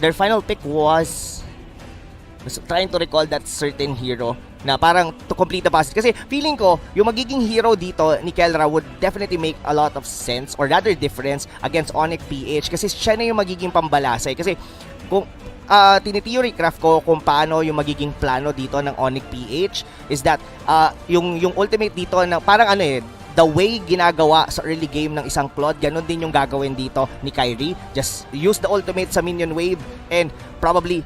their final pick was trying to recall that certain hero na parang to complete the puzzle. Kasi feeling ko, yung magiging hero dito ni Kelra would definitely make a lot of sense or rather difference against ONICPH kasi siya na yung magiging pambalasay. Kasi kung tinitheory craft ko kung paano yung magiging plano dito ng ONICPH is that yung ultimate dito na parang the way ginagawa sa early game ng isang Claude, ganun din yung gagawin dito ni Kyrie. Just use the ultimate sa minion wave and probably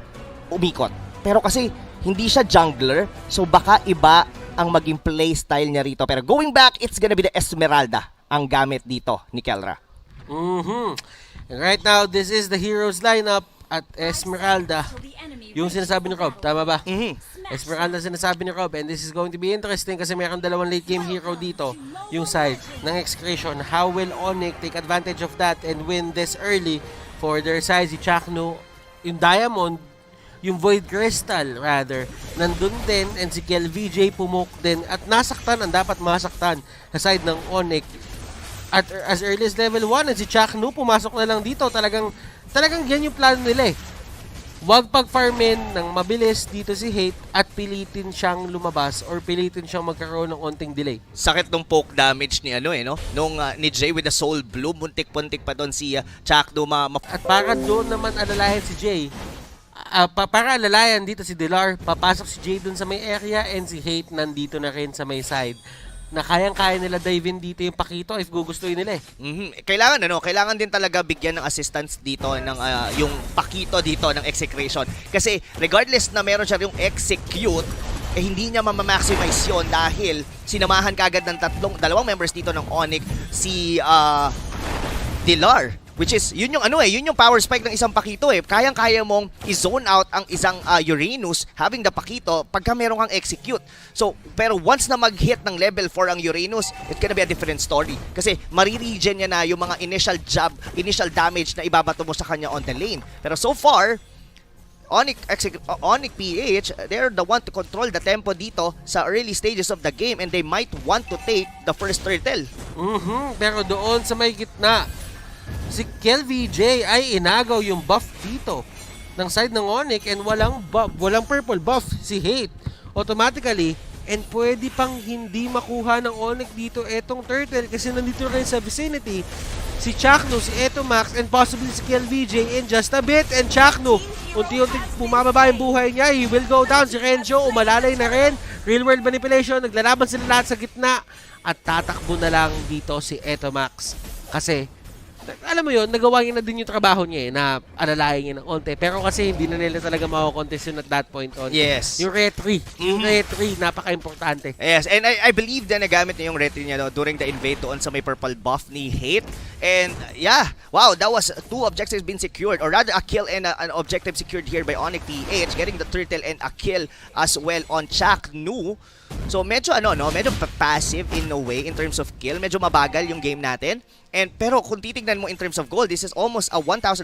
umikot. Pero kasi hindi siya jungler, so baka iba ang maging playstyle niya rito. Pero going back, it's gonna be the Esmeralda ang gamit dito ni Kelra. Right now, this is the heroes lineup at Esmeralda. Yung sinasabi ni Rob, tama ba? Esmeralda sinasabi ni Rob, and this is going to be interesting kasi mayroong dalawang late game hero dito, yung side ng Execration. How will Onic take advantage of that and win this early for their side? Si Chakno, yung Diamond, yung Void Crystal rather, nandun din, and si KLVJ pumuk din at nasaktan ang dapat masaktan sa side ng Onic at as early as level 1, and si Chakno pumasok na lang dito. Talagang yan yung plano nila eh. Huwag pag-farmin ng mabilis dito si Hate at pilitin siyang lumabas or pilitin siyang magkaroon ng onting delay. Sakit nung poke damage ni nung ni Jay with the Soul Blue, muntik-puntik pa doon si Chakno At para doon naman alalayan si Jay, para alalayan dito si Dilar, papasok si Jay dun sa may area, and si Hate nandito na rin sa may side na kayang-kaya nila dive in dito yung Pakito if gugustuhin nila eh. Kailangan din talaga bigyan ng assistance dito ng yung Pakito dito ng Execration. Kasi regardless na meron siya yung execute, hindi niya ma-maximize yun dahil sinamahan kagad ng dalawang members dito ng Onic, si Dilar. Which is, yun yung power spike ng isang Pakito eh. Kayang-kaya mong i-zone out ang isang Uranus having the Pakito pagka meron kang execute. So, pero once na mag-hit ng level 4 ang Uranus, it's gonna be a different story. Kasi mariregen niya na yung mga initial damage na ibabato mo sa kanya on the lane. Pero so far, ONICPH, they're the one to control the tempo dito sa early stages of the game, and they might want to take the first turtle. Pero doon sa may gitna, si KLVJ ay inagaw yung buff dito ng side ng Onic, and walang purple buff si Hate automatically, and pwede pang hindi makuha ng Onic dito etong turtle kasi nandito rin sa vicinity si Chakno, si Etomax, and possibly si KLVJ in just a bit. And Chakno, unti-unti bumababa yung buhay niya, he will go down. Si Renjo umalalay na rin, real world manipulation, naglalaban sila lahat sa gitna at tatakbo na lang dito si Etomax kasi alam mo yun, nagawa niya na din yung trabaho niya eh, na alalayan niya ng onte. Pero kasi hindi na nila talaga makakontest yun at that point on. Yes. Yung retry. Yung retry, napaka-importante. Yes, and I believe na nagamit niya yung retry niya during the invade doon sa may purple buff ni Hate. And yeah, wow, that was 2 objectives been secured, or rather a kill and an objective secured here by ONICPH, getting the turtle and a kill as well on Chakno. So medyo medyo passive in a way in terms of kill. Medyo mabagal yung game natin. Pero kung titignan mo in terms of gold, this is almost a 1,500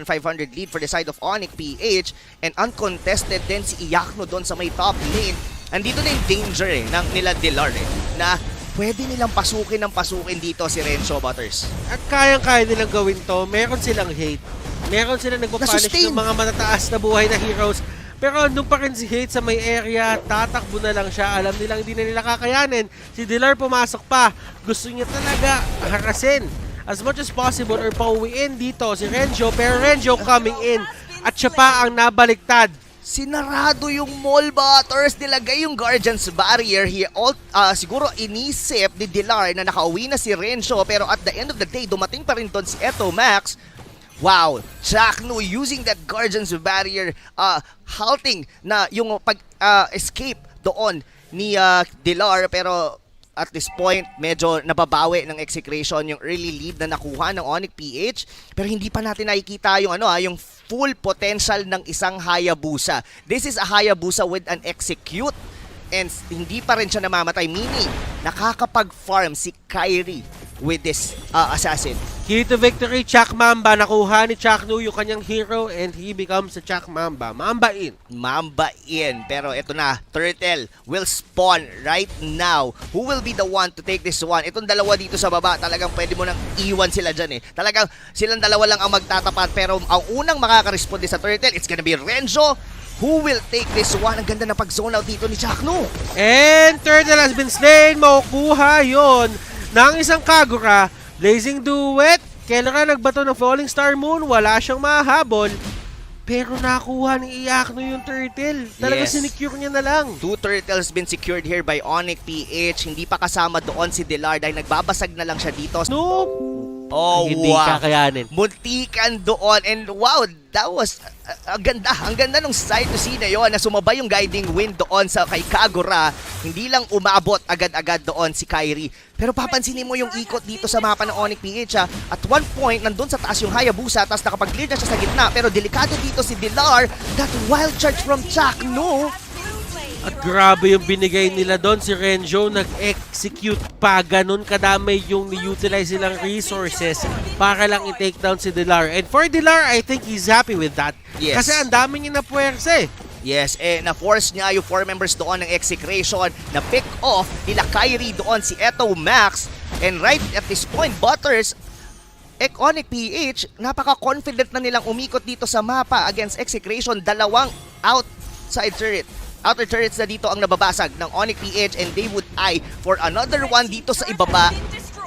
lead for the side of ONICPH, and uncontested din si Iyakno doon sa may top lane. Andito na yung danger ng nila Dilar na pwede nilang pasukin dito si Renzo Butters. At kayang-kaya nilang gawin to. Meron silang Hate. Meron silang nagpapunish ng mga matataas na buhay na heroes. Pero andun pa rin si Hate sa may area, tatakbo na lang siya. Alam nilang hindi na nila kakayanin. Si Dilar pumasok pa. Gusto niya talaga harasin as much as possible or pauwiin dito si Renjo, pero Renjo coming in at siya pa ang nabaliktad. Sinarado yung Mall Butters, nilagay yung Guardian's Barrier. Siguro inisip ni Dilar na nakauwi na si Renjo, pero at the end of the day, dumating pa rin doon si Etomax. Wow, Chakno using that Guardian's Barrier, halting na yung pag-escape doon ni Dilar, pero at this point, medyo nababawi ng Execration yung early lead na nakuha ng ONICPH, pero hindi pa natin nakikita yung yung full potential ng isang Hayabusa. This is a Hayabusa with an execute, and hindi pa rin siya namamatay, meaning nakakapag-farm si Kyrie with this assassin. Key to victory, Chak Mamba. Nakuha ni Chaknu yung kanyang hero and he becomes a Chak Mamba. Mamba in. Mamba in. Pero ito na, Turtle will spawn right now. Who will be the one to take this one? Itong dalawa dito sa baba, talagang pwede mo nang iwan sila dyan eh. Talagang silang dalawa lang ang magtatapat. Pero ang unang makaka-responde sa Turtle, it's gonna be Renzo. Who will take this one? Ang ganda ng pag-zone out dito ni Chaknu. And Turtle has been slain. Makukuha yon ng isang Kagura. Blazing Duet. Kailangan nagbato ng Falling Star Moon. Wala siyang mahabol. Pero nakuha ni Iakno yung Turtle. Talaga sinecure niya na lang. 2 turtles been secured here by ONICPH. Hindi pa kasama doon si Delar dahil nagbabasag na lang siya dito. Nope. Oh, Hindi wow. kakayanin. Muntikan doon. And wow, that was ang ganda. Ang ganda nung sight to see na yon na sumabay yung guiding wind doon sa kay Kagura. Hindi lang umabot agad-agad doon si Kyrie. Pero papansinin mo yung ikot dito sa mapa ng ONICPH. At one point, nandun sa taas yung Hayabusa, tapos nakapag-clear na siya sa gitna. Pero delikado dito si Delar. That wild charge from Chaknu. At grabe yung binigay nila doon. Si Renzo nag-execute pa. Ganun kadamay yung ni-utilize silang resources para lang i-take down si Delar. And for Delar, I think he's happy with that. Yes. Kasi ang dami niya na puwersa eh. Yes, na-force niya yung 4 members doon ng Execration na pick off nila Kyrie doon si Eto Max. And right at this point, Butters, ONICPH, napaka-confident na nilang umikot dito sa mapa against Execration. Dalawang outer turrets na dito ang nababasag ng ONICPH and they would eye for another one dito sa ibaba.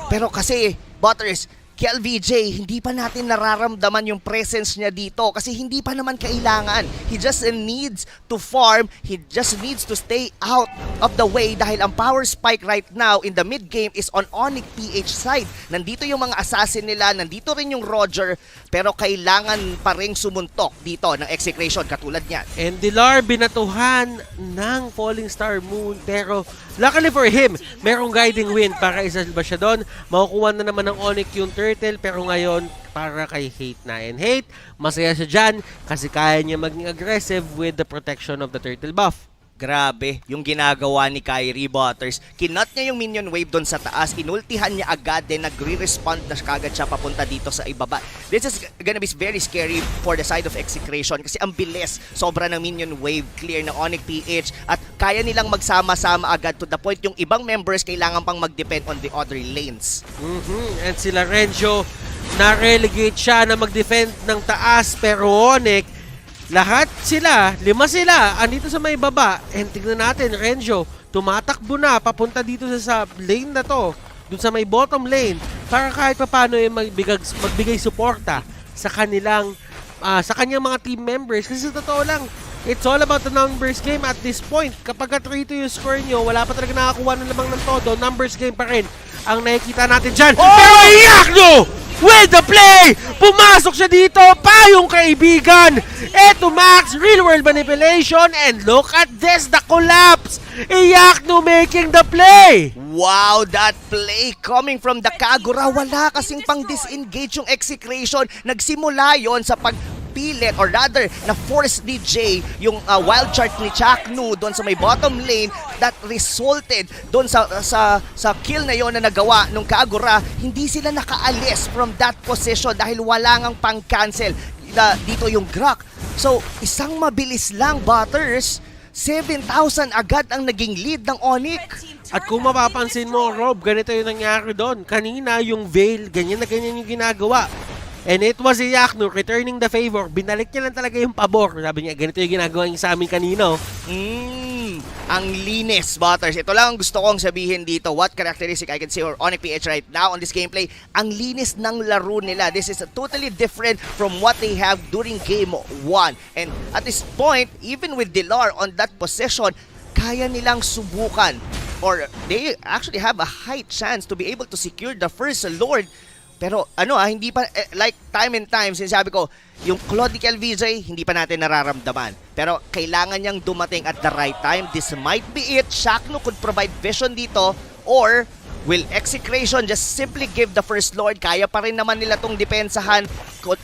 Pero kasi, Butters, KLVJ, hindi pa natin nararamdaman yung presence niya dito kasi hindi pa naman kailangan. He just needs to farm. He just needs to stay out of the way dahil ang power spike right now in the mid game is on ONICPH side. Nandito yung mga assassin nila, nandito rin yung Roger, pero kailangan pa ring sumuntok dito ng Execration katulad niyan. And Delar binatuhan ng Falling Star Moon pero luckily for him, merong guiding wind para isalba siya doon. Makukuha na naman ng Onic yung Turtle pero ngayon para kay Hate na. And Hate, masaya siya dyan kasi kaya niya maging aggressive with the protection of the Turtle buff. Grabe, yung ginagawa ni Kyrie Butters. Kinut niya yung minion wave doon sa taas. Inultihan niya agad din. Nagre-respond na kagad siya papunta dito sa ibaba. This is gonna be very scary for the side of Execration kasi ang bilis. Sobra ng minion wave clear na ONICPH at kaya nilang magsama-sama agad to the point yung ibang members kailangan pang mag-depend on the other lanes. And sila Renzo, na-relegate siya na mag-defend ng taas pero Onic, lahat sila, 5 sila, andito sa may baba. And tignan natin, Renzo, tumatakbo na, papunta dito sa lane na to, dun sa may bottom lane, para kahit paano magbigay suporta sa kanilang, sa kanyang mga team members. Kasi sa totoo lang, it's all about the numbers game at this point. Kapag 3-2 yung score nyo, wala pa talaga nakakuha na lamang ng todo, numbers game pa rin ang nakikita natin dyan. Oh! Pero Iakno! With the play! Pumasok siya dito! Payong kaibigan! Eto Max, real world manipulation, and look at this, the collapse! Iakno making the play! Wow, that play coming from the Kagura. Wala kasing pang disengage yung Execration. Nagsimula yon sa pagpilit or rather na force ni Jay yung wild chart ni Chaknu doon sa may bottom lane that resulted doon sa kill na yon na nagawa nung Kagura. Hindi sila nakaalis from that position dahil wala ngang pang-cancel dito yung Grak. So, isang mabilis lang, Butters. 7,000 agad ang naging lead ng Onic. At kung mapapansin mo, Rob, ganito yung nangyari doon. Kanina yung Veil, ganyan na ganyan yung ginagawa. And it was Iakno returning the favor. Binalik niya lang talaga yung pabor. Sabi niya, ganito yung ginagawa niya sa amin kanino. Ang linis, Butters. Ito lang ang gusto kong sabihin dito. What characteristic I can say or ONICPH right now on this gameplay. Ang linis ng laro nila. This is totally different from what they have during game 1. And at this point, even with Delar on that position, kaya nilang subukan or they actually have a high chance to be able to secure the first Lord. Pero hindi pa, like time and time, sinasabi ko, yung Claude KLVJ, hindi pa natin nararamdaman. Pero kailangan niyang dumating at the right time. This might be it. Chaknu could provide vision dito or will Execration just simply give the first Lord? Kaya pa rin naman nila tong depensahan.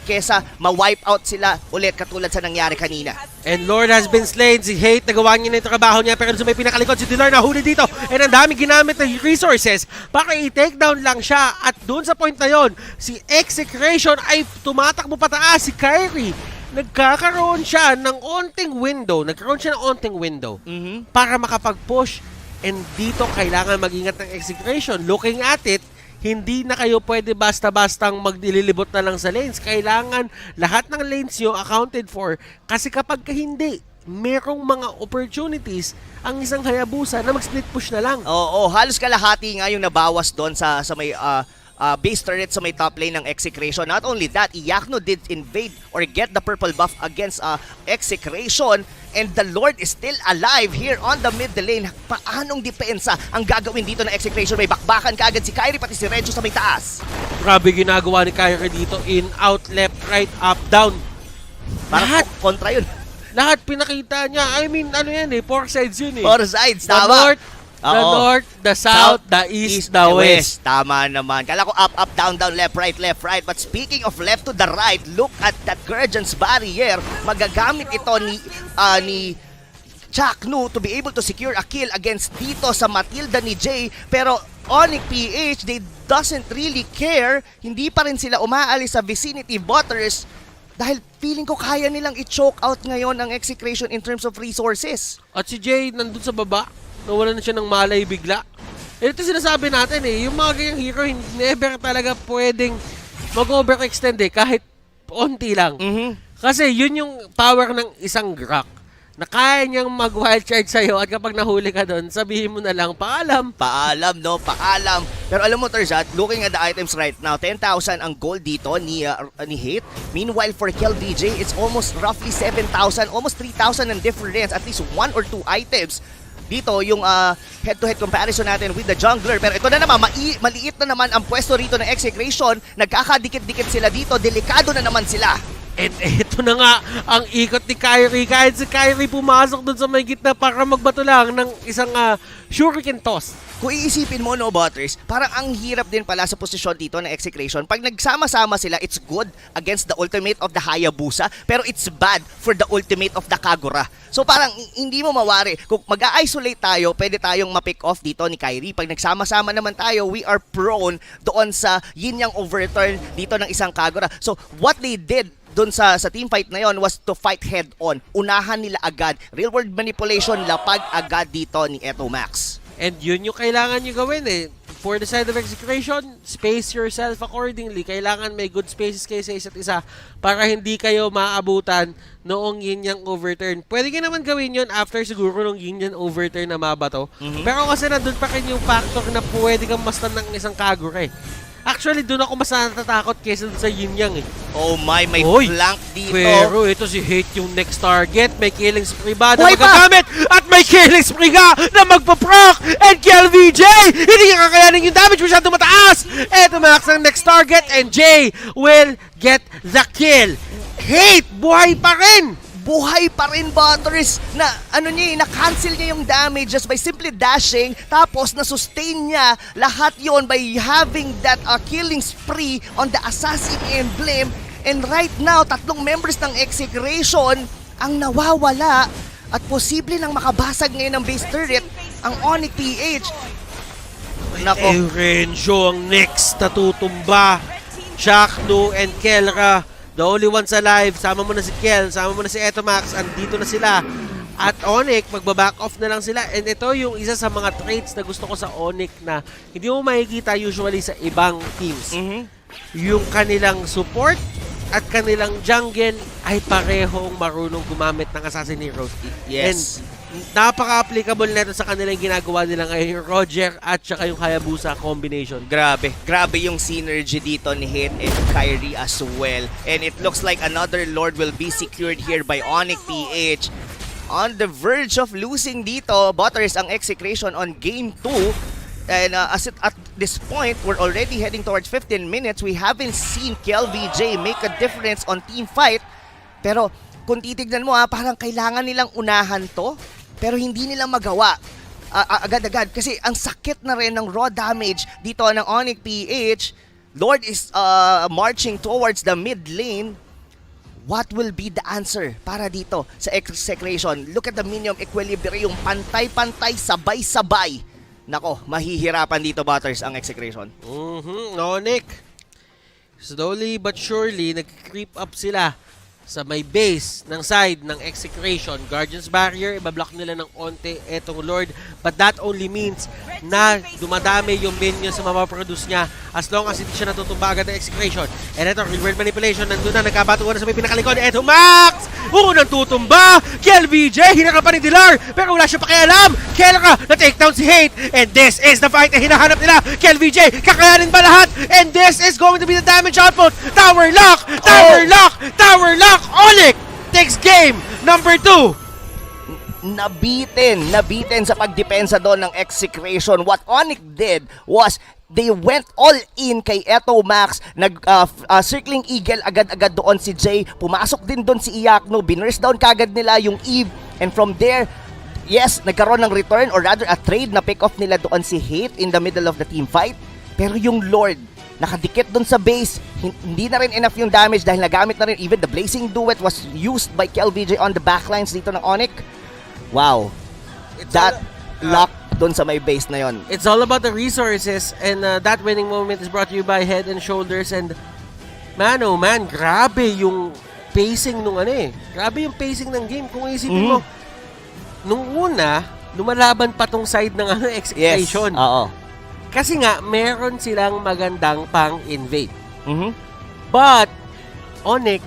kesa ma-wipe out sila ulit katulad sa nangyari kanina. And Lord has been slain. Si Hate, nagawa niya na yung trabaho niya. Pero sa may pinakalikod, si D2R nahuli dito. And ang daming ginamit na resources para i-take down lang siya. At doon sa point na yon, si Execration ay tumatakbo pataas. Si Kyrie, nagkakaroon siya ng onting window. Para makapag-push. And dito, kailangan mag-ingat ng Execration. Looking at it, hindi na kayo pwede basta-bastang magdililibot na lang sa lanes. Kailangan lahat ng lanes nyo accounted for. Kasi kapag hindi, merong mga opportunities ang isang Hayabusa na mag-split push na lang. Oo, halos kalahati nga yung nabawas doon sa may base turret sa may top lane ng Execration. Not only that, Iyakno did invade or get the purple buff against Execration. And the Lord is still alive here on the mid lane. Paanong depensa ang gagawin dito ng Execration? May bakbakan kaagad si Kyrie pati si Renzo sa may taas. Grabe ginagawa ni Kyrie dito. In, out, left, right, up, down. Parang kontra yun. Lahat pinakita niya. I mean, ano yan eh, 4 sides yun eh. 4 sides, The tama. the north, the south, the east, the west. Tama naman. Kala ko up, up, down, down, left, right, left, right. But speaking of left to the right, look at that Guardian's barrier. Magagamit ito ni Chaknu to be able to secure a kill against dito sa Matilda ni Jay. Pero ONICPH, they doesn't really care. Hindi pa rin sila umaalis sa vicinity waters dahil feeling ko kaya nilang i-choke out ngayon ang Execration in terms of resources. At si Jay nandun sa baba. Nawala na siya ng malay bigla. Ito sinasabi natin eh, yung mga ganyang hero, never talaga pwedeng mag-overextend eh, kahit onti lang. Kasi yun yung power ng isang Grok, na kaya niyang mag-wild charge sa'yo at kapag nahuli ka doon, sabihin mo na lang, paalam. Paalam, no? Paalam. Pero alam mo, Terzat, looking at the items right now, 10,000 ang gold dito ni Hate. Meanwhile, for KLVJ, it's almost roughly 7,000, almost 3,000 ang difference, at least 1 or 2 items. Dito yung head-to-head comparison natin with the jungler. Pero ito na naman, maliit na naman ang pwesto rito ng Execration. Nagkakadikit-dikit sila dito. Delikado na naman sila. And ito na nga ang ikot ni Kyrie. Kahit si Kyrie pumasok dun sa may gitna para magbato lang ng isang shuriken toss. Kung iisipin mo, no, Butters, parang ang hirap din pala sa posisyon dito ng Execration. Pag nagsama-sama sila, it's good against the ultimate of the Hayabusa, pero it's bad for the ultimate of the Kagura. So parang hindi mo mawari. Kung mag-isolate tayo, pwede tayong ma-pick off dito ni Kyrie. Pag nagsama-sama naman tayo, we are prone doon sa yin-yang overturn dito ng isang Kagura. So what they did doon sa team fight na yon was to fight head on. Unahan nila agad. Real world manipulation, lapag agad dito ni Eto Max. And yun yung kailangan nyo gawin eh. For the side of Execration, space yourself accordingly. Kailangan may good spaces kayo sa isa't isa para hindi kayo maabutan noong yin-yang overturn. Pwede ka naman gawin yun after siguro nung yin-yang overturn na mabato. Pero kasi nandun pa rin yung factor na pwede kang mastan ng isang Kagura eh. Actually, doon ako mas natatakot kesa sa yin-yang eh. Oh my, may flank dito. Pero ito si Hate yung next target. May killing spree ba na magagamit? At may killing spree ka na magpaproc! And KLVJ! Hindi niya kakayanin yung damage. Masyadong mataas! Ito Max ang next target. And Jay will get the kill. Hate! Buhay pa rin! Buhay pa rin, Butters, na na-cancel niya yung damage just by simply dashing, tapos na-sustain niya lahat yon by having that killing spree on the assassin emblem. And right now, 3 members ng Execration ang nawawala at posible nang makabasag ngayon ng base turret ang ONICPH. Nako. Renzo ang next na tutumba. Chaknu and Kelra, the only ones alive. Sama mo na si Kel, sama mo na si Etomax, andito na sila. At Onic, magbaback off na lang sila. And ito yung isa sa mga traits na gusto ko sa Onic na hindi mo makikita usually sa ibang teams. Yung kanilang support at kanilang jungle ay parehong marunong gumamit ng assassin heroes. Yes. And napaka-applicable nito sa kanilang ginagawa nila ngayon, yung Roger at saka yung Hayabusa combination. Grabe yung synergy dito ni Hit and Kyrie as well. And it looks like another Lord will be secured here by ONICPH. On the verge of losing dito, Butters ang Execration on game 2. And at this point, we're already heading towards 15 minutes. We haven't seen KLVJ make a difference on team fight. Pero kung titignan mo, parang kailangan nilang unahan to. Pero hindi nila magawa agad-agad kasi ang sakit na rin ng raw damage dito ng ONICPH. Lord is marching towards the mid lane. What will be the answer para dito sa Execration? Look at the minion equilibrium. Pantay-pantay, sabay-sabay. Nako, mahihirapan dito, Butters, ang Execration. Onic. Slowly but surely, nag-creep up sila sa may base ng side ng Execration. Guardian's Barrier, ibablock nila ng onte etong Lord. But that only means na dumadami yung minions sa mapaproduce niya as long as hindi siya natutumba agad ng Execration. And ito, reward manipulation, nandun na, nagkabatuan na sa may pinakalikod. Eto, Max! Unang tutumba! KLBJ, hinakapan ni Dilar, pero wala siya pakialam. Kelra, na-takedown si Hate. And this is the fight na hinahanap nila. KLBJ, kakayanin ba lahat? And this is going to be the damage output. Tower lock! Tower lock! Tower lock! Onic takes game number 2. Nabitin sa pagdepensa doon ng Execration. What Onic did was they went all in kay Eto Max. Circling Eagle agad-agad doon si Jay. Pumasok din doon si Iakno. Binurst down kagad nila yung Eve. And from there, yes, nagkaroon ng return or rather a trade na pick off nila doon si Hate in the middle of the team fight. Pero yung Lord, nakadikit doon sa base, hindi na rin enough yung damage dahil nagamit na rin, even the Blazing Duet was used by KLBJ on the backlines dito ng Onic. Wow. That lock doon sa may base na yon. It's all about the resources, and that winning moment is brought to you by Head and Shoulders. And man, oh man, grabe yung pacing nung grabe yung pacing ng game. Kung isipin mo, nung una, lumalaban pa tong side ng Execration. Yes, oo. Kasi nga, meron silang magandang pang-invade. But, Onic,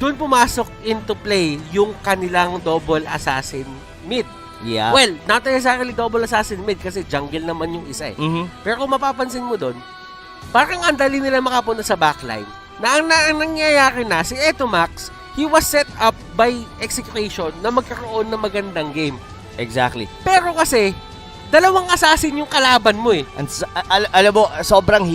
doon pumasok into play yung kanilang double assassin mid. Yeah. Well, not necessarily double assassin mid kasi jungle naman yung isa Pero kung mapapansin mo doon, parang ang dali nila makapunta sa backline. Na ang nangyayari na, si Eto Max, he was set up by Execration na magkaroon ng magandang game. Exactly. Pero kasi, dalawang assassin yung kalaban mo Alam mo, sobrang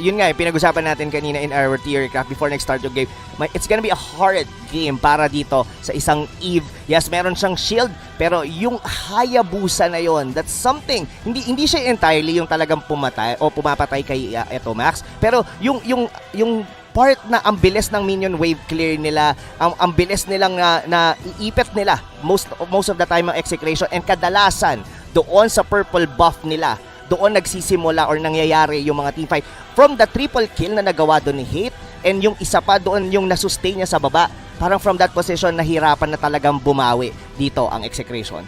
yun nga, pinag-usapan natin kanina in our theory craft before next start yung game. It's gonna be a hard game para dito sa isang Eve. Yes, meron siyang shield, pero yung Hayabusa na yon, that's something. Hindi siya entirely yung talagang pumatay o pumapatay kay Eto Max, pero yung part na ang bilis ng minion wave clear nila, ang bilis nilang na iipit nila most of the time ang Execration, and kadalasan doon sa purple buff nila, doon nagsisimula or nangyayari yung mga teamfight. From the triple kill na nagawa doon ni Hate, and yung isa pa doon yung nasustain niya sa baba, parang from that position, nahirapan na talagang bumawi dito ang Execration.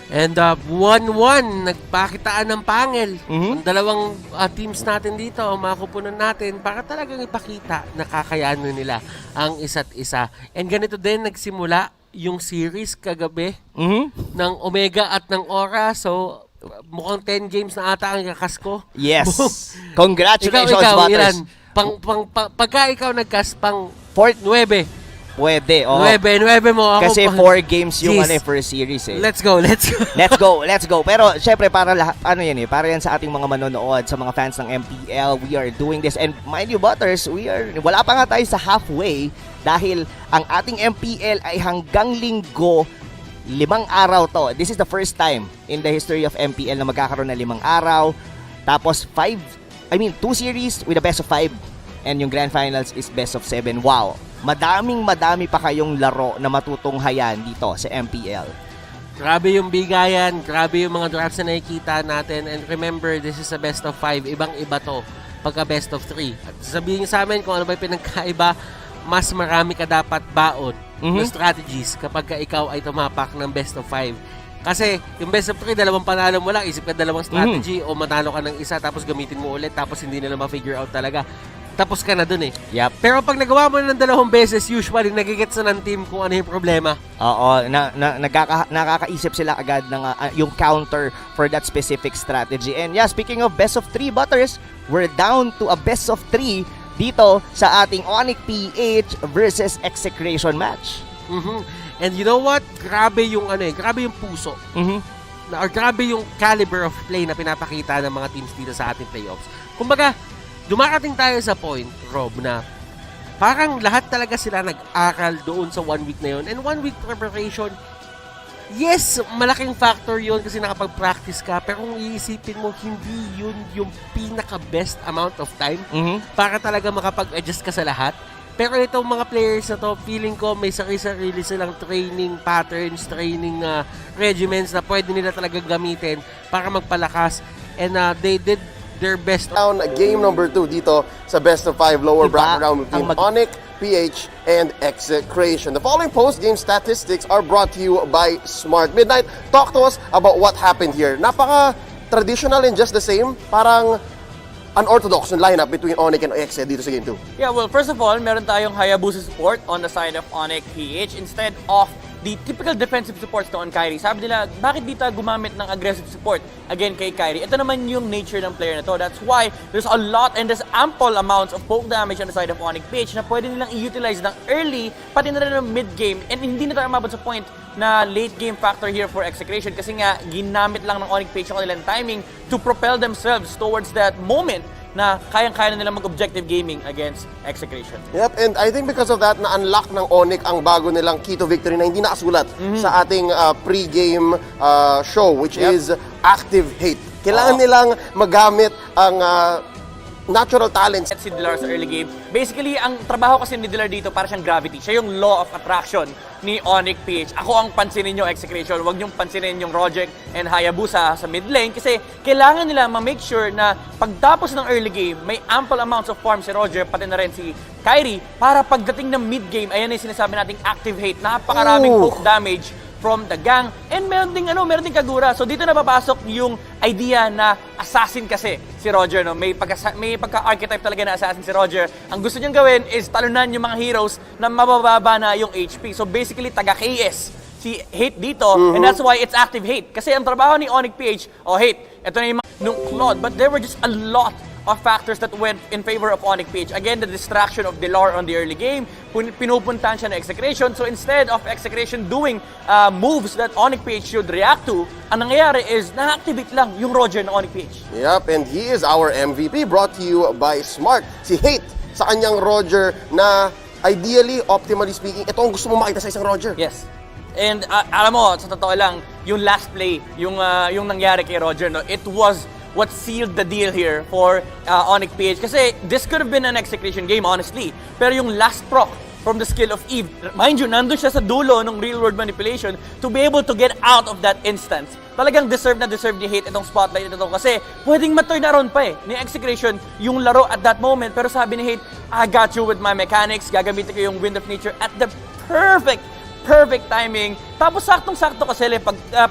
And 1-1, nagpakitaan ng pangil. Ang dalawang teams natin dito, mga kupunan natin, para talagang ipakita na kakayanin nila ang isa't isa. And ganito din nagsimula yung series kagabi ng Omega at ng Aura. So, mukhang 10 games na ata ang kakas ko. Yes. Congratulations, Butters. Pagka ikaw nagkas, pang 9. Pwede, 9 mo. Ako kasi 4 games yung first series Let's go. Let's go. Pero syempre para lahat, para yan sa ating mga manonood, sa mga fans ng MPL, we are doing this. And mind you, Butters, wala pa nga tayo sa halfway dahil ang ating MPL ay hanggang Linggo, 5 araw to. This is the first time in the history of MPL na magkakaroon ng 5 araw. Tapos 2 series with a best of 5. And yung grand finals is best of 7. Wow. Madami pa kayong laro na matutunghayan dito sa MPL. Grabe yung bigayan, grabe yung mga drafts na nakikita natin. And remember, this is a best of 5. Ibang-iba to pagka best of 3. At sabihin sa amin kung ano ba yung pinagkaiba, mas marami ka dapat baon na strategies kapag ikaw ay tumapak ng best of 5. Kasi yung best of 3, 2 panalo mo lang, isip ka 2 strategy o manalo ka ng isa tapos gamitin mo ulit tapos hindi nila ma-figure out talaga. Tapos ka na dun Yep. Pero pag nagawa mo ng 2 beses, usually nagigets na ng team kung ano yung problema. Oo, nakakaisip sila agad ng yung counter for that specific strategy. And yeah, speaking of best of 3, Butters, we're down to a best of 3 dito sa ating ONICPH versus Execration match. And you know what? Grabe yung grabe yung puso. Or grabe yung caliber of play na pinapakita ng mga teams dito sa ating playoffs. Kumbaga, dumarating tayo sa point, Rob, na parang lahat talaga sila nag-aral doon sa 1 week na yun. And 1 week preparation, Yes, malaking factor yun kasi nakapag-practice ka. Pero kung iisipin mo, hindi yun yung pinaka-best amount of time para talaga makapag-adjust ka sa lahat. Pero itong mga players na to, feeling ko may sarili silang training patterns, training regimens na pwede nila talaga gamitin para magpalakas. And they did their best. Down game number 2 dito sa best of 5 lower bracket round between Onic-PH and Execration. The following post-game statistics are brought to you by Smart Midnight. Talk to us about what happened here. Napaka-traditional and just the same. Parang unorthodox yung lineup between Onic and Exe dito sa game 2. Yeah, well, first of all, meron tayong Hayabusa support on the side of Onic-PH instead of the typical defensive supports to on Kyrie. Sabi nila, bakit di tayo gumamit ng aggressive support again kay Kyrie? Ito naman yung nature ng player na to. That's why there's a lot and there's ample amounts of poke damage on the side of Onic-PH na pwede nilang i-utilize ng early, pati na rin ng mid-game. And hindi na tayo umabot sa point na late game factor here for Execration kasi nga ginamit lang ng Onic-PH ang kanilang timing to propel themselves towards that moment na kayang-kaya na nilang mag-objective gaming against Execration. Yep, and I think because of that, na-unlock ng Onic ang bago nilang key to victory na hindi nakasulat sa ating pre-game show, which is Active Hate. Kailangan nilang magamit ang natural talents. Si Dilar sa early game. Basically, ang trabaho kasi ni Dilar dito para siyang gravity. Siya yung law of attraction ni Onic-PH. Ako ang pansinin nyo Execration. Huwag niyong pansinin yung Rojek and Hayabusa sa mid lane kasi kailangan nila ma-make sure na pagtapos ng early game, may ample amounts of farm si Roger, pati na rin si Kyrie, para pagdating ng mid game, ayan yung sinasabi nating active hate. Napakaraming poke damage from the gang. And meron ding Kagura. So dito na papasok yung idea na assassin kasi si Roger, no? May pagka-archetype talaga na assassin si Roger. Ang gusto niyang gawin is talunan yung mga heroes na mabababa na yung HP. So basically taga-KS si Hate dito, and that's why it's active Hate. Kasi ang trabaho ni Onic-PH, Hate, ito na yung nung Claude, but there were just a lot of factors that went in favor of Onic-PH. Again, the distraction of Dilar on the early game, pinupuntahan siya ng Execration. So instead of Execration doing moves that Onic-PH should react to, ang nangyayari is na-activate lang yung Roger ng Onic-PH. Yep, and he is our MVP, brought to you by Smart. Si Hate sa kanyang Roger na ideally, optimally speaking, ito ang gusto mo makita sa isang Roger. Yes. And alam mo, sa totoo lang, yung last play, yung nangyari kay Roger, no, it was what sealed the deal here for Onic-PH. Kasi this could have been an Execration game, honestly. Pero yung last proc from the skill of Eve, mind you, nandun siya sa dulo ng real-world manipulation to be able to get out of that instance. Talagang deserve ni Hate itong spotlight ito kasi pwedeng ma-turn around pa ni Execration yung laro at that moment. Pero sabi ni Hate, I got you with my mechanics. Gagamitin ko yung Wind of Nature at the perfect timing. Tapos saktong-sakto kasi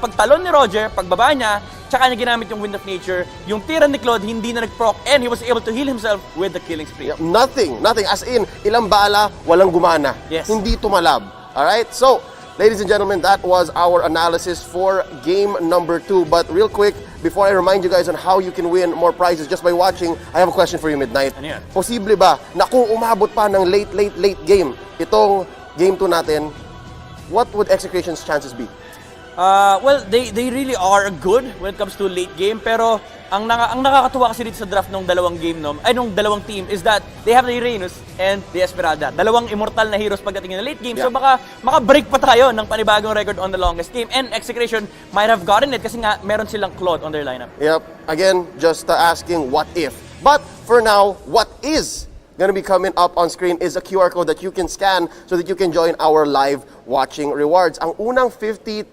pagtalon ni Roger, pagbaba niya, tsaka niya ginamit yung Wind of Nature, yung tira ni Claude hindi na nag-proc and he was able to heal himself with the killing spree. Yep, nothing. As in, ilang bala, walang gumana. Yes. Hindi tumalab. Alright? So, ladies and gentlemen, that was our analysis for game number 2. But real quick, before I remind you guys on how you can win more prizes just by watching, I have a question for you, Midnight. Ano yan? Posible ba na kung umabot pa ng late game, itong game 2 natin, what would Execration's chances be? Well, they really are good when it comes to late game, pero ang nakakatuwa kasi dito sa draft ng dalawang dalawang team is that they have the Uranus and the Esmeralda. Dalawang immortal na heroes pagdating ng late game. Yeah. So maka-break pa tayo ng panibagong record on the longest game. And Execration might have gotten it kasi nga meron silang Claude on their lineup. Yep. Again, just asking what if. But for now, what is going to be coming up on screen is a QR code that you can scan so that you can join our live watching rewards. Ang unang 50,000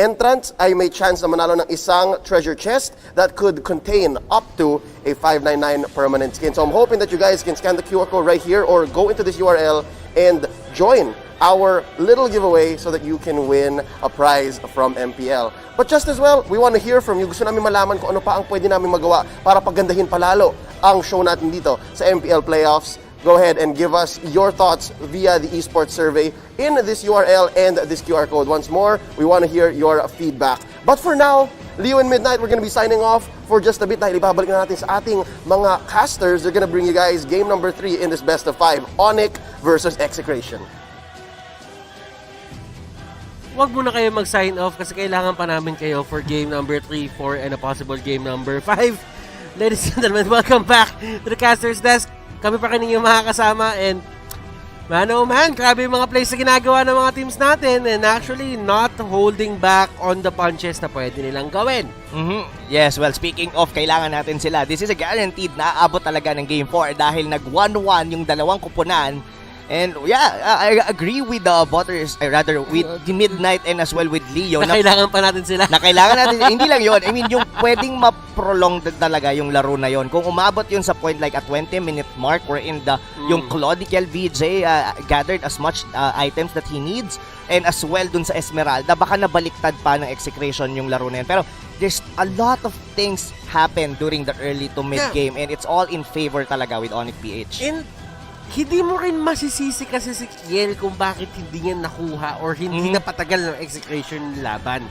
entrants ay may chance na manalo ng isang treasure chest that could contain up to a 599 permanent skin. So I'm hoping that you guys can scan the QR code right here or go into this URL and join our little giveaway so that you can win a prize from MPL. But just as well, we want to hear from you. Gusto namin malaman kung ano pa ang pwede namin magawa para pagandahin palalo ang show natin dito sa MPL Playoffs. Go ahead and give us your thoughts via the esports survey in this URL and this QR code. Once more, we want to hear your feedback. But for now, Leo and Midnight, we're going to be signing off for just a bit dahil ibabalik na natin sa ating mga casters. They're going to bring you guys game number 3 in this best of 5, Onic versus Execration. Huwag muna kayo mag-sign off kasi kailangan pa namin kayo for game number 3, 4, and a possible game number 5. Ladies and gentlemen, welcome back to the Caster's Desk. Kami pa rin yung mga kasama and Man, oh man, grabe yung mga plays na ginagawa ng mga teams natin and actually not holding back on the punches na pwede nilang gawin. Yes, well, speaking of kailangan natin sila, this is a guaranteed na aabot talaga ng Game 4 dahil nag 1-1 yung dalawang kupunan. And yeah, I agree with the Butters, rather with the Midnight and as well with Leo. Na kailangan pa natin sila. Na kailangan natin, hindi lang yun. I mean, yung pwedeng ma-prolong talaga yung laro na yun. Kung umabot yun sa point like at 20-minute mark wherein yung Claudical VJ gathered as much items that he needs and as well dun sa Esmeralda, baka nabaliktad pa ng Execration yung laro na yun. Pero there's a lot of things happen during the early to mid-game and it's all in favor talaga with ONICPH. Hindi mo rin masisisi kasi si Kiel kung bakit hindi niya nakuha or hindi napatagal ng Execration laban.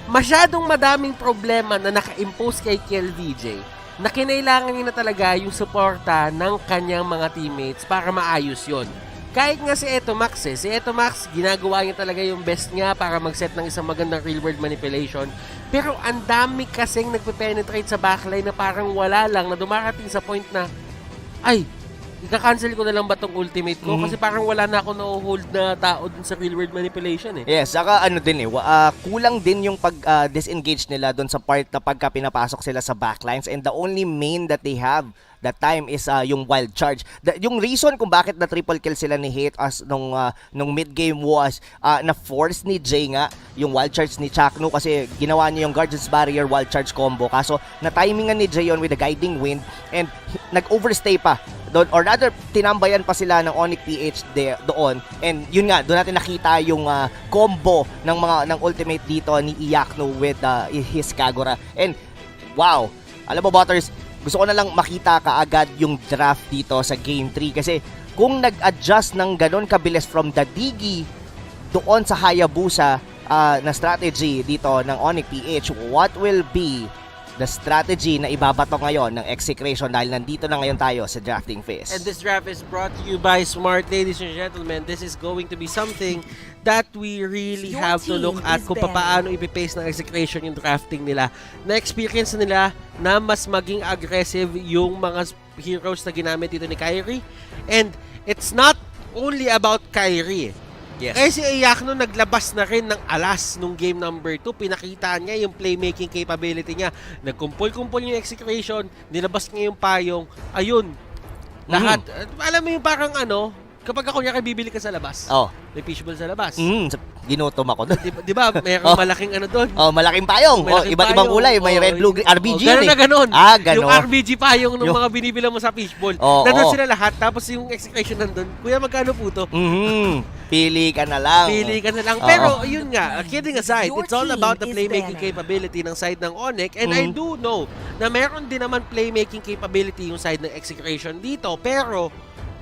Masyadong madaming problema na naka-impose kay Kiel VJ na kinailangan niya na talaga yung suporta ng kanyang mga teammates para maayos yon. Kahit nga si Etomax si Etomax ginagawa niya talaga yung best niya para mag-set ng isang magandang real-world manipulation. Pero ang dami kasing nagpe-penetrate sa backline na parang wala lang na dumarating sa point na, ay, ika-cancel ko na lang ba tong ultimate ko? Kasi parang wala na ako na-hold na tao dun sa real-world manipulation eh. Yes, saka ano din kulang din yung pag-disengage nila dun sa part na pagka pinapasok sila sa backlines and the only main that they have that time is yung wild charge. Yung reason kung bakit na triple kill sila ni Hate as nung mid-game was na-force ni Jay nga yung wild charge ni Chakno kasi ginawa niya yung Guardian's Barrier wild charge combo. Kaso na-timingan ni Jay yun with the guiding wind and nag-overstay pa doon, or rather tinambayan pa sila ng ONICPH doon, and yun nga doon natin nakita yung combo ng ultimate dito ni Iyakno with his Kagura. And wow, alam mo Butters, gusto ko na lang makita kaagad yung draft dito sa Game 3 kasi kung nag-adjust ng ganon kabilis from the Digi doon sa Hayabusa na strategy dito ng ONICPH, what will be the strategy na ibabato ngayon ng Execration dahil nandito na ngayon tayo sa drafting phase. And this draft is brought to you by Smart. Ladies and gentlemen, this is going to be something that we really have to look at kung paano ipipace ng Execration yung drafting nila. Na-experience nila na mas maging aggressive yung mga heroes na ginamit dito ni Kyrie. And it's not only about Kyrie. Yes. Kasi si Iyakno naglabas na rin ng alas nung game number 2. Pinakita niya yung playmaking capability niya. Nagkumpul-kumpul yung Execration, nilabas niya yung payong. Ayun. Lahat. Alam mo yung parang kapag ako niya bibili ka sa labas. May fishbowl sa labas. Ginutom ako doon. Diba? Merong malaking doon. Malaking payong. Iba't ibang kulay. May red, blue, green. RBG yun Ganun na ganun. Ganun. Yung RBG payong ng mga binibilang mo sa fishbowl. Nandun sila lahat. Tapos yung Execration nandun. Kuya, magkano po to? Pili ka na lang. Pero yun nga, kidding aside, it's all about the playmaking capability ng side ng Onic. And I do know na meron din naman playmaking capability yung side ng Execration dito. Pero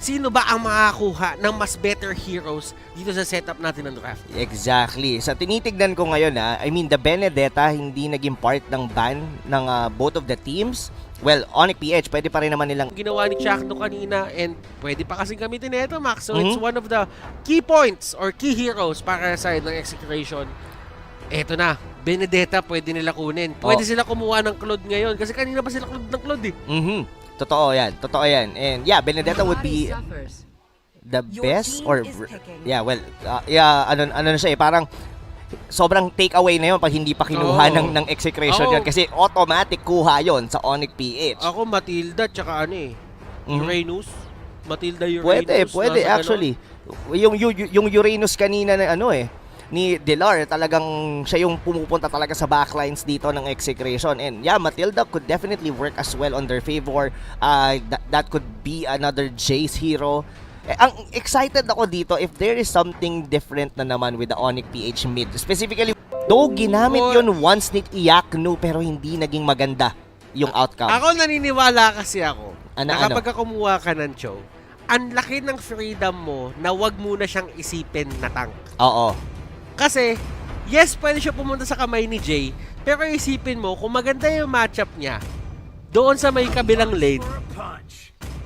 sino ba ang makakuha ng mas better heroes dito sa setup natin ng draft? Exactly. Sa tinitignan ko ngayon, I mean, the Benedetta hindi naging part ng ban ng both of the teams. Well, ONICPH, pwede pa rin naman nilang ginawa ni Chakno kanina and pwede pa kasing gamitin nito, Max. So it's one of the key points or key heroes para sa side ng Execration. Eto na, Benedetta pwede nila kunin. Pwede sila kumuha ng Claude ngayon kasi kanina pa sila Claude ng Claude eh. Totoo yan. And yeah, Benedetta would be the best or well, ano na siya parang sobrang take away na yun pag hindi pa kinuha ng Execration yun kasi automatic kuha yon sa ONICPH. Ako Matilda tsaka Uranus. Matilda Uranus. Pwede actually. Yung Uranus kanina na ni Delar, talagang siya yung pumupunta talaga sa backlines dito ng Execration. And yeah, Matilda could definitely work as well on their favor. That could be another Jace hero. Ang excited ako dito if there is something different na naman with the ONICPH mid. Specifically, though ginamit yun once ni Iyakno pero hindi naging maganda yung outcome. Ako naniniwala kasi ako na kapag kumuha ka ng Cho, ang laki ng freedom mo na wag muna siyang isipin na tank. Oo. Kasi, yes, pwede siya pumunta sa kamay ni Jay, pero isipin mo, kung maganda yung matchup niya, doon sa may kabilang lane,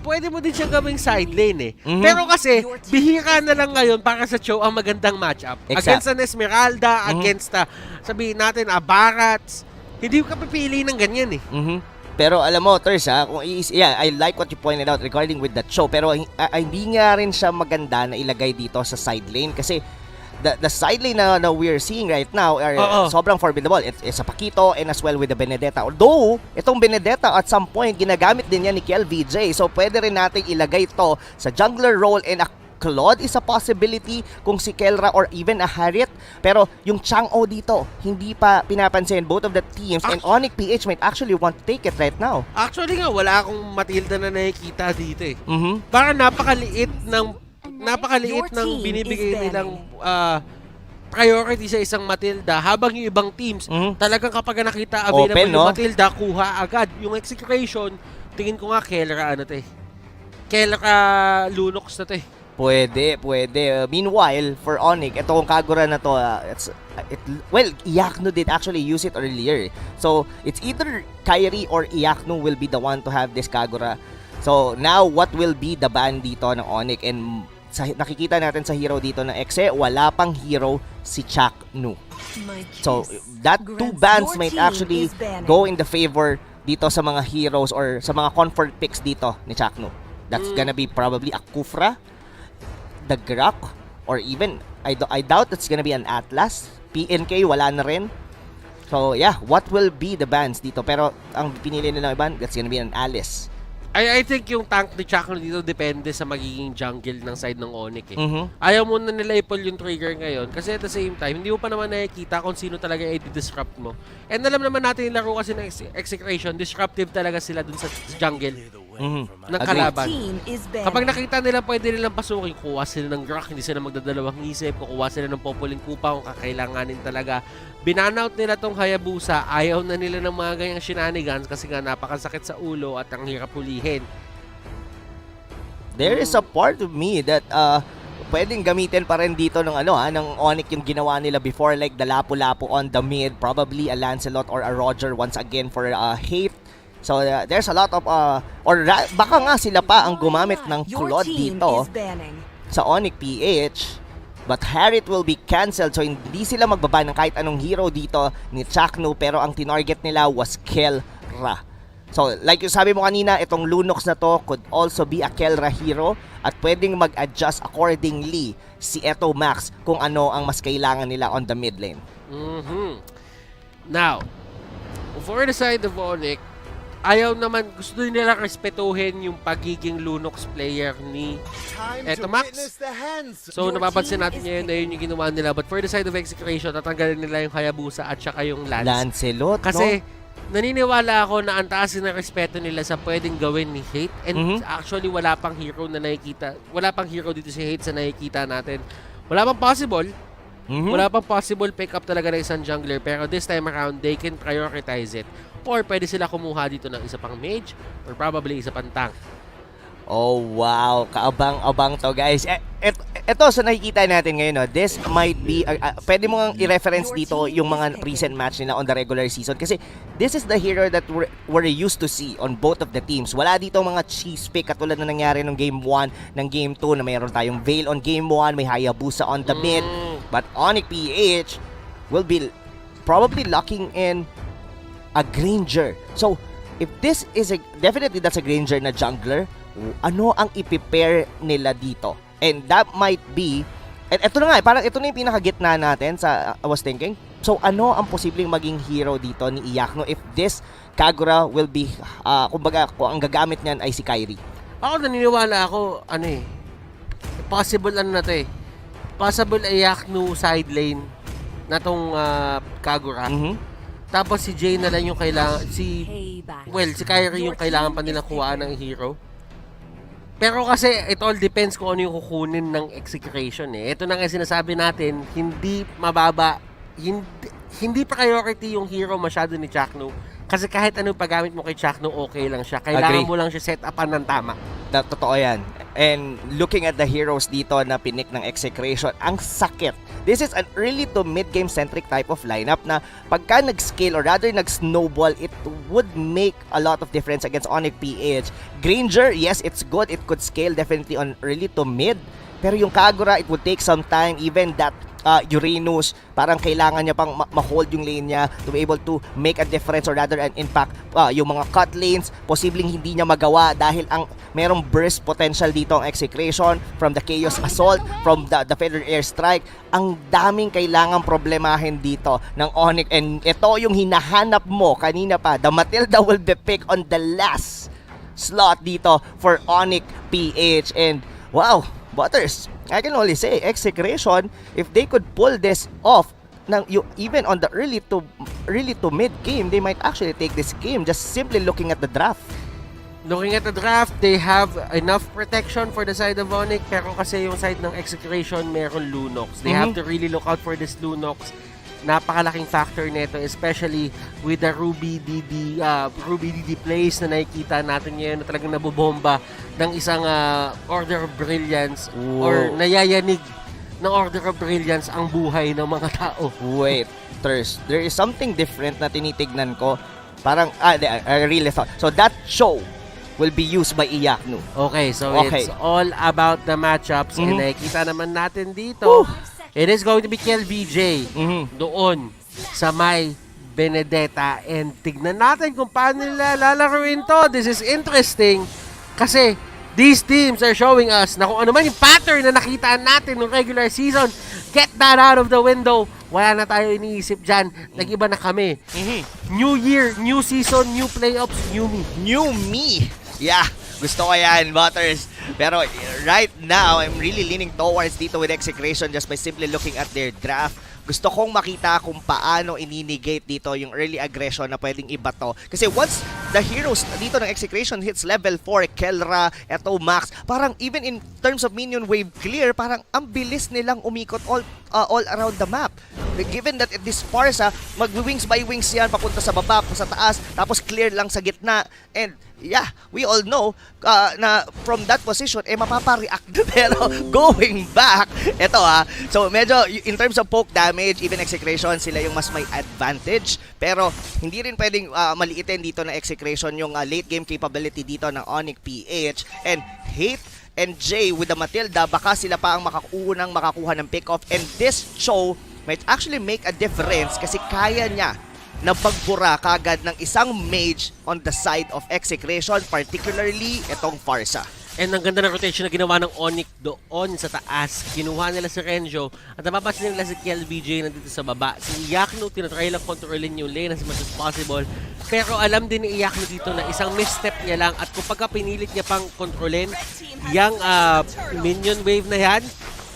pwede mo din siya gawing side lane eh. Pero kasi, bihira na lang ngayon para sa Cho ang magandang matchup. Against an Esmeralda, against, sabihin natin, Barats, hindi ka pipili ng ganyan eh. Pero alam mo, Ters, yeah, I like what you pointed out regarding with that show. Pero hindi nga rin siya maganda na ilagay dito sa side lane kasi the side lane na we're seeing right now are sobrang formidable. It's a Paquito and as well with the Benedetta. Although, itong Benedetta at some point, ginagamit din yan ni KLVJ. So, pwede rin natin ilagay ito sa jungler role and a Claude is a possibility kung si Kelra or even a Harriet. Pero yung Chang'o dito, hindi pa pinapansin both of the teams and ONICPH might actually want to take it right now. Actually nga, wala akong Matilda na nakikita dito eh. Parang napakaliit ng binibigay nilang priority sa isang Matilda habang yung ibang teams talagang kapag nakita available Open, yung Matilda, kuha agad. Yung Execration, tingin ko nga Kelra Kelra Lunox na Pwede. Meanwhile, for Onic, itong Kagura na to, Iakno did actually use it earlier. So, it's either Kairi or Iakno will be the one to have this Kagura. So, now, what will be the ban dito ng Onic? And nakikita natin sa hero dito ng Exe, wala pang hero si Chaknu. So, that two bans might actually go in the favor dito sa mga heroes or sa mga comfort picks dito ni Chaknu. That's gonna be probably a Kufra, the Grak, or even, I doubt it's gonna be an Atlas. PNK, wala na rin. So, yeah, what will be the bans dito? Pero, ang pinili nilang ban, that's gonna be an Alice. I think yung tank ni Chakno dito depende sa magiging jungle ng side ng Onic Ayaw muna nila i-pull yung trigger ngayon kasi at the same time, hindi mo pa naman nakikita kung sino talaga yung i-disrupt mo. And alam naman natin yung laro kasi ng Execration, disruptive talaga sila dun sa jungle ng kalaban. Kapag nakita nila pwede nilang pasukin, kuha sila ng Grak, hindi sila magdadalawang isip, kukuha sila ng Popoling Kupa kung kakailanganin talaga. Binanout nila tong Hayabusa, ayaw na nila ng mga ganyang shenanigans kasi nga napakasakit sa ulo at ang hirap hulihin. There is a part of me that pwedeng gamitin pa rin dito ng ng Onic yung ginawa nila before, like the Lapu-Lapu on the mid, probably a Lancelot or a Roger once again for hate. So there's a lot of baka nga sila pa ang gumamit ng Claude dito sa ONICPH. But Harriet will be cancelled, so hindi sila magbaba ng kahit anong hero dito ni Chaknu, pero ang tinarget nila was Kelra. So, like yung sabi mo kanina, itong Lunox na to could also be a Kelra hero at pwedeng mag-adjust accordingly si Eto Max kung ano ang mas kailangan nila on the mid lane. Now, for the side of Onic, ayaw naman, gusto nila respetuhin yung pagiging Lunox player ni Eto Max. So, napapansin natin ngayon na yun yung ginawa nila. But for the side of Execration, tatanggalin nila yung Hayabusa at saka yung Lancelot, kasi naniniwala ako na ang taas na respeto nila sa pwedeng gawin ni Hate. And actually, wala pang hero na nakikita. Wala pang hero dito si Hate sa nakikita natin. Wala pang possible. Wala pang possible pick up talaga ng isang jungler. Pero this time around, they can prioritize it. Or pwede sila kumuha dito ng isa pang mage or probably isa pang tank. Oh wow, kaabang-abang to guys. Ito sa nakikita natin ngayon, this might be, pwede mo nga i-reference dito yung mga recent match nila on the regular season kasi this is the hero that we're used to see on both of the teams. Wala dito mga cheese pick katulad na nangyari ng Game 1, ng Game 2 na mayroon tayong Veil on Game 1, may Hayabusa on the mid. But ONICPH will be probably locking in a Granger. So, if this is definitely that's a Granger na jungler, ano ang i-prepare nila dito? And that might be, and ito na nga, parang ito na yung pinakagitna natin sa, I was thinking, so ano ang posibleng maging hero dito ni Iakno if this Kagura will be, kumbaga, kung ang gagamit niyan ay si Kairi? Ako naniniwala ako, possible possible Iakno side lane na tong Kagura. Tapos si Jay na lang yung kailangan, si Kairi yung kailangan pa nila kuhaan ng hero. Pero kasi it all depends kung ano yung kukunin ng Execration Ito na nga sinasabi natin, hindi mababa, hindi priority yung hero masyado ni Chaknu. Kasi kahit anong paggamit mo kay Chaknu, okay lang siya. Kailangan mo lang siya set upan ng tama. Totoo yan. And looking at the heroes dito na pinik ng Execration, ang sakit. This is an early to mid-game centric type of lineup na pagka nag-scale or rather nag-snowball, it would make a lot of difference against ONICPH. Granger, yes, it's good. It could scale definitely on early to mid. Pero yung Kagura, it would take some time. Even that Uranus, parang kailangan niya pang ma-hold yung lane niya to be able to make a difference or rather an impact. Yung mga cut lanes, posibleng hindi niya magawa dahil ang merong burst potential dito ang Execration from the Chaos Assault, from the Feather Airstrike. Ang daming kailangang problemahin dito ng Onic, and ito yung hinahanap mo kanina pa. The Matilda will be picked on the last slot dito for ONICPH, and wow, Butters, I can only say Execration, if they could pull this off even on the early to mid game, they might actually take this game just simply looking at the draft. Looking at the draft, they have enough protection for the side of Onic, pero kasi yung side ng Execration meron Lunox. They have to really look out for this Lunox. Napakalaking factor nito, especially with the Ruby DD plays na nakikita natin ngayon na talagang nabobomba ng isang Order of Brilliance. Whoa. Or nayayanig ng Order of Brilliance ang buhay ng mga tao. Wait, there is something different na tinitignan ko. Parang, I really thought. So that show will be used by Iyaknu. Okay, so Okay. it's all about the matchups. And nakikita naman natin dito, it is going to be KLVJ doon sa may Benedetta. And tignan natin kung paano nila lalaruin to. This is interesting kasi these teams are showing us na kung ano man yung pattern na nakita natin ng regular season, get that out of the window. Wala na tayo iniisip dyan. Nag-iba na kami. New year, new season, new playoffs, new me. New me! Yeah, gusto ko yan, Butters. Pero right now, I'm really leaning towards dito with Execration just by simply looking at their draft. Gusto kong makita kung paano ininegate dito yung early aggression na pwedeng ibato. Kasi once the heroes dito ng Execration hits level 4, Kelra, eto Max, parang even in terms of minion wave clear, parang ang bilis nilang umikot all around the map. Given that this Farsa, mag-wings by wings yan, papunta sa baba, sa taas, tapos clear lang sa gitna. And yeah, we all know na from that position, mapapa-react na. Pero going back, eto so medyo in terms of poke damage, even Execration, sila yung mas may advantage. Pero hindi rin pwedeng maliitin dito na Execration yung late game capability dito ng ONICPH. And Hate and Jay with the Matilda, baka sila pa ang unang makakuha ng pick-off. And this show might actually make a difference kasi kaya niya na pagbura kagad ng isang mage on the side of Execration, particularly itong Farsa. And ang ganda ng rotation na ginawa ng Onic doon sa taas. Kinuha nila si Renjo at napapansin nila si KLVJ nandito sa baba. Si Iyaknu, tinatry lang kontrolin yung lane as much as possible. Pero alam din ni Iyaknu dito na isang misstep niya lang at kung pagka pinilit niya pang kontrolin, yung minion wave na yan,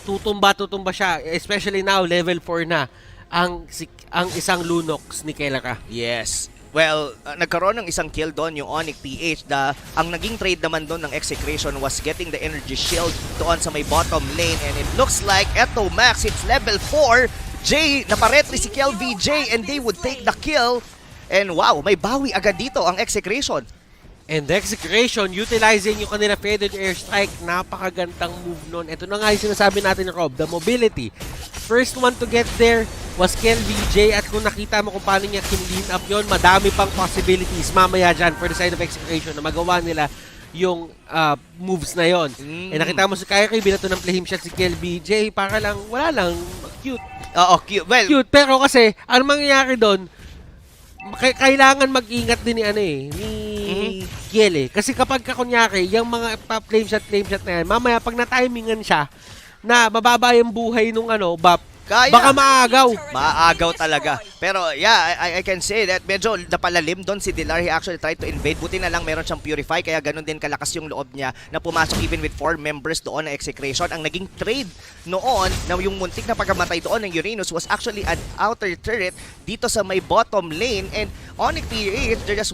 tutumba siya. Especially now, level 4 na ang isang Lunox ni Kelra. Yes. Well, nagkaroon ng isang kill doon yung ONICPH. Ang naging trade naman doon ng Execration was getting the energy shield doon sa may bottom lane. And it looks like eto Max, it's level 4. Jay, naparetri si KLVJ and they would take the kill. And wow, may bawi agad dito ang Execration. And the Execration, utilizing yung kanila Feathered Airstrike, napakagandang move nun. Ito na nga yung sinasabi natin, Rob, the mobility. First one to get there was KLVJ at kung nakita mo kung paano niya kin-lean up yon, madami pang possibilities mamaya dyan for the side of Execration na magawa nila yung moves na yon. And nakita mo si Kyrie, binato ng play shot si KLVJ, para lang, wala lang, cute. Oo, cute. Well, Cute, pero kasi, ano mangyayari doon, kailangan mag-ingat din ni Kiel Kasi kapag kunyari, yung mga flame shot na yan, mamaya pag na-timingan siya, na mababa yung buhay nung bap, kaya. baka maagaw. Maagaw talaga. Pero yeah, I can say that medyo napalalim doon si Dilar. He actually tried to invade. Buti na lang meron siyang Purify, kaya ganun din kalakas yung loob niya na pumasok even with 4 members doon na Execration. Ang naging trade noon na yung muntik na pagkamatay doon ng Uranus was actually an outer turret dito sa may bottom lane. And ONICPH, they're just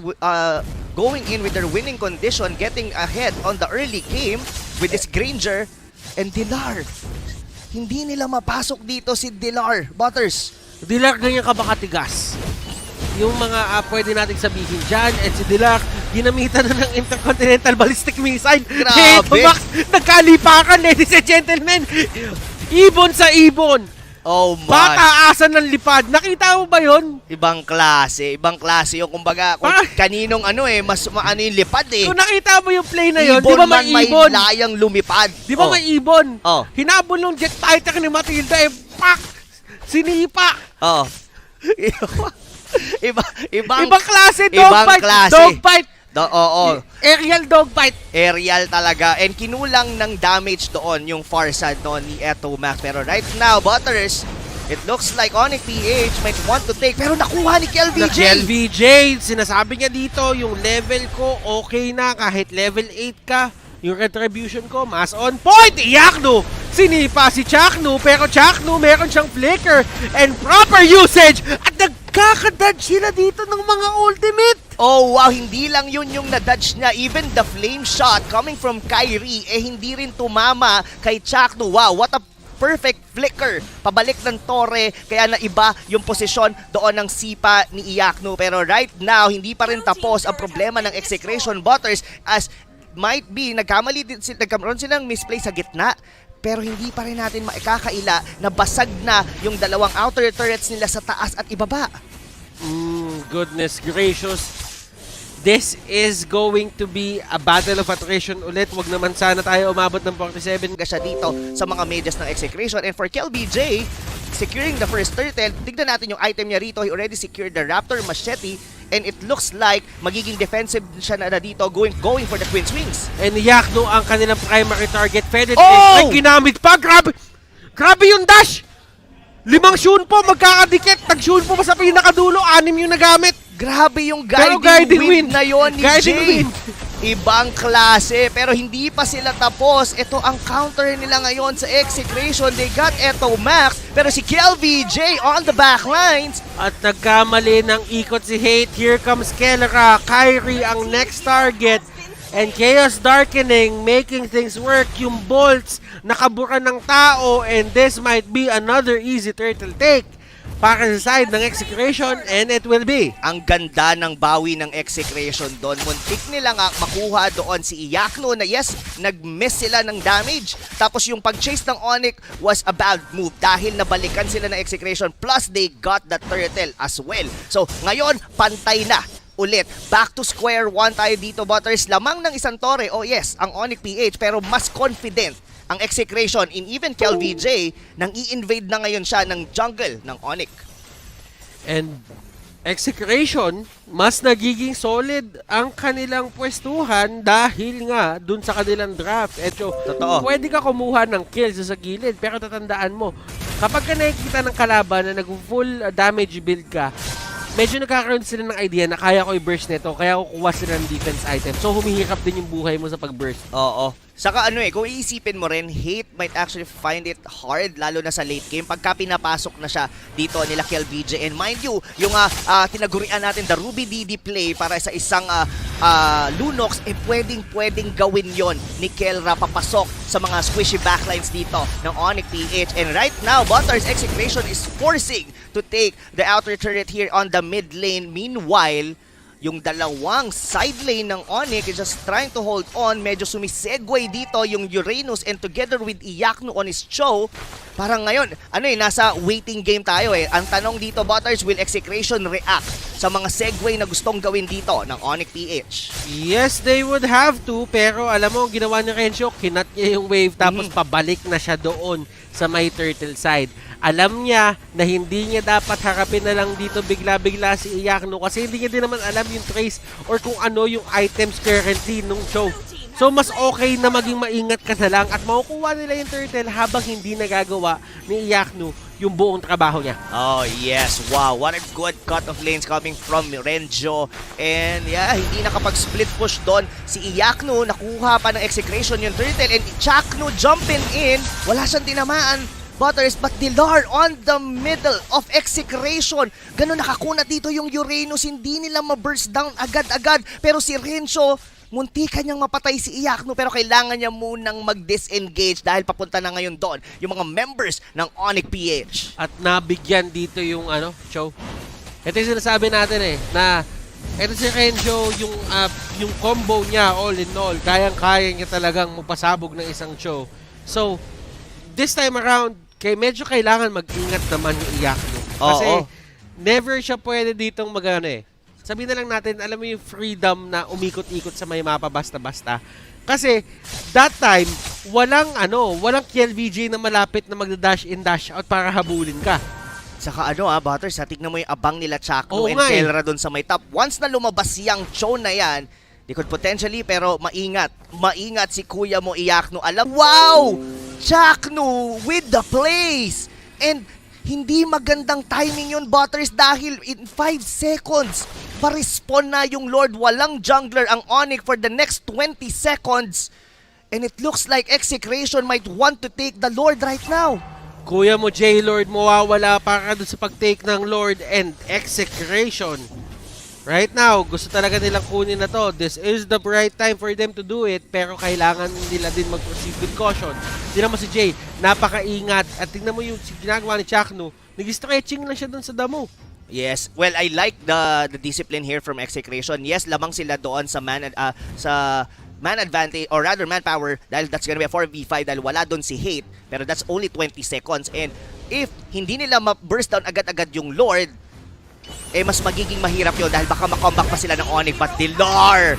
going in with their winning condition, getting ahead on the early game with this Granger and Dilar. Hindi nila mapasok dito si Dilar. Butters. Dilar ganyan ka ba katigas? Yung mga pwede nating sabihin dyan, and si Dilar, ginamitan na ng intercontinental ballistic missile. Grabe. Max, nagkalipakan, ladies and gentlemen. Ibon sa ibon. Oh my. Pataasan ng lipad. Nakita mo ba yun? Ibang klase. Ibang klase yung kumbaga kung kaninong mas maano yung lipad Kung nakita mo yung play na yun, di Ibon ba may man ibon? may layang lumipad. Di ba may ibon? Oh. Hinabol ng jet fighter ni Matilda, pak! Sinipa! Oo. Ibang klase, ibang dogfight! klase. Dogfight! Oo. Aerial dogfight! Aerial talaga. And kinulang ng damage doon yung far side doon ni Eto Max. Pero right now, Butters, it looks like ONICPH might want to take. Pero nakuha ni KLVJ. KLVJ, sinasabi niya dito, yung level ko okay na kahit level 8 ka. Yung retribution ko, mas on point! Iyakno! Sinipa si Chakno, pero Chakno meron siyang flicker and proper usage! At nagkakadodge sila dito ng mga ultimate! Oh wow, hindi lang yun yung na-dodge niya. Even the flame shot coming from Kyrie, hindi rin tumama kay Chakno. Wow, what a perfect flicker. Pabalik ng Torre, kaya naiba yung posisyon doon ng sipa ni Iyakno. Pero right now, hindi pa rin tapos ang problema ng Execration Butters as might be, nagkaroon silang misplay sa gitna. Pero hindi pa rin natin maikakaila na basag na yung dalawang outer turrets nila sa taas at ibaba. Goodness gracious. This is going to be a battle of attrition ulit. Wag naman sana tayo umabot ng 47. Siya dito sa mga mages ng Execration. And for KLBJ, securing the first turtle, tignan natin yung item niya rito. He already secured the Raptor Machete. And it looks like magiging defensive siya na dito going for the Twin Swings. And Yakno ang kanilang primary target. Feded Oh! ay ginamit pa. Grabe! Grabe yung dash! 5 shun po magkakadikit. Tag-shun po pa sa pinakadulo. 6 yung nagamit. Grabe yung Pero guiding wind na yon ni Guiding Jay. wind. Ibang klase, pero hindi pa sila tapos. Ito ang counter nila ngayon sa Execration. They got Eto Max, pero si KLVJ on the back lines. At nagkamali ng ikot si Hate. Here comes Kelra. Kyrie ang next target. And Chaos Darkening making things work. Yung bolts nakabura ng tao. And this might be another easy turtle take para sa side ng Execration, and it will be. Ang ganda ng bawi ng Execration doon. Muntik nila nga makuha doon si Iyakno na yes, nag-miss sila ng damage. Tapos yung pag-chase ng Onic was a bad move dahil nabalikan sila ng Execration plus they got the turtle as well. So ngayon, pantay na ulit. Back to square one tayo dito, Butters. Lamang ng isang Torre, oh yes, ang ONICPH, pero mas confident ang Execration in even KLVJ nang i-invade na ngayon siya ng jungle ng Onic. And Execration, mas nagiging solid ang kanilang pwestuhan dahil nga dun sa kanilang draft. Eto, Totoo. pwede ka kumuha ng kills sa gilid, pero tatandaan mo, kapag ka nakikita ng kalaban na nag-full damage build ka, medyo nagkakaroon sila ng idea na kaya ko i-burst nito, kaya kukuha sila ng defense item. So humihirap din yung buhay mo sa pag-burst. Oo. Saka kung iisipin mo rin, Hate might actually find it hard, lalo na sa late game, pagka pinapasok na siya dito nila KLVJ. And mind you, yung tinagurian natin, the Ruby DD play para sa isang Lunox, pwedeng gawin yon ni Kelra papasok sa mga squishy backlines dito ng ONICPH. And right now, Butters Execration is forcing to take the outer turret here on the mid lane. Meanwhile, yung dalawang side lane ng Onic is just trying to hold on. Medyo sumisegue dito yung Uranus and together with Iyakno on his show. Parang ngayon, nasa waiting game tayo eh. Ang tanong dito, Butters, will Execration react sa mga segue na gustong gawin dito ng ONICPH? Yes, they would have to, pero alam mo, ginawa ni Renzo, kinat niya yung wave tapos pabalik na siya doon sa may turtle side. Alam niya na hindi niya dapat harapin na lang dito bigla-bigla si Iyakno kasi hindi niya din naman alam yung trace or kung ano yung items currently nung show. So mas okay na maging maingat ka na lang at makukuha nila yung turtle habang hindi nagagawa ni Iyakno yung buong trabaho niya. Oh yes, wow, what a good cut of lanes coming from Renjo. And yeah, hindi nakapag-split push doon si Iyakno, nakuha pa ng Execration yung turtle and Chakno jumping in, wala siyang tinamaan. Butters, but Dilar on the middle of Execration. Ganun nakakunat dito yung Uranus, hindi nila ma-burst down agad-agad. Pero si Renzo, muntikan niyang mapatay si Iyakno pero kailangan niya munang mag-disengage dahil papunta na ngayon doon yung mga members ng ONICPH. At nabigyan dito yung show. Ito yung sinasabi natin na ito si Renzo, yung combo niya all in all, kayang-kaya niya talagang magpasabog ng isang show. So, this time around, medyo kailangan mag-ingat naman yung Iyakno. Kasi never siya pwede ditong sabihin na lang natin, alam mo yung freedom na umikot-ikot sa may mapa basta-basta. Kasi that time, walang KLVJ na malapit na magda-dash in, dash out para habulin ka. Saka Butters, tignan mo yung abang nila Chakno Oo and nga eh. Kelra doon sa may top. Once na lumabas yung show na yan, they could potentially, pero maingat. Maingat si Kuya mo Iyakno. Wow! Chakno with the plays! And hindi magandang timing yun, Butters, dahil in 5 seconds, pa-respawn na yung Lord. Walang jungler ang Onic for the next 20 seconds. And it looks like Execration might want to take the Lord right now. Kuya mo, J-Lord, mawawala para doon sa pag-take ng Lord and Execration. Right now, gusto talaga nilang kunin na to. This is the right time for them to do it, pero kailangan nila din mag-proceed with caution. Tingnan mo si Jay, napakaingat. At tingnan mo yung ginagawa ni Chakno, nag-stretching lang siya doon sa damo. Yes, well, I like the discipline here from Execration. Yes, lamang sila doon sa man advantage, or rather manpower, dahil that's gonna be a 4v5 dahil wala doon si Hate, pero that's only 20 seconds. And if hindi nila ma-burst down agad-agad yung Lord, mas magiging mahirap yun dahil baka makomeback pa sila ng Onic. But Dilar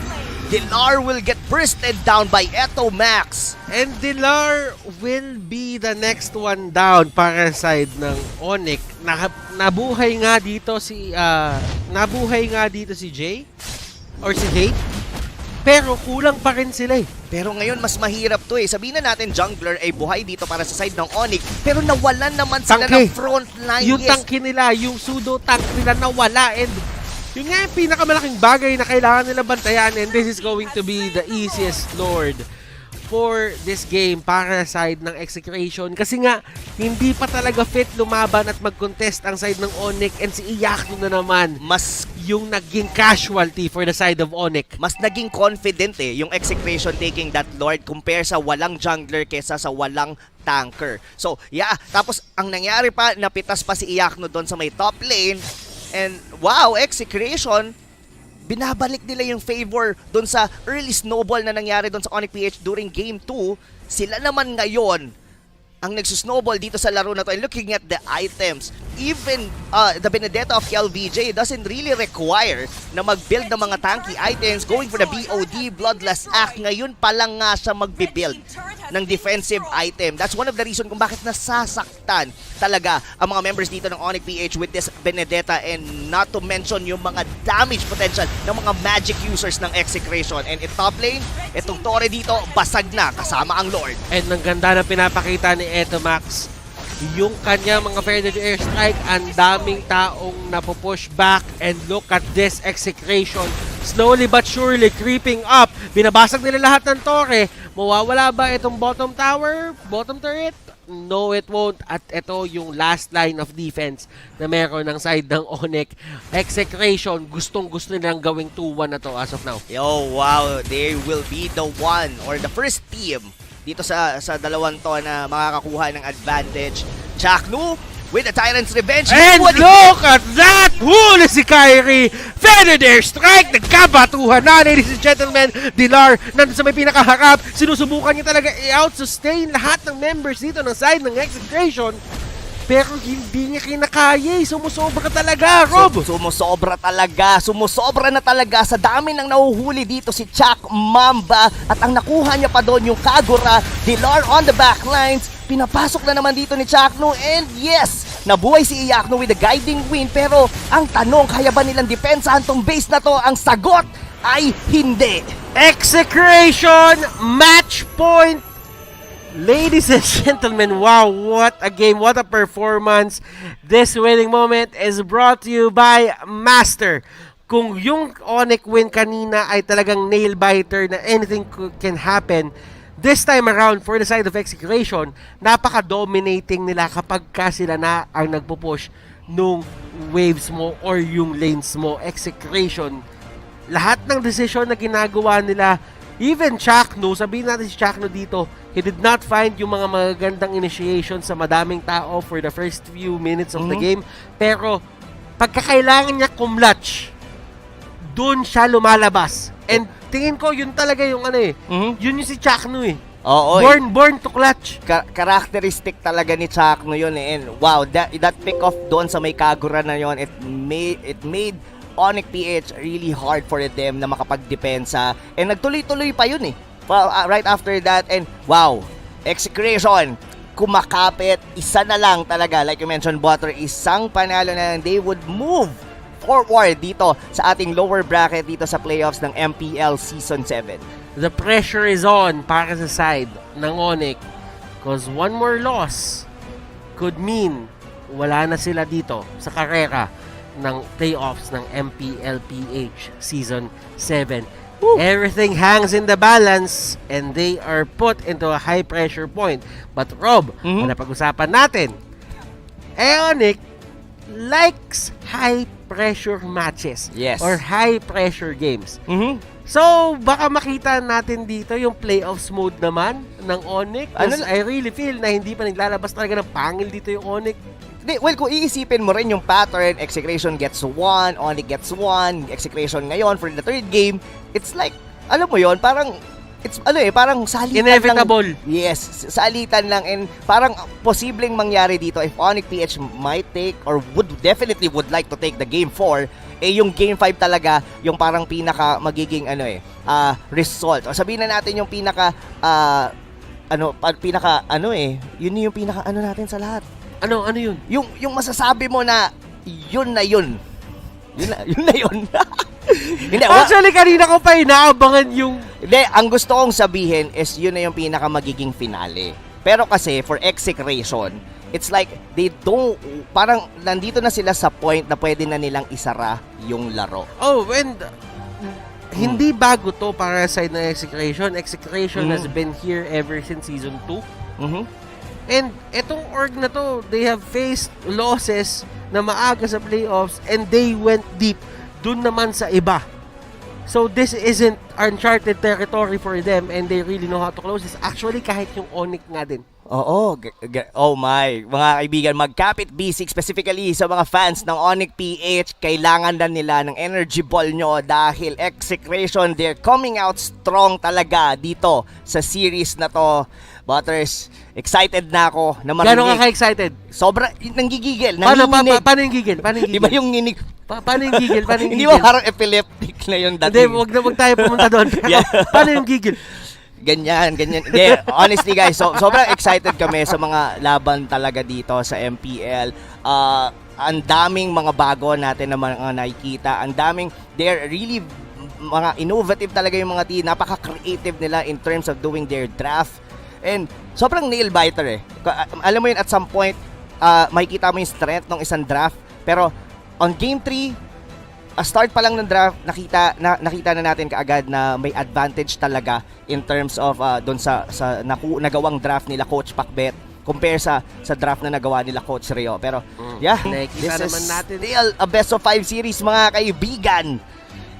will get bursted down by Eto Max. And Dilar will be the next one down para sa side ng Onic. Nabuhay nga dito si Jay or si Hate. Pero kulang pa rin sila eh. Pero ngayon mas mahirap to eh. Sabihin na natin jungler ay buhay dito para sa side ng Onic, pero nawalan naman sila ng front line. Yung tanke nila, yung pseudo tank nila nawala, and yun nga yung pinakamalaking bagay na kailangan nila bantayan, and this is going to be the easiest Lord for this game para sa side ng Execration. Kasi nga, hindi pa talaga fit lumaban at mag-contest ang side ng Onic, and si Iyakno na naman mas yung naging casualty for the side of Onic. Mas naging confident yung Execration taking that Lord compare sa walang jungler kesa sa walang tanker. So, yeah. Tapos, ang nangyari pa, napitas pa si Iyakno doon sa may top lane. And, wow, Execration, binabalik nila yung favor doon sa early snowball na nangyari doon sa ONICPH during Game 2. Sila naman ngayon ang nagsusnowball dito sa laro na to. And looking at the items, even the Benedetta of KLVJ doesn't really require na mag-build ng mga tanky items. Going for the BOD, Bloodless Act, ngayon pa lang nga siya mag-build ng defensive item. That's one of the reason kung bakit nasasaktan talaga ang mga members dito ng ONICPH with this Benedetta, and not to mention yung mga damage potential ng mga magic users ng Execration. And in top lane, itong Torre dito, basag na kasama ang Lord. And ang ganda na pinapakita ni Eto Max, yung kanya mga Predator Airstrike, ang daming taong napupush back, and look at this Execration. Slowly but surely creeping up. Binabasag nila lahat ng Torre. Mawawala ba itong bottom tower? Bottom turret? No, it won't. At ito yung last line of defense na meron ng side ng Onic. Execration, gustong-gusto nilang gawing 2-1 na to as of now. Yo, wow, they will be the one or the first team dito sa dalawang to na makakakuha ng advantage. Chakno with the Tyrant's Revenge. And look at that! Huli si Kyrie! Faded Airstrike! Nagkabatuhan na, ladies and gentlemen. Dilar, nandun sa may pinakaharap. Sinusubukan niya talaga i-out-sustain lahat ng members dito ng side ng Execration. Pero hindi niya kinakaya. Sumusobra talaga, Rob! Sumusobra talaga. Sumusobra na talaga sa dami ng nahuhuli dito si Chak Mamba. At ang nakuha niya pa doon yung Kagura. Dilar on the backlines. Pinapasok na naman dito ni Chakno, and yes, nabuhay si Iyakno with the guiding wind. Pero ang tanong, kaya ba nilang depensahan tong base na to? Ang sagot ay hindi. Execration match point. Ladies and gentlemen, wow, what a game, what a performance. This winning moment is brought to you by Master. Kung yung Onic win kanina ay talagang nail-biter na anything can happen, this time around for the side of Execration, napaka-dominating nila kapag ka sila na ang nagpo-push nung waves mo or yung lanes mo. Execration, lahat ng decision na ginagawa nila, even Chakno, sabihin natin si Chakno dito, he did not find yung mga magagandang initiation sa madaming tao for the first few minutes of the game. Pero, pagkakailangan niya kumlatch, dun siya lumalabas. And tingin ko, yun talaga yung yun yung si Chakno eh. Oo, born to clutch. Characteristic talaga ni Chakno yun eh. And wow, that pick off doon sa may Kagura na yun, it made ONICPH really hard for them na makapagdepensa. And nagtuloy-tuloy pa yun eh. Right after that, and wow, Execration, kumakapit, isa na lang talaga, like you mentioned, Butter, isang panalo na lang, they would move forward dito sa ating lower bracket dito sa playoffs ng MPL Season 7. The pressure is on para sa side ng Onic because one more loss could mean wala na sila dito sa karera ng playoffs ng Mpl-Ph Season 7. Everything hangs in the balance and they are put into a high pressure point. But Rob, kung napag-usapan natin, Onic likes high pressure matches Yes. or high pressure games. So, baka makita natin dito yung playoffs mode naman ng Onic. I really feel na hindi pa naglalabas talaga ng pangil dito yung Onic. Well, kung iisipin mo rin yung pattern, Execration gets 1, Onic gets 1, Execration ngayon for the third game, it's like, alam mo yon, parang, it's, parang salitan Inevitable. lang. Yes, salitan lang, and parang posibleng mangyari dito if ONICPH might take, or definitely would like to take the game 4, yung game 5 talaga, yung parang pinaka magiging, result. O sabihin na natin yung pinaka, yun yung pinaka, natin sa lahat. Ano yun? Yung masasabi mo na yun na yun. Yun na yun. Hindi, Actually, kanina ko pa inaabangan yung... Hindi, ang gusto kong sabihin is yun na yung pinaka magiging finale. Pero kasi, for Execration, it's like, they don't, parang nandito na sila sa point na pwede na nilang isara yung laro. Oh, and hindi bago to para sa side ng Execration. Execration has been here ever since Season 2. And etong org na to, they have faced losses na maaga sa playoffs and they went deep dun naman sa iba. So this isn't uncharted territory for them and they really know how to close this. Actually, kahit yung Onic nga din. Oo, oh my, mga kaibigan, magkapit B6 specifically sa mga fans ng ONICPH, kailangan na nila ng energy ball nyo dahil Execration, they're coming out strong talaga dito sa series na to. Butters, excited na ako na marinig. Gano'n ka ka-excited? Sobra, nanggigigil, Paano nanginginig. yung gigil? Di ba yung nginig? Paano yung gigil? Hindi ba parang epileptic na yung Hindi, dating? wag tayo pumunta doon. Yeah. Paano yung gigil? Ganyan. Yeah, honestly guys, sobrang excited kami sa mga laban talaga dito sa MPL. Ang daming mga bago natin na mga nakikita. Ang daming, they're really mga innovative talaga yung mga team. Napaka-creative nila in terms of doing their draft. And sobrang nail-biter eh. Alam mo yun, at some point, makikita mo yung strength ng isang draft. Pero on Game 3, start pa lang ng draft, nakita na natin kaagad na may advantage talaga in terms of doon sa nagawang draft nila Coach Pacbet compare sa draft na nagawa nila Coach Rio. Pero yeah, this is natin still a best of 5 series mga kaibigan.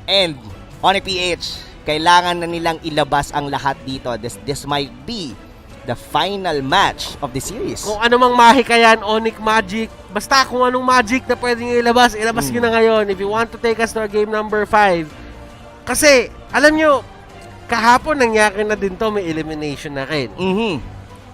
And ONICPH, kailangan na nilang ilabas ang lahat dito. This might be the final match of the series. Kung ano mang mahika yan, Onic Magic, basta kung anong magic na pwede nyo ilabas nyo na ngayon if you want to take us to game number 5. Kasi, alam nyo, kahapon nangyari na din to, may elimination na rin.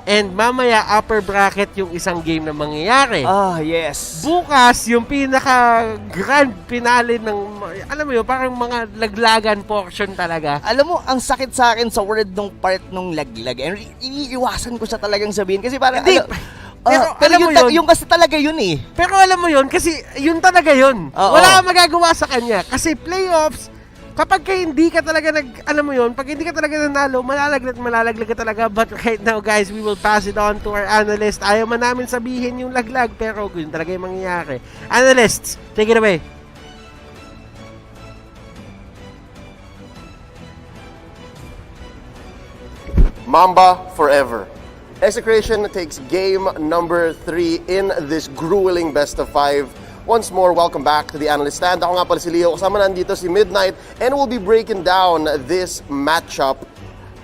And mamaya, upper bracket yung isang game na mangyayari. Yes. Bukas, yung pinaka-grand finale ng, alam mo yun, parang mga laglagan portion talaga. Alam mo, ang sakit sa akin sa word nung part nung laglag. And iniiwasan ko siya talagang sabihin kasi parang, Hindi, pero alam mo yun, yung kasi talaga yun eh. Pero alam mo yun, kasi yun talaga yun. Wala kang magagawa sa kanya. Kasi playoffs, kapag hindi ka talaga alam mo yun, pag hindi ka talaga nanalo, malalaglag ka talaga. But right now, guys, we will pass it on to our analyst. Ayaw man namin sabihin yung laglag, pero yun talaga yung mangyayari. Analysts, take it away. Mamba forever. Execration takes game number 3 in this grueling best of 5. Once more, welcome back to the analyst stand. Ako nga pala si Leo, kasama nandito si Midnight, and we'll be breaking down this matchup.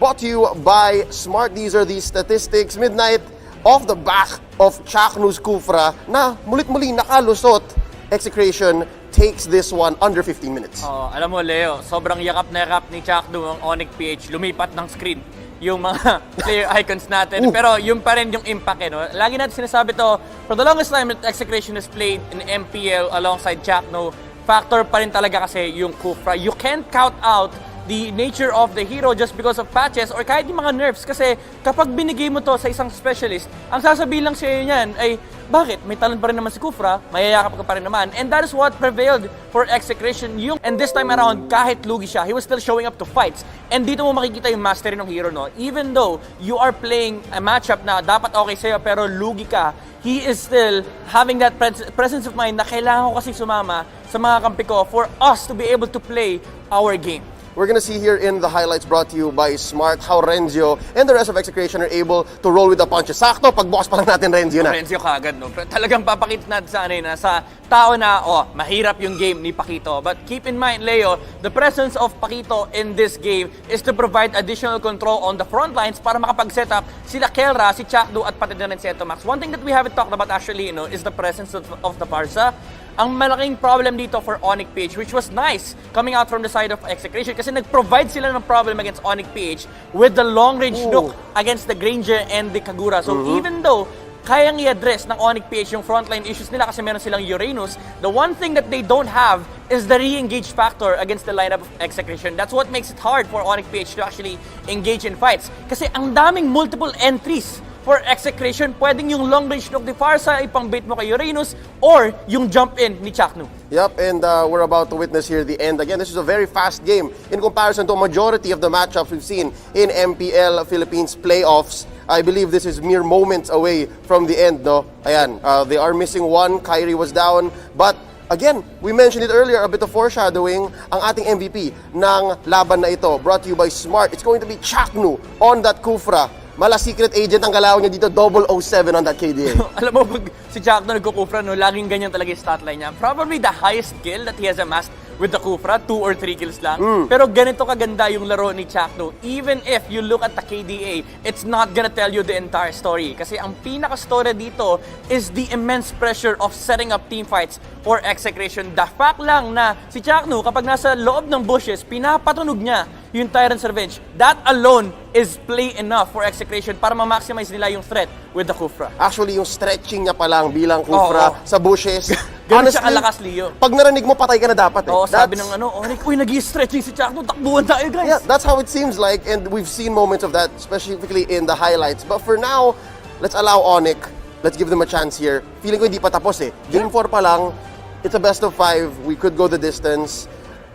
Brought to you by Smart. These are the statistics. Midnight, off the back of Chaknu's Kufra na mulit-muli nakalusot, Execration takes this one under 15 minutes. Alam mo, Leo, sobrang yakap na yakap ni Chaknu ang ONICPH. Lumipat ng screen yung mga player icons natin. Pero yun pa rin yung impact no? Lagi natin sinasabi to, for the longest time that Execration has played in MPL alongside Chaknu, factor pa rin talaga kasi yung Kufra. You can't count out the nature of the hero just because of patches or kahit yung mga nerfs. Kasi kapag binigay mo to sa isang specialist, ang sasabihin lang sa'yo niyan ay, bakit? May talent pa rin naman si Kufra, mayayakap ka pa rin naman. And that is what prevailed for Execration. And this time around, kahit lugi siya, he was still showing up to fights. And dito mo makikita yung mastery ng hero, no? Even though you are playing a matchup na dapat okay sa'yo pero lugi ka, he is still having that presence of mind na kailangan ko kasi sumama sa mga kampi ko for us to be able to play our game. We're gonna see here in the highlights brought to you by Smart how Renzio and the rest of Execration are able to roll with the punches. Sakto, pagbukas pa lang natin Renzio na. Renzio kagad, no? Talagang papakita natin sa sa tao na, mahirap yung game ni Pakito. But keep in mind, Leo, the presence of Pakito in this game is to provide additional control on the front lines para makapag-set up sila Kelra, si Chakdu, at pati na rin si Etomax. One thing that we haven't talked about actually, is the presence of the Barca. Ang malaking problem dito for ONICPH, which was nice coming out from the side of Execration kasi nag-provide sila ng problem against ONICPH with the long-range nuke against the Granger and the Kagura. So even though kayang i-address ng ONICPH yung frontline issues nila kasi meron silang Uranus, the one thing that they don't have is the re-engage factor against the lineup of Execration. That's what makes it hard for ONICPH to actually engage in fights. Kasi ang daming multiple entries for Execration, pwedeng yung long-range nuke ni Farsa ipang-bait mo kay Uranus or yung jump-in ni Chaknu. Yep, and we're about to witness here the end. Again, this is a very fast game in comparison to a majority of the matchups we've seen in MPL Philippines playoffs. I believe this is mere moments away from the end, no? Ayan, they are missing one. Kyrie was down, but again, we mentioned it earlier, a bit of foreshadowing, ang ating MVP ng laban na ito, brought to you by Smart. It's going to be Chaknu on that Kufra. Mala secret agent ang galaw niya dito, 007 on that KDA. Alam mo, pag si Chaknu nagkukufra, laging ganyan talaga yung statline niya. Probably the highest kill that he has amassed with the Kufra, 2 or 3 kills lang. Pero ganito kaganda yung laro ni Chaknu. Even if you look at the KDA, it's not gonna tell you the entire story. Kasi ang pinaka-story dito is the immense pressure of setting up team fights for Execration. The fact lang na si Chaknu, kapag nasa loob ng bushes, pinapatunog niya yung Tyrant's Revenge. That alone is play enough for Execration para ma-maximize nila yung threat with the Kufra. Actually, yung stretching niya pa lang bilang Kufra sa bushes. Ganun siya kalakas, Leo. Pag narinig mo, patay ka na dapat eh. Oo, sabi ng Onic, uy, nag-i-stretching si Chaknu, takbuhan tayo, guys. Yeah, that's how it seems like, and we've seen moments of that, specifically in the highlights. But for now, let's allow Onic, let's give them a chance here. Feeling ko hindi pa tapos eh. Game 4 pa lang, it's a best of 5, we could go the distance.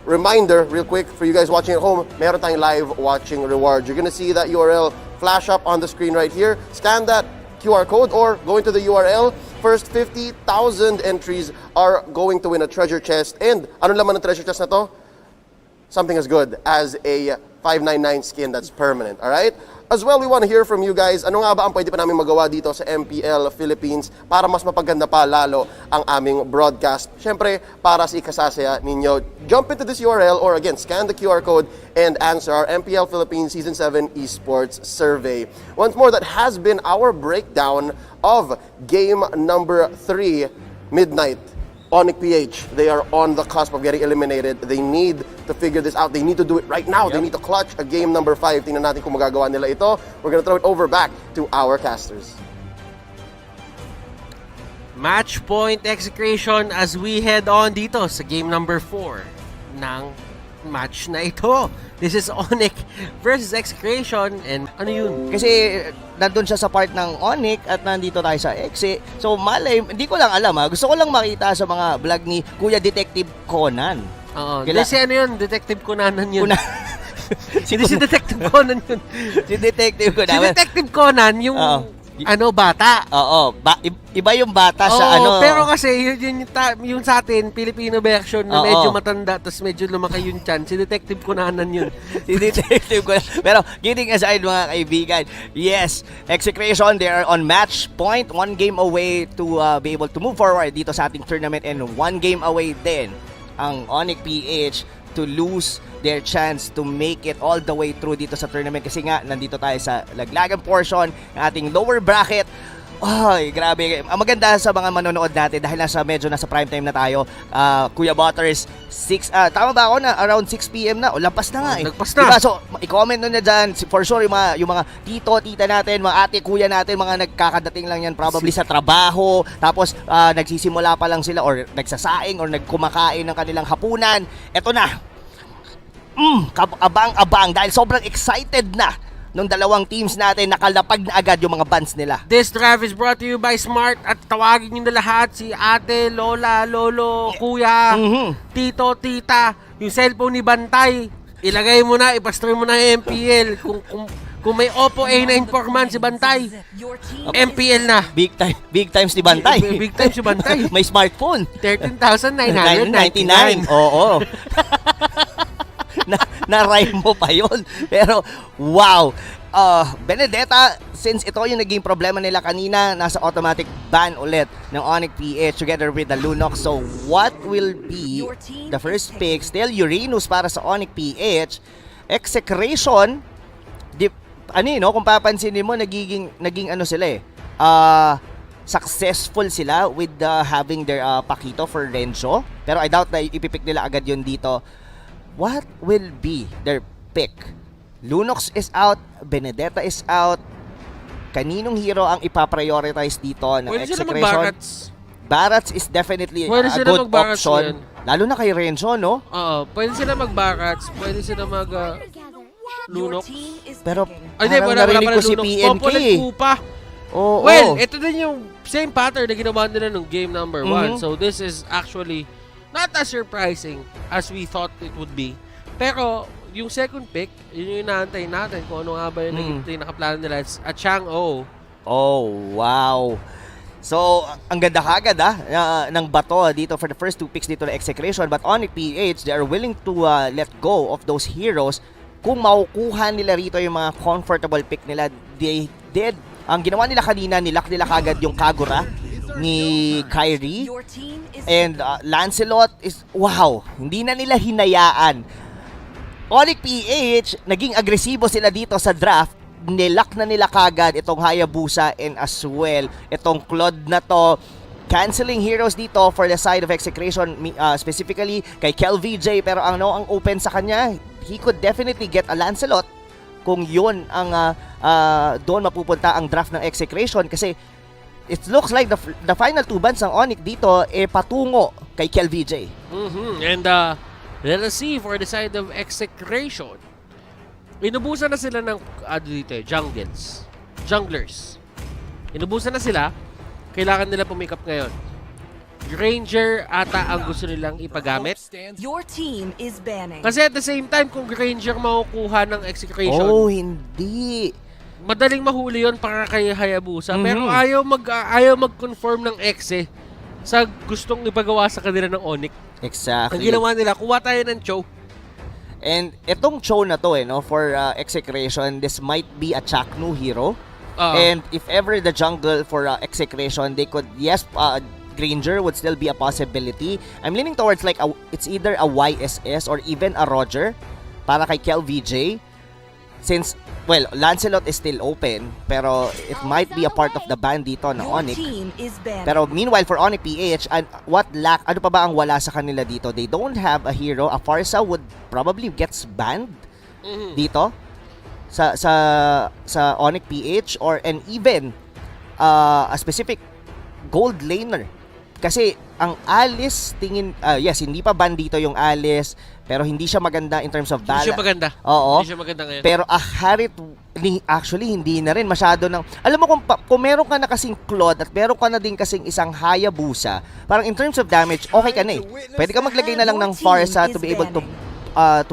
Reminder, real quick, for you guys watching at home, meron tayong live watching reward. You're gonna see that URL flash up on the screen right here. Scan that QR code or go into the URL. First 50,000 entries are going to win a treasure chest. And ano laman ng treasure chest na to? Something as good as a 599 skin that's permanent, alright? As well, we want to hear from you guys. Ano nga ba ang pwede pa namin magawa dito sa MPL Philippines para mas mapaganda pa lalo ang aming broadcast? Siyempre, para sa ikasasaya ninyo, jump into this URL or again, scan the QR code and answer our MPL Philippines Season 7 Esports Survey. Once more, that has been our breakdown of game number 3, Midnight. ONICPH, they are on the cusp of getting eliminated. They need to figure this out. They need to do it right now. They need to clutch a game number 5. Tingnan natin kung magagawa nila ito. We're gonna throw it over back to our casters. Match point Execration as we head on dito sa game number 4 ng match na ito. This is Onic versus Execration and ano yun? Kasi nandun siya sa part ng Onic at nandito tayo sa Exe. So malay, hindi ko lang alam ha. Gusto ko lang makita sa mga vlog ni Kuya Detective Conan. Oo. Kasi ano yun? Detective Conanan yun. Hindi si Detective Conan yun. Si Detective Conan. Si Detective Conan yung bata. Oo. Iba yung bata sa ano. Pero kasi yung sa atin, Filipino version na medyo matanda tapos medyo lumaki yung chan. Si Detective Conanan yun. Si Detective Conan. Pero kidding aside mga kaibigan, yes, Execration, they are on match point. 1 game away to be able to move forward dito sa ating tournament and 1 game away din ang ONICPH to lose their chance to make it all the way through dito sa tournament kasi nga nandito tayo sa laglagang portion ng ating lower bracket. Ay, grabe. Ang maganda sa mga manonood natin dahil medyo nasa prime time na tayo. Kuya Butters, tama ba ako na around 6 PM na? O lampas na nga eh. Lagpas na. Diba? So, i-comment nyo na dyan. For sure, yung mga tito, tita natin, mga ate, kuya natin, mga nagkakadating lang yan probably sa trabaho. Tapos, nagsisimula pa lang sila or nagsasaing or nagkumakain ng kanilang hapunan. Eto na. abang-abang dahil sobrang excited na nung dalawang teams natin, nakalapag na agad yung mga bans nila. This draft is brought to you by Smart at tawagin nyo na lahat si ate, lola, lolo, kuya, tito, tita, yung cellphone ni Bantay. Ilagay mo na, ipastream mo na yung MPL. Kung may Oppo A9 4 si Bantay, MPL na. Big time si Bantay. Big time si Bantay. May smartphone. 13,999. Oo. Na-rhyme mo pa yun. Pero, wow. Benedetta, since ito yung naging problema nila kanina, nasa automatic ban ulit ng ONICPH together with the Lunok. So, what will be the first pick? Still Uranus para sa ONICPH. Execration, kung papansinin mo, naging ano sila successful sila with having their Pakito for Renzo. Pero I doubt na ipipick nila agad yun dito. What will be their pick? Lunox is out, Benedetta is out. Kaninong hero ang ipaprioritize dito ng Pwede sila Execration? mag-Barats. Barats is definitely Pwede a sila good mag-Barats option. yan. Lalo na kay Renzo, no? Oo, pwede sila mag-Barats, pwede sila Lunok. Pero Ay, di, parang narinig ko si PNK. Oo. Well, ito din yung same pattern na ginawa nila nung game number 1. So this is actually not as surprising as we thought it would be. Pero yung second pick, yun yung inaantay natin kung ano nga ba yung nakaplano nila. It's a Chang-O. Oh, wow. So, ang ganda kagad ng bato dito for the first 2 picks dito na Execration. But ONICPH, they are willing to let go of those heroes. Kung makukuha nila rito yung mga comfortable pick nila, they did. Ang ginawa nila kanina, nilak nila kagad yung Kagura ni Kyrie. And Lancelot is, wow, hindi na nila hinayaan. ONICPH, naging agresibo sila dito sa draft. Nilak na nila kagad itong Hayabusa and as well itong Claude na to. Canceling heroes dito for the side of Execration, specifically kay KelVJ. Pero ang open sa kanya, he could definitely get a Lancelot kung yun ang doon mapupunta ang draft ng Execration. Kasi it looks like the final 2 bans ng Onic dito patungo kay KelVJ. And let us see for the side of Execration. Inubusan na sila ng junglers. Inubusan na sila. Kailangan nila pumikap ngayon. Granger ata ang gusto nilang ipagamit. Your team is banning. Kasi at the same time, kung Granger makukuha ng Execration, Hindi. madaling mahuli yon para kay Hayabusa. Pero ayaw mag-conform ng Exe sa gustong ipagawa sa kanila ng Onic. Exactly. Ang ginawa nila, kuha tayo ng Cho. And itong Cho na to for Execration, this might be a Chaknu hero. And if ever the jungle for Execration, they could, Granger would still be a possibility. I'm leaning towards like it's either a YSS or even a Roger para kay KelVJ. Since, well, Lancelot is still open, pero it might be a part of the ban dito na Onic. Pero meanwhile, for ONICPH, ano pa ba ang wala sa kanila dito? They don't have a hero. A Farsa would probably gets banned dito sa ONICPH or and even a specific gold laner. Kasi ang Alice hindi pa ban dito yung Alice, pero hindi siya maganda in terms of balance. Hindi siya maganda. Oo. Hindi siya maganda ngayon. Pero a Harit, actually hindi na rin masyado ng, alam mo kung meron ka na kasing Claude at meron ka na din kasing isang Hayabusa, parang in terms of damage, okay ka na Pwede ka maglagay na lang ng Farsa to be able to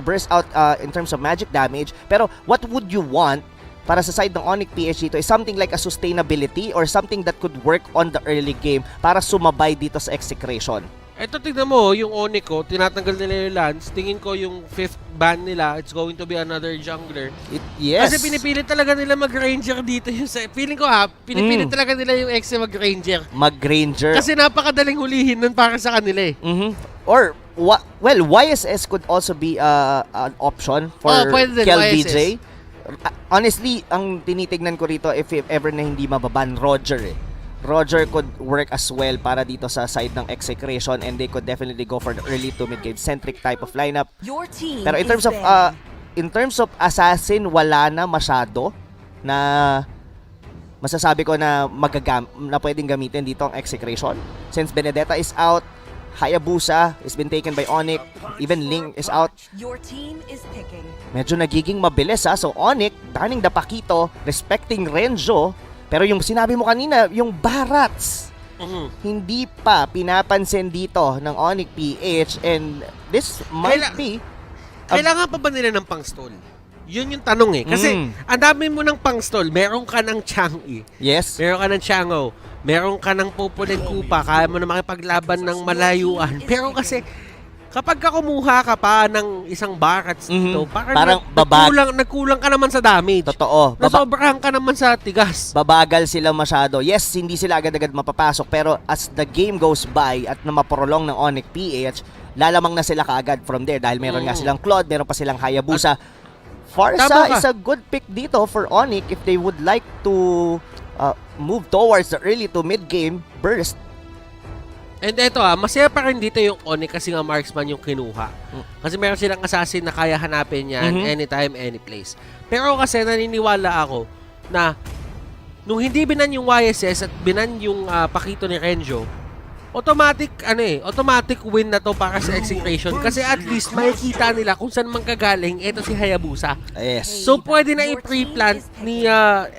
burst out in terms of magic damage. Pero what would you want para sa side ng ONICPH dito is something like a sustainability or something that could work on the early game para sumabay dito sa Execration. Ito, tignan mo, yung Onic ko, tinatanggal nila yung Lance. Tingin ko yung 5th ban nila, it's going to be another jungler. Yes. Kasi pinipilit talaga nila mag-Ranger dito. Feeling ko pinipilit talaga nila yung Exe mag-Ranger. Mag-Ranger. Kasi napakadaling hulihin nun para sa kanila Or, YSS could also be an option for KelVJ. Honestly, ang tinitignan ko rito, if ever na hindi mababan, Roger Roger could work as well para dito sa side ng Execration, and they could definitely go for the early to mid game centric type of lineup. Pero in terms of assassin, wala na masyado na masasabi ko na pwedeng gamitin dito ang Execration. Since Benedetta is out, Hayabusa has been taken by Onic. Even Ling is out. Your team is picking. Medyo nagiging mabilis ha. So Onic, banning the Pakito, respecting Renjo. Pero yung sinabi mo kanina, yung Barats, hindi pa pinapansin dito ng ONICPH, and this might be... Kailangan pa ba nila ng pang-stall? Yun yung tanong eh. Kasi ang dami mo ng pang-stall. Meron ka ng Chang'e. Yes. Meron ka ng Chang'o. Meron ka ng Pupulen Kupa. Kaya mo na makipaglaban ng malayuan. Pero kasi, kapag ka kumuha ka pa ng isang Barats dito, parang nagkulang ka naman sa damage. Totoo. Nasobrahan ka naman sa tigas. Babagal sila masyado. Yes, hindi sila agad-agad mapapasok, pero as the game goes by at na maprolong ng ONICPH, lalamang na sila kaagad from there dahil meron nga silang Claude, meron pa silang Hayabusa. Farsa is a good pick dito for Onic if they would like to move towards the early to mid-game burst. And eto masaya pa rin dito yung Onic kasi nga marksman yung kinuha. Kasi meron silang assassin na kaya hanapin yan anytime, any place. Pero kasi naniniwala ako na nung hindi binan yung YSS at binan yung Pakito ni Renjo, automatic win na to para sa Execration kasi at least makikita nila kung saan man kagaling eto si Hayabusa. Yes. So pwede na i-pre-plant ni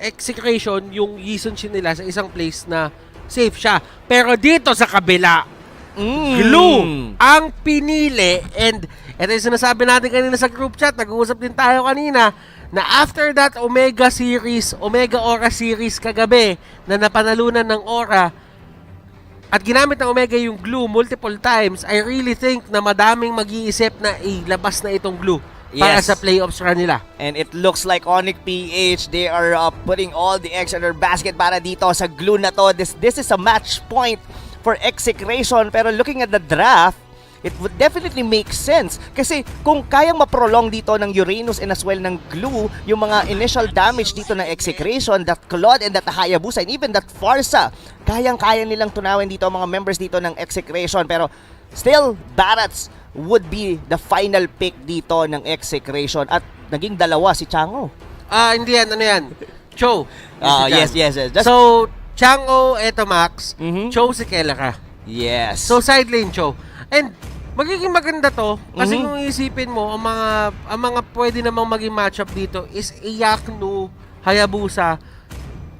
Execration yung Yison Shin nila sa isang place na safe siya. Pero dito sa kabila, Glue ang pinili, and ito yung sinasabi natin kanina sa group chat, nag-uusap din tayo kanina, na after that Omega Aura series kagabi na napanalunan ng Aura, at ginamit ng Omega yung Glue multiple times, I really think na madaming mag-iisip na ilabas na itong Glue para sa playoffs run nila. And it looks like ONICPH, they are putting all the eggs in their basket para dito sa Glue na to. This is a match point for Execration, pero looking at the draft, it would definitely make sense. Kasi kung kayang maprolong dito ng Uranus and as well ng Glue, yung mga initial damage dito ng Execration, that Claude and that Hayabusa and even that Farsa, kayang-kaya nilang tunawin dito ang mga members dito ng Execration. Pero still, Barats would be the final pick dito ng Execration. At naging dalawa si Chang'o. Hindi yan, ano yan? Cho. Yes. Just, so, Chang'o, eto Max, Cho si Kelera. yes. So, side lane Cho. And, magiging maganda to kasi kung isipin mo, ang mga pwede namang maging matchup dito is Iyaknu, Hayabusa,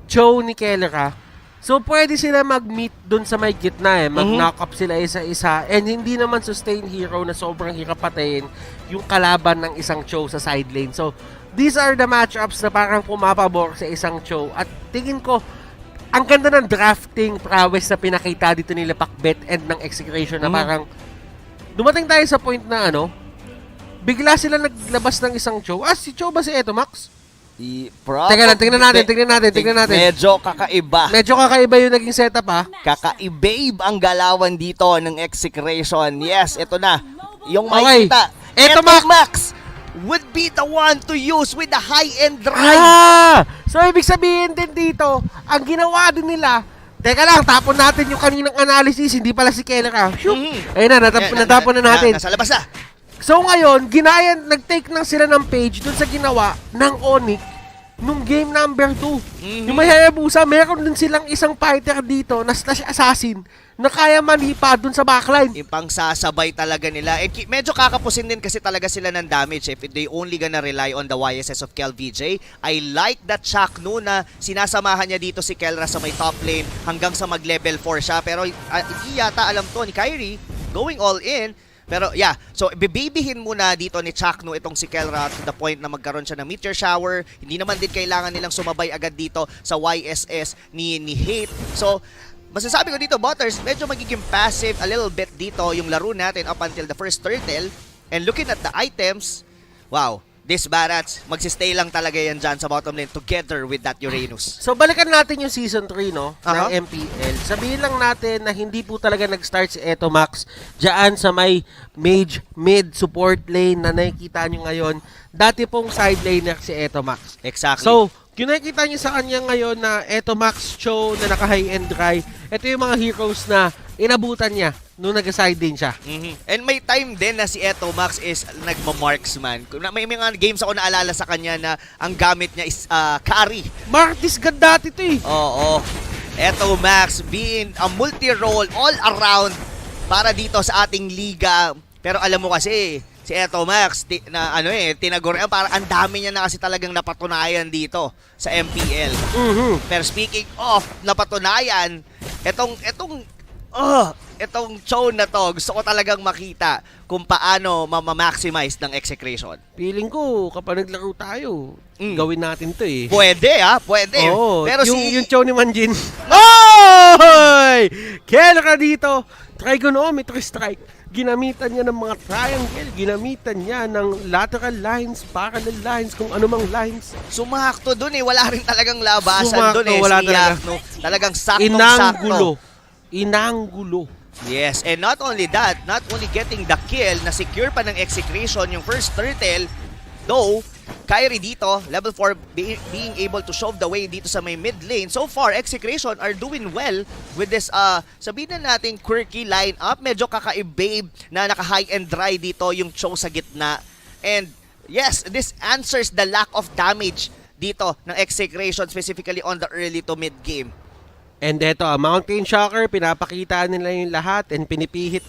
Cho ni Kelera. So, pwede sila mag-meet dun sa may gitna mag-knock up sila isa-isa, and hindi naman sustain hero na sobrang hirap patayin yung kalaban ng isang Cho sa side lane. So, these are the matchups na parang pumapabor sa isang Cho, at tingin ko, ang ganda ng drafting prowess na pinakita dito nila Pakbet and ng Execration na parang dumating tayo sa point na bigla sila naglabas ng isang Cho. Si Cho ba si Eto Max? Teka lang, tingnan natin. Medyo kakaiba. Medyo kakaiba yung naging setup Kakaibabe ang galawan dito ng Execration. Yes, ito na. Yung Okay. makikita. Eto, Max would be the one to use with the high-end drive. So, ibig sabihin din dito, ang ginawa din nila, teka lang, tapon natin yung kaninang analysis, hindi pala si Kelera. Ayun na, natapon na natin. Nasa labas na. So ngayon, nag-take na sila ng page dun sa ginawa ng Onic nung game number 2. Yung may Hayabusa, meron din silang isang fighter dito na slash assassin na kaya malipa dun sa backline. Ipang sasabay talaga nila. Medyo kakapusin din kasi talaga sila ng damage if they only gonna rely on the YSS of KelVJ. I like that Chaknu na sinasamahan niya dito si Kelra sa may top lane hanggang sa mag-level 4 siya. Pero hindi yata alam to ni Kyrie going all in. Pero yeah, so bibibihin muna dito ni Chaknu itong si Kelra to the point na magkaroon siya ng meteor shower. Hindi naman din kailangan nilang sumabay agad dito sa YSS ni Hate. So masasabi ko dito, Butters, medyo magiging passive a little bit dito yung laro natin up until the first turtle. And looking at the items, wow, this Barats, magsistay lang talaga yan dyan sa bottom lane together with that Uranus. So balikan natin yung Season 3 ng MPL. Sabihin lang natin na hindi po talaga nag-start si Eto Max dyan sa may mage mid support lane na nakikita nyo ngayon. Dati pong side laner si Eto Max. Exactly. So, yung nakikita nyo sa kanya ngayon na Eto Max Cho na naka-high-end dry, ito yung mga heroes na inabutan niya nung nag-side din siya. And may time din na si Eto Max is nagma-marksman. May mga games ako naalala sa kanya na ang gamit niya is carry. Martis God dati ito Oo. Eto Max being a multi-role all around para dito sa ating liga. Pero alam mo kasi, si Eto Max, tinagurian, para ang dami niya na kasi talagang napatunayan dito sa MPL. Pero speaking of napatunayan, etong show na to, gusto ko talagang makita kung paano ma-maximize ng Execration. Feeling ko, kapag naglaro tayo, gawin natin to eh. Pwede pwede. Oo, Pero yung show ni Manjin. Oy! Kailan ka dito? Trigonometry strike. Ginamitan niya ng mga triangle, ginamitan niya ng lateral lines, parallel lines, kung anumang lines. Sumakto dun eh, wala rin talagang labasan Sumakto, dun eh. wala Si talaga. Yakno, talagang saktong-sakto. Inanggulo. Yes, and not only that, not only getting the kill, na secure pa ng Execration yung first turtle, though, Kyrie dito, level 4, being able to shove the way dito sa may mid lane. So far, Execration are doing well with this, sabihin na natin, quirky lineup. Medyo kakaibabe na naka-high and dry dito yung Cho sa gitna. And yes, this answers the lack of damage dito ng Execration, specifically on the early to mid game. And eto, Mountain Shocker, pinapakita nila yung lahat and pinipihit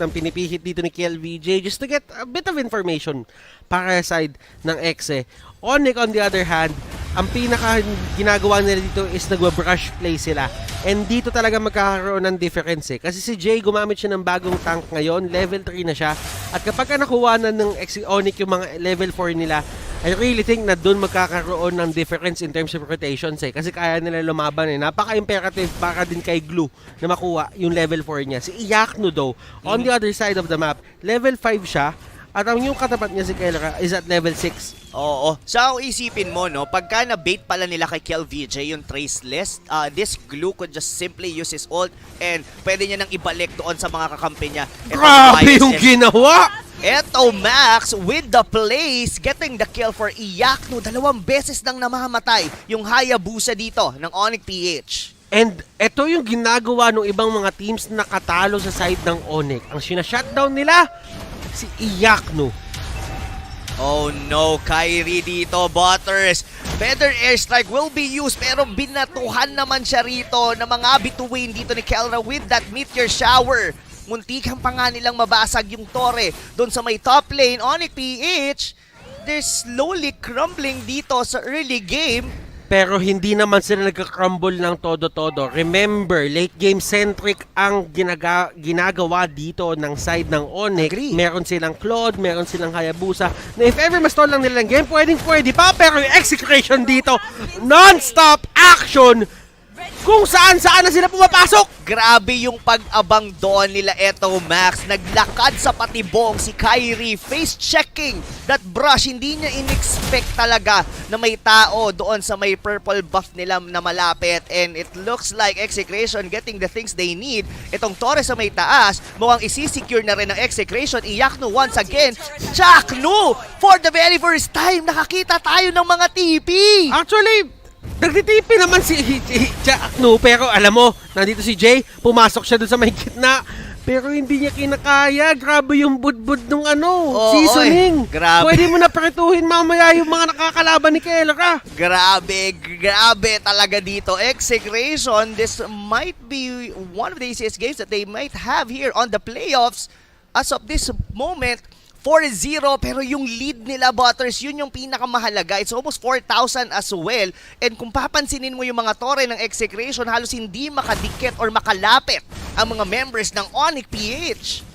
dito ni KLVJ just to get a bit of information para sa side ng Exe. Onic on the other hand, ang pinaka ginagawa nila dito is nagwa-brush play sila. And dito talaga magkakaroon ng difference eh. Kasi si Jay gumamit siya ng bagong tank ngayon, level 3 na siya. At kapag nakuha na ng Onic yung mga level 4 nila, I really think na doon magkakaroon ng difference in terms of rotations eh. Kasi kaya nila lumaban eh. Napaka-imperative para din kay Glue na makuha yung level 4 niya. Si Iyakno though, on the other side of the map, level 5 siya. At ang yung katapat niya si Kelra is at level 6. Oo. So, isipin mo, no, pagka na-bait pala nila kay KLVJ yung trace list, this Glue could just simply use his ult and pwede niya nang ibalik doon sa mga kakampi niya. Grabe yung ginawa! Eto Max with the plays, getting the kill for Iyakno. 2 beses nang namamatay yung Hayabusa dito ng ONICPH. And ito yung ginagawa ng ibang mga teams na nakatalo sa side ng Onic. Ang sinashutdown nila, si Iyakno. Oh no, Kyrie dito, Butters. Feather airstrike will be used pero binatuhan naman siya rito na mga bituin dito ni Kelra with that meteor shower. Muntikan pa nga nilang mabasag yung tore doon sa may top lane. ONICPH, they're slowly crumbling dito sa early game. Pero hindi naman sila nagka-crumble ng todo-todo. Remember, late game centric ang ginagawa dito ng side ng Onic. Agree. Meron silang Claude, meron silang Hayabusa. Na if ever ma-stall lang nila ng game, pwede pa. Pero yung Execration dito, non-stop action kung saan-saan na sila pumapasok. Grabe yung pag-abang doon nila eto Max. Naglakad sa patibong si Kyrie, face-checking that brush. Hindi niya in-expect talaga na may tao doon sa may purple buff nila na malapit. And it looks like Execration getting the things they need. Itong Torres sa may taas, mukhang isi-secure na rin ng Execration. Iyakno once again. Chakno! For the very first time, nakakita tayo ng mga TP! Actually, nagtitipi naman si Jackno, pero alam mo, nandito si Jay, pumasok siya dun sa may gitna, pero hindi niya kinakaya. Grabe yung budbud nung seasoning. Grabe. Pwede mo na pretuhin mamaya yung mga nakakalaban ni Kelra. Grabe talaga dito. Execration, this might be one of the easiest games that they might have here on the playoffs. As of this moment, 4-0, pero yung lead nila, Butters, yun yung pinakamahalaga. It's almost 4,000 as well. And kung papansinin mo yung mga tore ng Execration, halos hindi makadikit or makalapit ang mga members ng ONICPH.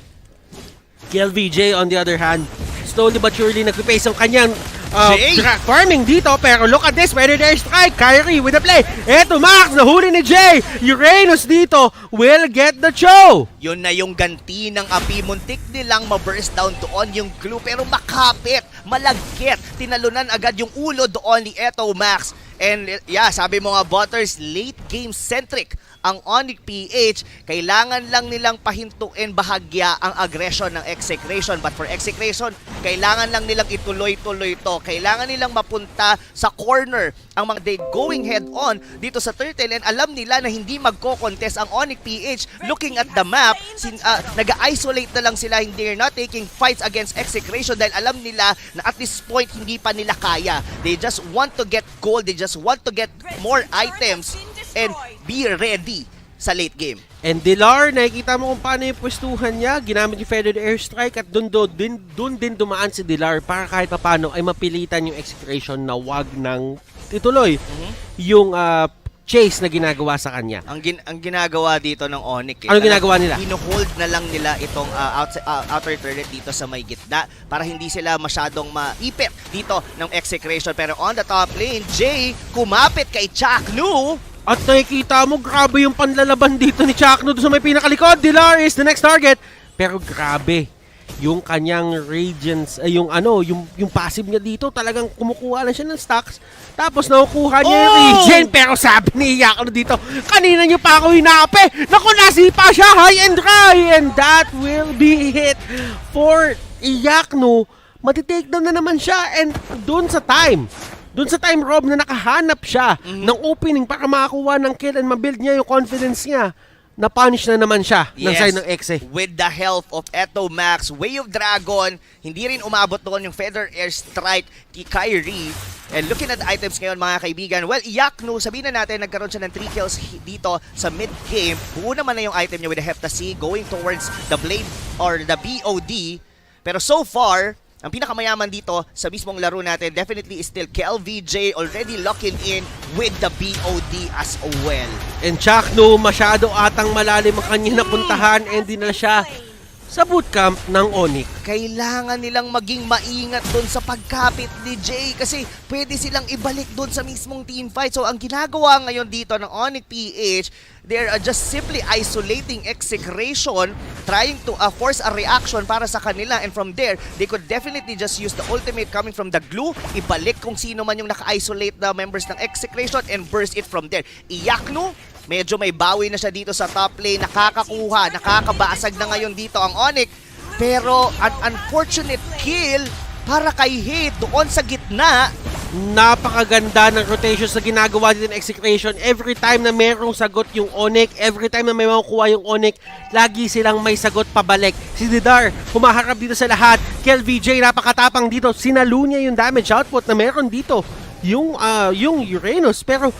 KLVJ, on the other hand, slowly but surely nagpipace ang kanyang Jay! farming dito, pero look at this, whether there's strike, Kyrie with the play. Eto Max, nahuli ni Jay. Uranus dito will get the show. Yun na yung ganti ng api. Muntik nilang ma-burst down doon yung Glue, pero makapit, malagkit. Tinalunan agad yung ulo doon ni Eto Max. And yeah, sabi mo nga, Butters, late game centric ang ONICPH. Kailangan lang nilang pahintuin bahagya ang aggression ng Execration. But for Execration, kailangan lang nilang ituloy-tuloy to. Kailangan nilang mapunta sa corner ang mga they going head on dito sa turtle. And alam nila na hindi magko-contest ang ONICPH. Looking at the map, nag-isolate na lang sila. They're not taking fights against Execration dahil alam nila na at this point hindi pa nila kaya. They just want to get gold. They just want to get more items and be ready sa late game. And Dilar, nakikita mo kung paano yung pwestuhan niya, ginamit yung feathered airstrike at dun din dumaan si Dilar para kahit paano ay mapilitan yung Execration na wag nang ituloy yung chase na ginagawa sa kanya. Ang ginagawa dito ng Onic, Ano ginagawa nila? Hino-hold na lang nila itong outer turret dito sa may gitna para hindi sila masyadong maipit dito ng Execration. Pero on the top lane, Jay kumapit kay Chaknu. At nakikita mo, grabe yung panlalaban dito ni Chakno doon sa may pinakalikod. Dilar is the next target. Pero grabe, yung kanyang radiance, yung passive niya dito, talagang kumukuha lang siya ng stacks. Tapos nakukuha niya yung regen. Pero sabi ni Chakno dito, kanina niyo pa ako hinape. Naku, nasipa siya, high and dry. And that will be hit for Chakno. Matitake down na naman siya. And doon sa time Rob, na nakahanap siya ng opening para makakuha ng kill and mabuild niya yung confidence niya, na-punish na naman siya ng side ng Exe. With the help of Eto Max, Way of Dragon, hindi rin umabot doon yung Feather Airstrike kay Kyrie. And looking at the items ngayon mga kaibigan, well, Yaknu, sabihin na natin, nagkaroon siya ng 3 kills dito sa mid-game. Buo naman na yung item niya with the Hepta C going towards the Blade or the BOD. Pero so far, ang pinakamayaman dito sa mismong laro natin definitely is still KLVJ already locking in with the BOD as well. And Chakno, masyado atang malalim ang kanya napuntahan and dinala siya sa bootcamp ng Onic. Kailangan nilang maging maingat doon sa pagkapit ni Jay kasi pwede silang ibalik doon sa mismong team fight. So ang ginagawa ngayon dito ng ONICPH, they're just simply isolating Execration, trying to force a reaction para sa kanila, and from there, they could definitely just use the ultimate coming from the glue, ibalik kung sino man yung naka-isolate na members ng Execration and burst it from there. Iyakno, medyo may bawi na siya dito sa top lane, nakakakuha, nakakabasag na ngayon dito ang Onic. Pero an unfortunate kill para kay Hate doon sa gitna. Napakaganda ng rotations na ginagawa dito ng Execration. Every time na merong sagot yung Onic, every time na may makukuha yung Onic, lagi silang may sagot pabalik. Si Didar, humaharap dito sa lahat. KLVJ, napakatapang dito. Sinalo niya yung damage output na meron dito. Yung Uranus. Pero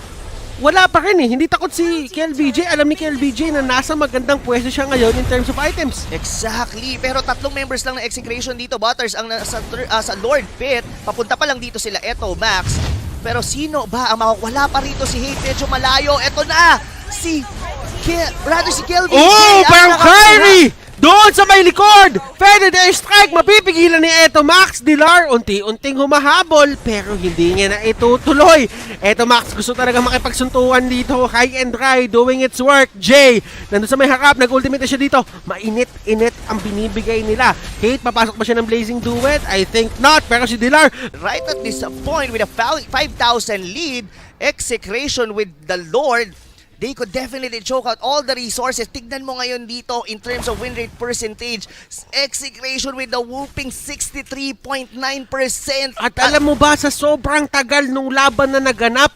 wala pa rin eh. Hindi takot si KLVJ. Alam ni KLVJ na nasa magandang pwesto siya ngayon in terms of items. Exactly. Pero 3 members lang ng Execration dito, Butters, ang sa Lord Pit. Papunta pa lang dito sila, Eto, Max. Pero sino ba ang wala pa rito si Hate? Medyo malayo. Eto na! Si KLVJ. Oh! Parang Kyrie! Doon sa may likod! Feathered airstrike! Mapipigilan ni Eto Max. Dilar, unti-unting humahabol, pero hindi niya na itutuloy. Eto Max, gusto talaga makipagsuntuan dito. High and dry, doing its work. Jay, nandun sa may harap, nag-ultimate na siya dito. Mainit-init ang binibigay nila. Hate, papasok ba siya ng Blazing Duet? I think not, pero si Dilar, right at this point with a 5,000 lead, Execration with the Lord, they could definitely choke out all the resources. Tignan mo ngayon dito in terms of win rate percentage. Execration with the whooping 63.9%. at alam mo ba, sa sobrang tagal nung laban na naganap,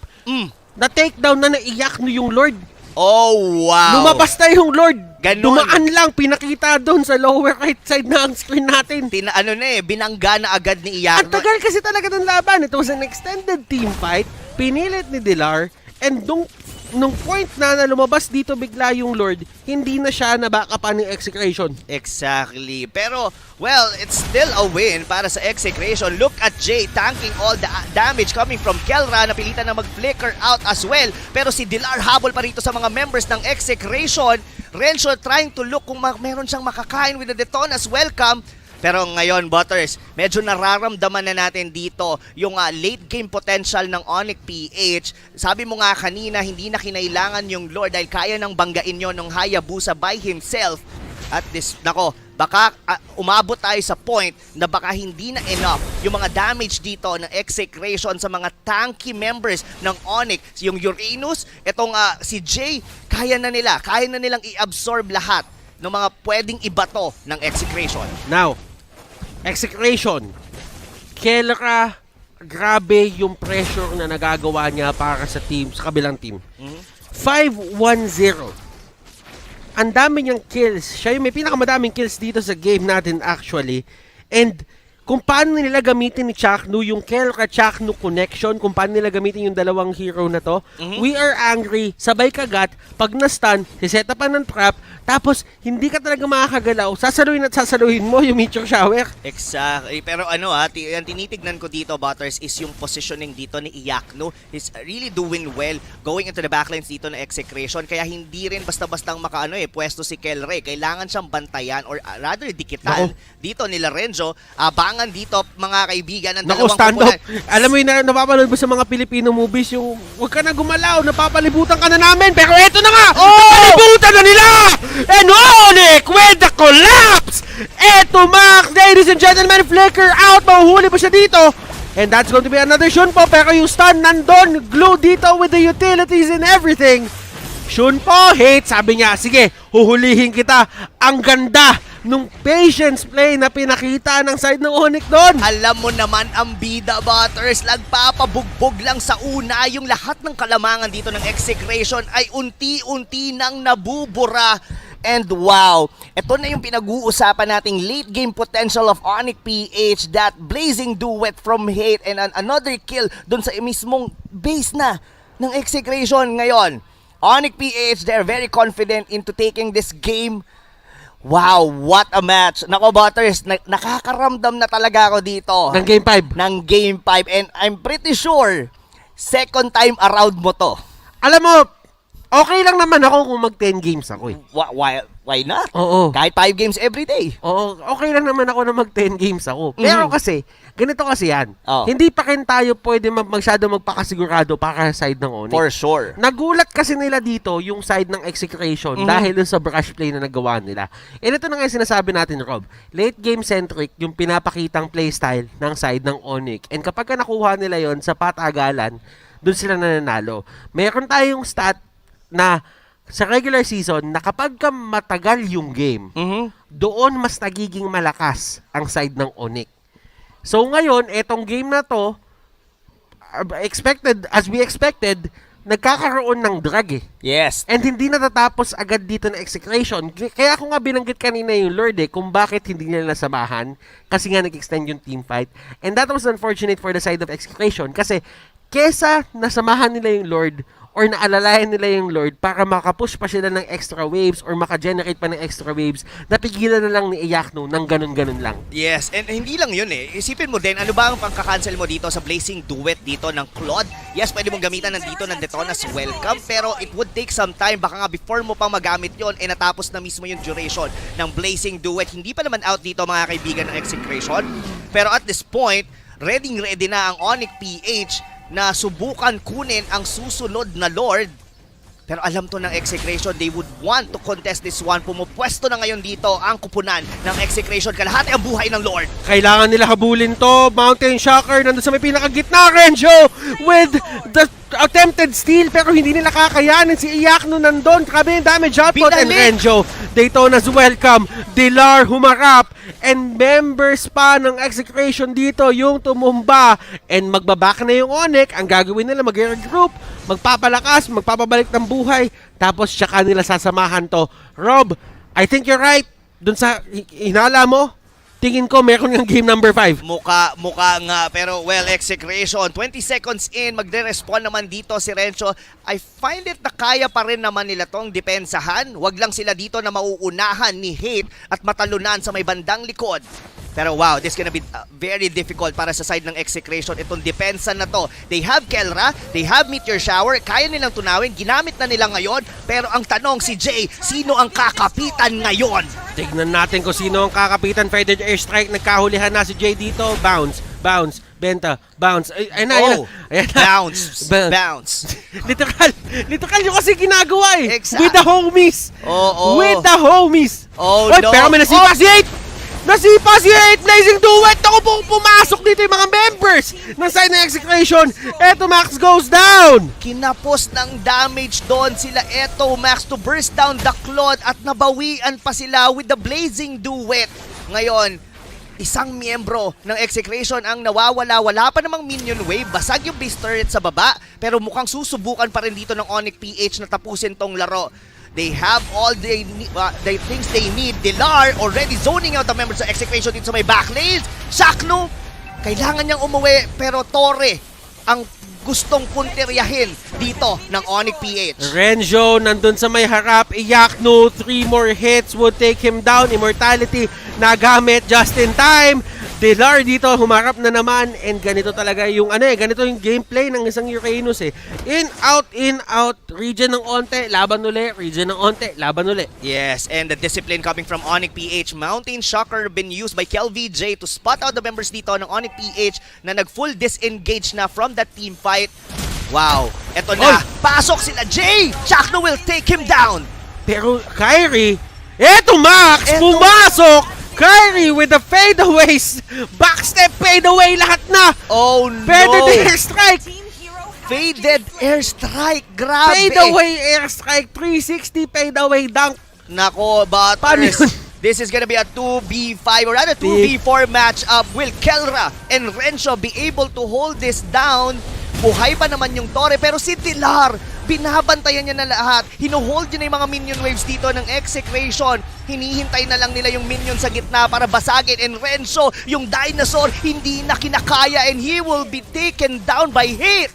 na takedown na naiyak no yung Lord. Oh, wow. Lumabas na yung Lord. Ganon. Dumaan lang, pinakita doon sa lower right side na ang screen natin. Binangga na agad ni Iyak. Ang tagal kasi talaga ng laban. It was an extended team fight. Pinilit ni Dilar. And nung point na lumabas dito bigla yung Lord, hindi na siya nabackupan ng Execration. Exactly. Pero, well, it's still a win para sa Execration. Look at Jay tanking all the damage coming from Kelra. Napilitan na mag-flicker out as well. Pero si Dilar habol pa rito sa mga members ng Execration. Renzo trying to look kung meron siyang makakain with the Detonas. Welcome. Pero ngayon, Butters, medyo nararamdaman na natin dito yung late game potential ng ONICPH. Sabi mo nga kanina, hindi na kinailangan yung Lord dahil kaya nang banggain yon ng Hayabusa by himself. At this, baka umabot tayo sa point na baka hindi na enough yung mga damage dito ng Execration sa mga tanky members ng Onic. Yung Uranus, itong si Jay, kaya na nilang i-absorb lahat ng mga pwedeng ibato ng Execration. Now, Execration, Kelra, grabe yung pressure na nagagawa niya para sa team, sa kabilang team. 5-1-0. Ang dami niyang kills. Siya yung may pinakamadaming kills dito sa game natin actually. And kung paano nila gamitin ni Chaknu yung Kelra-Chaknu connection, kung paano nila gamitin yung dalawang hero na to. We are angry, sabay kagat, pag na-stun, siseta pa ng trap, tapos hindi ka talaga makakagalaw, sasaluhin at sasaluhin mo yung meteor shower. Exactly. Pero ano ang tinitignan ko dito, Butters, is yung positioning dito ni Iyakno. He's really doing well going into the backlines dito na Execration. Kaya hindi rin basta-bastang pwesto si Kelre. Kailangan siyang bantayan or rather dikitan dito ni Lorenzo. Abangan dito mga kaibigan ng dalawang stand up. kupunan. Alam mo yung napapanood mo sa mga Filipino movies, yung huwag ka na gumalaw, napapalibutan ka na namin. Pero eto na nga! Napapalibutan na nila! And Onic with the collapse! Eto Max, ladies and gentlemen, flicker out, mahuhuli pa siya dito. And that's going to be another Shunpo, pero yung stun nandun, glue dito with the utilities and everything. Shunpo, hate, sabi niya, sige, huhulihin kita. Ang ganda nung patience play na pinakita ng side ng Onic doon. Alam mo naman ang bida, Butters, nagpapabugbog lang sa una. Yung lahat ng kalamangan dito ng Execration ay unti-unti nang nabubura. And wow, ito na yung pinag-uusapan nating late game potential of ONICPH, that blazing duet from Hate and another kill dun sa mismong base na ng Execration ngayon. ONICPH, they're very confident into taking this game. Wow, what a match. Nako, Butters, nakakaramdam na talaga ako dito. Ng Game 5. Ng Game 5, and I'm pretty sure second time around mo to. Alam mo, okay lang naman ako kung mag 10 games ako eh. Why not? Oo. Kahit 5 games every day. Oo, okay lang naman ako na mag 10 games ako. Pero kasi, ganito kasi yan. Oh. Hindi pa rin tayo pwede masyado magpakasigurado para sa side ng Onic. For sure. Nagulat kasi nila dito yung side ng Execration dahil dun sa brush play na nagawa nila. And ito na nga yung sinasabi natin, Rob. Late game centric yung pinapakitang playstyle ng side ng Onic. And kapag nakuha nila yon sa patagalan, dun sila nananalo. Meron tayong stat na sa regular season na kapag ka matagal yung game, doon mas nagiging malakas ang side ng Onic. So ngayon, etong game na to, as we expected, nagkakaroon ng drag eh. Yes. And hindi natatapos agad dito na Execration. Kaya ako nga binanggit kanina yung Lord eh, kung bakit hindi nila nasamahan, kasi nga nag-extend yung team fight. And that was unfortunate for the side of Execration, kasi kesa nasamahan nila yung Lord, or naalalayan nila yung Lord para makapush pa sila ng extra waves or makagenerate pa ng extra waves, napigilan na lang ni Iyakno ng ganun-ganun lang. Yes, and hindi lang yun eh. Isipin mo din, ano ba ang pangkakancel mo dito sa blazing duet dito ng Claude? Yes, pwede mong gamitan nandito ng Detona's welcome, pero it would take some time. Baka nga before mo pang magamit yon eh natapos na mismo yung duration ng blazing duet. Hindi pa naman out dito mga kaibigan ng Execration. Pero at this point, ready na ang ONICPH na subukan kunin ang susunod na Lord. Pero alam to ng Execration, they would want to contest this one. Pumupwesto na ngayon dito ang kupunan ng Execration. Kalahati ang buhay ng Lord. Kailangan nila habulin to. Mountain Shocker nandun sa may pinakagitna. Renjo with the attempted steal, pero hindi nila kakayanin. Si Iyakno nandun. Grabe yung damage output. And Renjo, Daytona's welcome. Dilar humarap. And members pa ng Execration dito yung tumumba. And magbaback na yung Onic. Ang gagawin nila, mag-regroup, magpapalakas, magpapabalik ng buhay. Tapos tsaka nila sasamahan to. Rob, I think you're right. Dun sa hinala mo, tingin ko meron ng game number 5. Muka nga, pero well, Execration, 20 seconds in, magre-respond naman dito si Renzo. I find it na kaya pa rin naman nila tong depensahan. Wag lang sila dito na mauunahan ni Hate at matalunan sa may bandang likod. Pero wow, this gonna be very difficult para sa side ng Execration. Itong depensa na to. They have Kelra, they have Meteor Shower, kaya nilang tunawin, ginamit na nila ngayon. Pero ang tanong si Jay, sino ang kakapitan ngayon? Tignan natin kung sino ang kakapitan. Faded airstrike, nagkahulihan na si Jay dito. Bounce, benta, bounce. Ayan na. Bounce, bounce. Literal yung kasi ginagawa eh. Exact. With the homies. With the homies. Oy, no. Pero may nasipa si 8. Nasipa si 8. Blazing duet. Ako pong pumasok dito yung mga members ng side ng Execration. Eto Max goes down. Kinapos ng damage doon sila Eto Max to burst down the Claude at nabawian pa sila with the blazing duet. Ngayon, isang miyembro ng Execration ang nawawala. Wala pa namang minion wave. Basag yung base turret sa baba. Pero mukhang susubukan pa rin dito ng ONICPH na tapusin tong laro. They have all the things they need. Dilar already zoning out the members of Execration dito sa may backlanes. Shakno, kailangan niyang umuwi, pero Torre ang gustong punteryahin dito ng ONICPH. Renzo nandun sa may harap, Iyakno, 3 more hits would take him down. Immortality nagamit just in time. Dilar dito humarap na naman, and ganito talaga yung ganito yung gameplay ng isang Uranus eh. In out, region ng onte, laban uli, region ng onte, laban uli. Yes, and the discipline coming from ONICPH. Mountain Shocker been used by KelVJ to spot out the members dito ng ONICPH na nag-full disengage na from that team fight. Wow, eto na. Pasok sila, Jay! Chakno will take him down. Pero Kyrie, eto Max, pumasok! Kyrie with the fadeaways! Backstep, fadeaway, lahat na! Oh no! Faded airstrike! Team hero Faded airstrike, grabe! Fadeaway airstrike, 360 fadeaway dunk. Nako, Butters. This is gonna be a 2v5 or rather 2v4 matchup. Will Kelra and Renzo be able to hold this down? Buhay pa naman yung Torre, pero si Dilar, binabantayan niya na lahat. Hino-hold niya na yung mga minion waves dito ng Execration. Hinihintay na lang nila yung minion sa gitna para basagin. And Renzo, yung dinosaur, hindi na kinakaya and he will be taken down by hit.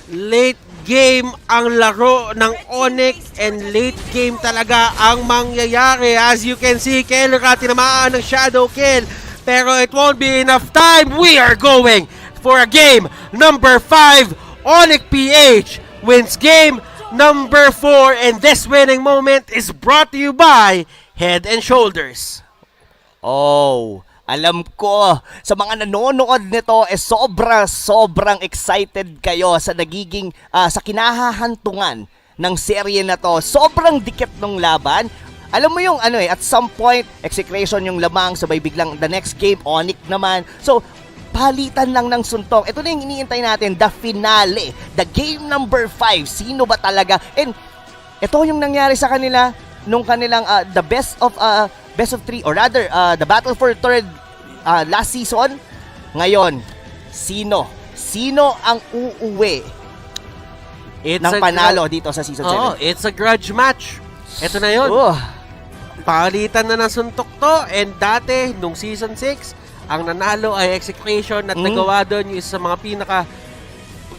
Late game ang laro ng Onic, and late game talaga ang mangyayari. As you can see, Kelra tinamaan ng shadow kill, pero it won't be enough time. We are going for a game number 5. ONICPH wins game number 4, and this winning moment is brought to you by Head and Shoulders. Oh, alam ko, sa mga nanonood nito, sobrang excited kayo sa nagiging, sa kinahahantungan ng serye na to. Sobrang dikit ng laban. Alam mo yung at some point, Execration yung lamang, sabay biglang the next game, Onic naman. So, palitan lang ng suntok. Ito na yung iniintay natin, the finale, the game number 5. Sino ba talaga? And ito yung nangyari sa kanila nung kanilang the best of 3, or rather the battle for third last season. Ngayon, sino ang uuwi ng panalo dito sa season 7? Oh, it's a grudge match. Ito na yun. Palitan na ng suntok to, and dati nung season 6, ang nanalo ay Execration, at nagawa doon yung isa sa mga pinaka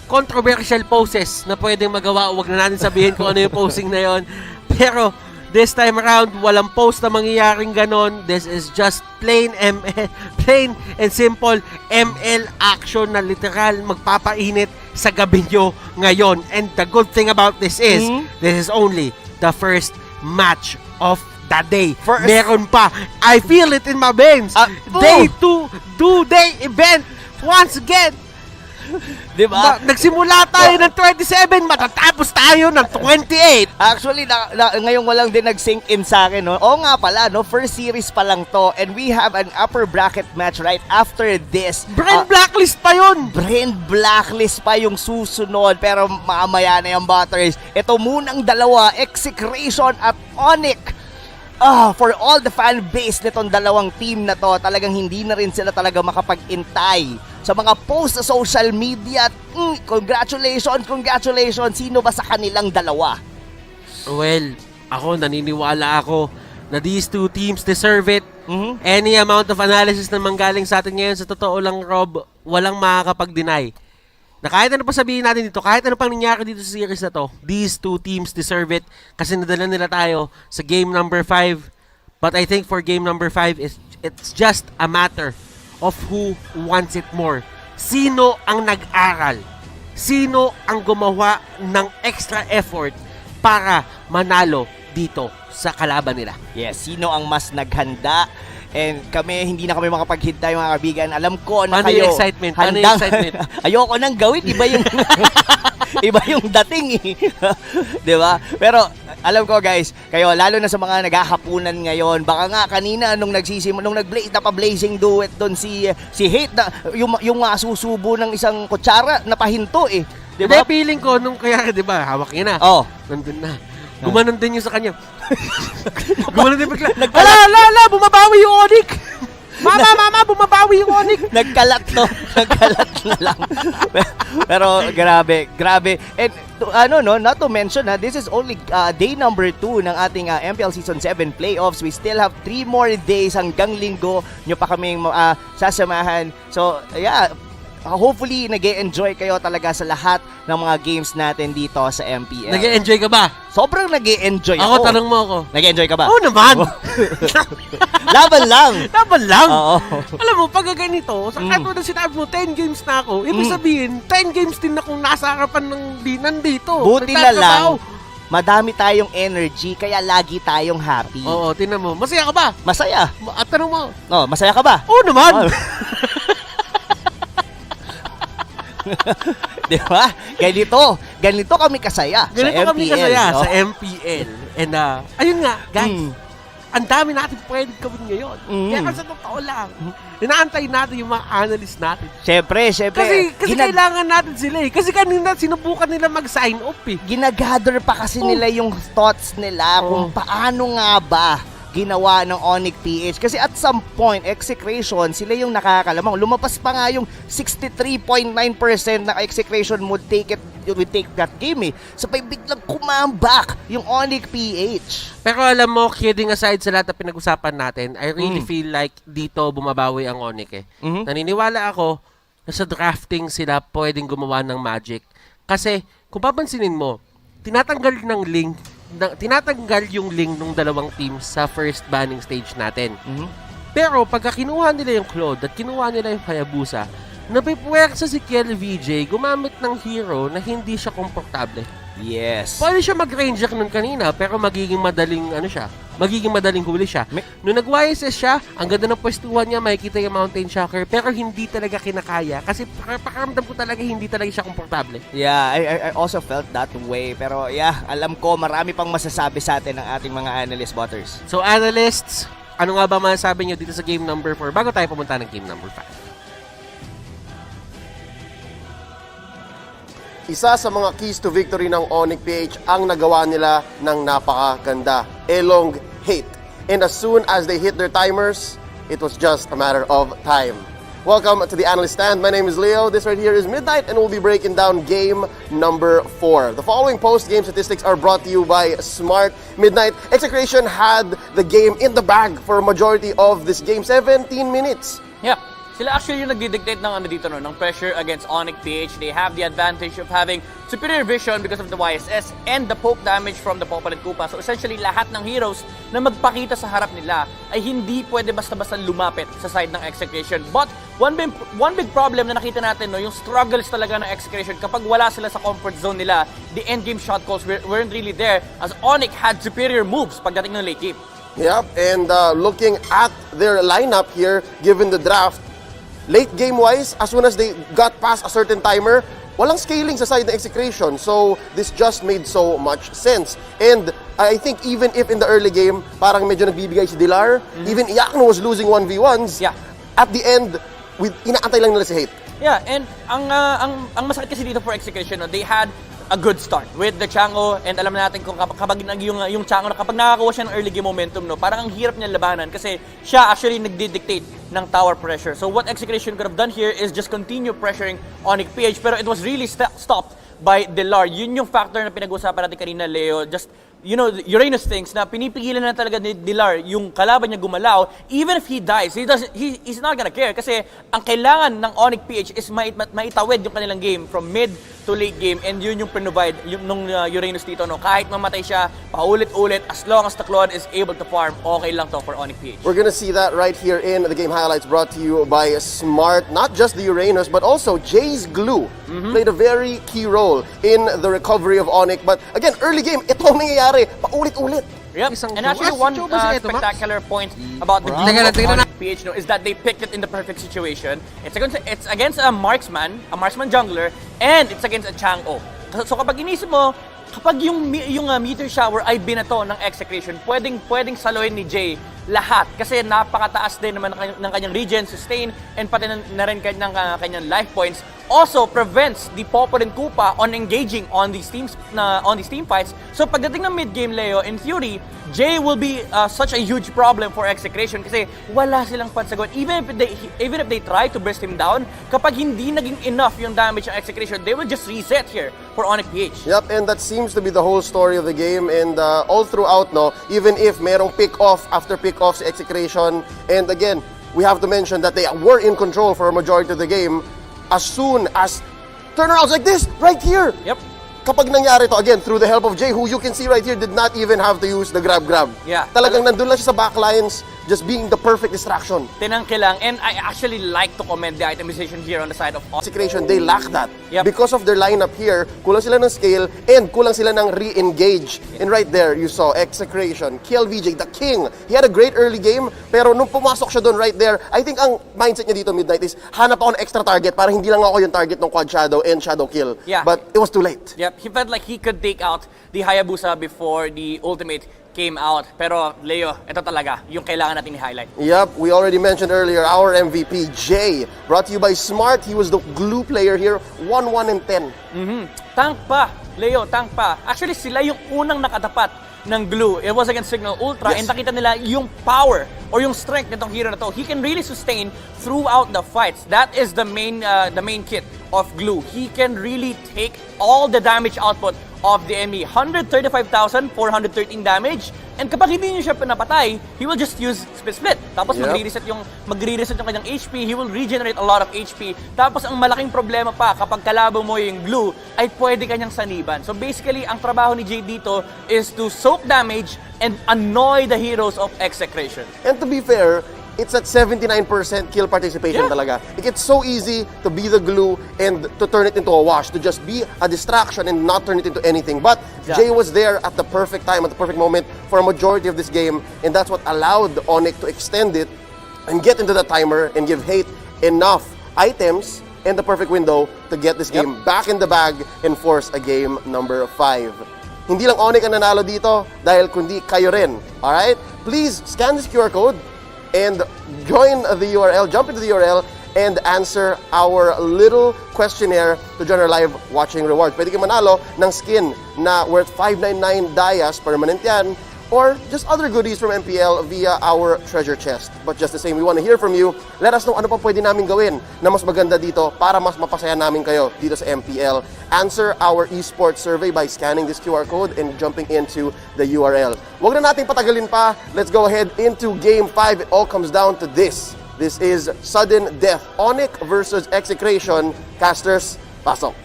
controversial poses na pwedeng magawa. Huwag na natin sabihin kung ano yung posing na yon. Pero this time around, walang post na mangyayaring ganon. This is just plain and simple ML action na literal magpapainit sa gabi nyo ngayon. And the good thing about this is, this is only the first match of that day. Meron pa. I feel it in my veins. Day 2, two-day event. Once again. Diba? Nagsimula tayo ng 27, matatapos tayo ng 28. Actually, ngayong walang din nag-sink in sa akin, no? Oo nga pala, no? First series pa lang to, and we have an upper bracket match right after this. Brand blacklist pa yun. Brand blacklist pa yung susunod, pero mamaya na yung Butters. Ito munang dalawa, Execration at Onic. For all the fan base nitong dalawang team na to, talagang hindi na rin sila talaga makapag-intay sa mga post sa social media. Congratulations. Sino ba sa kanilang dalawa? Well, naniniwala ako na these two teams deserve it. Any amount of analysis na manggaling sa atin ngayon, sa totoo lang, Rob, walang makakapag-deny na kahit ano pa sabihin natin dito, kahit ano pang nangyari dito sa series na to, these two teams deserve it kasi nadala nila tayo sa game number 5. But I think for game number 5, it's just a matter of who wants it more. Sino ang nag-aral? Sino ang gumawa ng extra effort para manalo dito sa kalaban nila? Yes, sino ang mas naghanda? And hindi na kami makapaghintay, mga kaibigan. Alam ko na kayo excitement? Ayoko nang gawin, iba yung dating eh. 'Di ba? Pero alam ko, guys, kayo lalo na sa mga naghahapunan ngayon, baka nga kanina nung nag-blaze na pa-blazing duet doon si Hate na yung masusubo ng isang kutsara na pahinto eh. 'Di ba? Feeling ko nung kaya 'di ba, hawak niya na. Nandun na. Gumanon din yung sa kanya. Gumanon din bigla. Ala, bumabawi yung Onic. Mama, bumabawi yung Onic. Nagkalat to. Nagkalat na lang. Pero grabe. And not to mention, this is only day number 2 ng ating MPL Season 7 playoffs. We still have 3 more days hanggang linggo nyo pa kaming sasamahan. So, yeah, hopefully nag-e-enjoy kayo talaga sa lahat ng mga games natin dito sa MPL. Nag-e-enjoy ka ba? Sobrang nag-e-enjoy Ako, ako. tanong mo ako. Nag-e-enjoy ka ba? Oo naman. Laban lang. Laban lang. Oo. Alam mo, pag ganito, sa kahit mo na sinabi mo, 10 games na ako, ibig sabihin, 10 games din akong nasa harapan ng nandito. Buti na lang, Nagtatrabaho. madami tayong energy, kaya lagi tayong happy. Oo, tinan mo. Masaya ka ba? Masaya. At tanong mo. No, masaya ka ba? Oo naman. Di ba? Ganito kami kasaya Ganito sa MPL. kami kasaya no? sa MPL. And ayun nga, guys, ang dami natin pwedeng gawin ngayon. Kaya sa totoo lang, inaantay natin yung mga analyst natin. Siyempre. Kasi kailangan natin sila eh. Kasi kanina sinubukan nila mag-sign up eh. Ginagather pa kasi nila yung thoughts nila kung paano nga ba ginawa ng ONICPH. Kasi at some point, Execration, sila yung nakakalamang. Lumapas pa nga yung 63.9% na Execration would take that game eh. So, biglang kumambak yung ONICPH. Pero alam mo, kidding aside sa lahat na pinag-usapan natin, I really feel like dito bumabawi ang Onic eh. Naniniwala ako na sa drafting sila pwedeng gumawa ng magic. Kasi kung papansinin mo, tinatanggal yung link ng dalawang teams sa first banning stage natin. Pero pagka kinuha nila yung Claude at kinuha nila yung Hayabusa, napipuwersa si KLVJ gumamit ng hero na hindi siya komportable. Yes. Pwede siya mag-ranger nun kanina, pero magiging madaling huli siya. Nung nag-YSS siya, ang ganda ng pwestuhan niya, makikita yung Mountain Shocker, pero hindi talaga kinakaya. Kasi pakaramdam ko talaga, hindi talaga siya komportable. Yeah, I also felt that way. Pero yeah, alam ko marami pang masasabi sa atin ng ating mga analyst botters. So analysts, ano nga ba masasabi nyo dito sa game number 4 bago tayo pumunta ng game number 5? Isa sa mga keys to victory ng ONICPH ang nagawa nila ng napakaganda. Elongate. And as soon as they hit their timers, it was just a matter of time. Welcome to the analyst stand. My name is Leo. This right here is Midnight and we'll be breaking down game number 4. The following post-game statistics are brought to you by Smart Midnight. Execration had the game in the bag for a majority of this game, 17 minutes. Yeah. Sila actually yung nagdidictate ng ng pressure against ONICPH. They have the advantage of having superior vision because of the YSS and the poke damage from the Popalit Kupa. So essentially, lahat ng heroes na magpakita sa harap nila ay hindi pwede basta-basta lumapit sa side ng Execration. But one big problem na nakita natin, yung struggles talaga ng Execration kapag wala sila sa comfort zone nila, the endgame shot calls weren't really there as Onic had superior moves pagdating ng late game. Yep, and looking at their lineup here, given the draft, late game-wise, as soon as they got past a certain timer, walang scaling sa side ng Execration. So, this just made so much sense. And I think even if in the early game, parang medyo nagbibigay si Dilar, even Iakno was losing 1v1s, at the end, inaantay lang nila si Hate. Yeah, and ang masakit kasi dito for Execration, they had a good start with the Chango, and alam natin kung kapag yung Chango, kapag nakakuha siya ng early game momentum, parang ang hirap niya labanan kasi siya actually nagdi-dictate ng tower pressure. So what Execration could have done here is just continue pressuring ONICPH, pero it was really stopped by Dilar. Yun yung factor na pinag-usapan natin kanina, Leo. Just, Uranus thinks na pinipigilan na talaga ni Dilar yung kalaban niya gumalaw. Even if he dies, he's not gonna care kasi ang kailangan ng ONICPH is maitawid yung kanilang game from mid to late game, and yun yung provide nung Uranus dito. Kahit mamatay siya, paulit-ulit, as long as the Claude is able to farm, okay lang to for ONICPH. We're gonna see that right here in the game highlights brought to you by Smart. Not just the Uranus, but also Jay's Glue played a very key role in the recovery of Onic. But again, early game, ito ang nangyayari, paulit-ulit. Yep. And actually, one spectacular point about the ONICPH is that they picked it in the perfect situation. It's against a marksman jungler, and it's against a Chang'o. So kapag inisip mo, kapag yung meteor shower ay binato ng Execration, pwedeng saloyin ni Jay lahat kasi napakataas din naman ng kanyang regen, sustain, and pati na rin ng kanyang life points. also prevents the Popor and Koopa on engaging on these team fights. So pagdating ng mid-game, Leo, in theory, Jay will be such a huge problem for Execration kasi wala silang pansagot. Even if they try to burst him down, kapag hindi naging enough yung damage ng Execration, they will just reset here for ONICPH. Yep, and that seems to be the whole story of the game. And all throughout, no, even if merong pick-off after pick-off sa Execration, and again, we have to mention that they were in control for a majority of the game, as soon as turnarounds like this, right here. Yep. Kapag nangyari to, again, through the help of Jay, who you can see right here, did not even have to use the grab. Yeah. Talagang nandun lang siya sa backlines, just being the perfect distraction. Tinangke lang. And I actually like to commend the itemization here on the side of Execration, they lack that. Yep. Because of their lineup here, kulang sila ng scale and kulang sila ng re-engage. And right there, you saw Execration, KLVJ, the king. He had a great early game, pero nung pumasok siya doon right there, I think ang mindset niya dito, Midnight, is hanap ako ng extra target para hindi lang ako yung target ng quad shadow and shadow kill. Yeah. But it was too late. Yep, he felt like he could take out the Hayabusa before the ultimate came out. Pero Leo, ito talaga yung kailangan natin i-highlight. Yep, we already mentioned earlier, our MVP, Jay, brought to you by Smart. He was the glue player here, 1-1 and 10. Tank pa, Leo, tank pa. Actually, sila yung unang nakatapat ng glue. It was against Signal Ultra, Yes. and nakita nila yung power or yung strength nitong hero na to. He can really sustain throughout the fights. That is the main kit of glue. He can really take all the damage output of the enemy. 135,413 damage. And kapag hindi niyo siya pinapatay, he will just use split. Tapos Yep. magre-reset yung kanyang HP. He will regenerate a lot of HP. Tapos ang malaking problema pa, kapag kalaban mo yung glue, ay pwede kanyang saniban. So basically, ang trabaho ni Jay dito is to soak damage and annoy the heroes of Execration. And to be fair, it's at 79% kill participation Yeah. talaga. It's so easy to be the glue and to turn it into a wash, to just be a distraction and not turn it into anything. But Yeah. Jay was there at the perfect time, at the perfect moment for a majority of this game, and that's what allowed Onic to extend it and get into the timer and give Hate enough items and the perfect window to get this game back in the bag and force a game number 5. Hindi lang Onic ang nanalo dito dahil kundi kayo rin. Alright? Please scan this QR code and join the URL, jump into the URL, and answer our little questionnaire to join our live watching reward. Pwede kayo manalo ng skin na worth 599 Dayas, permanent yan, or just other goodies from MPL via our treasure chest. But just the same, we want to hear from you. Let us know ano pa pwede namin gawin na mas maganda dito para mas mapasaya namin kayo dito sa MPL. Answer our esports survey by scanning this QR code and jumping into the URL. Huwag na nating patagalin pa. Let's go ahead into Game 5. It all comes down to this. This is sudden death. Onic versus Execration. Casters, pasok.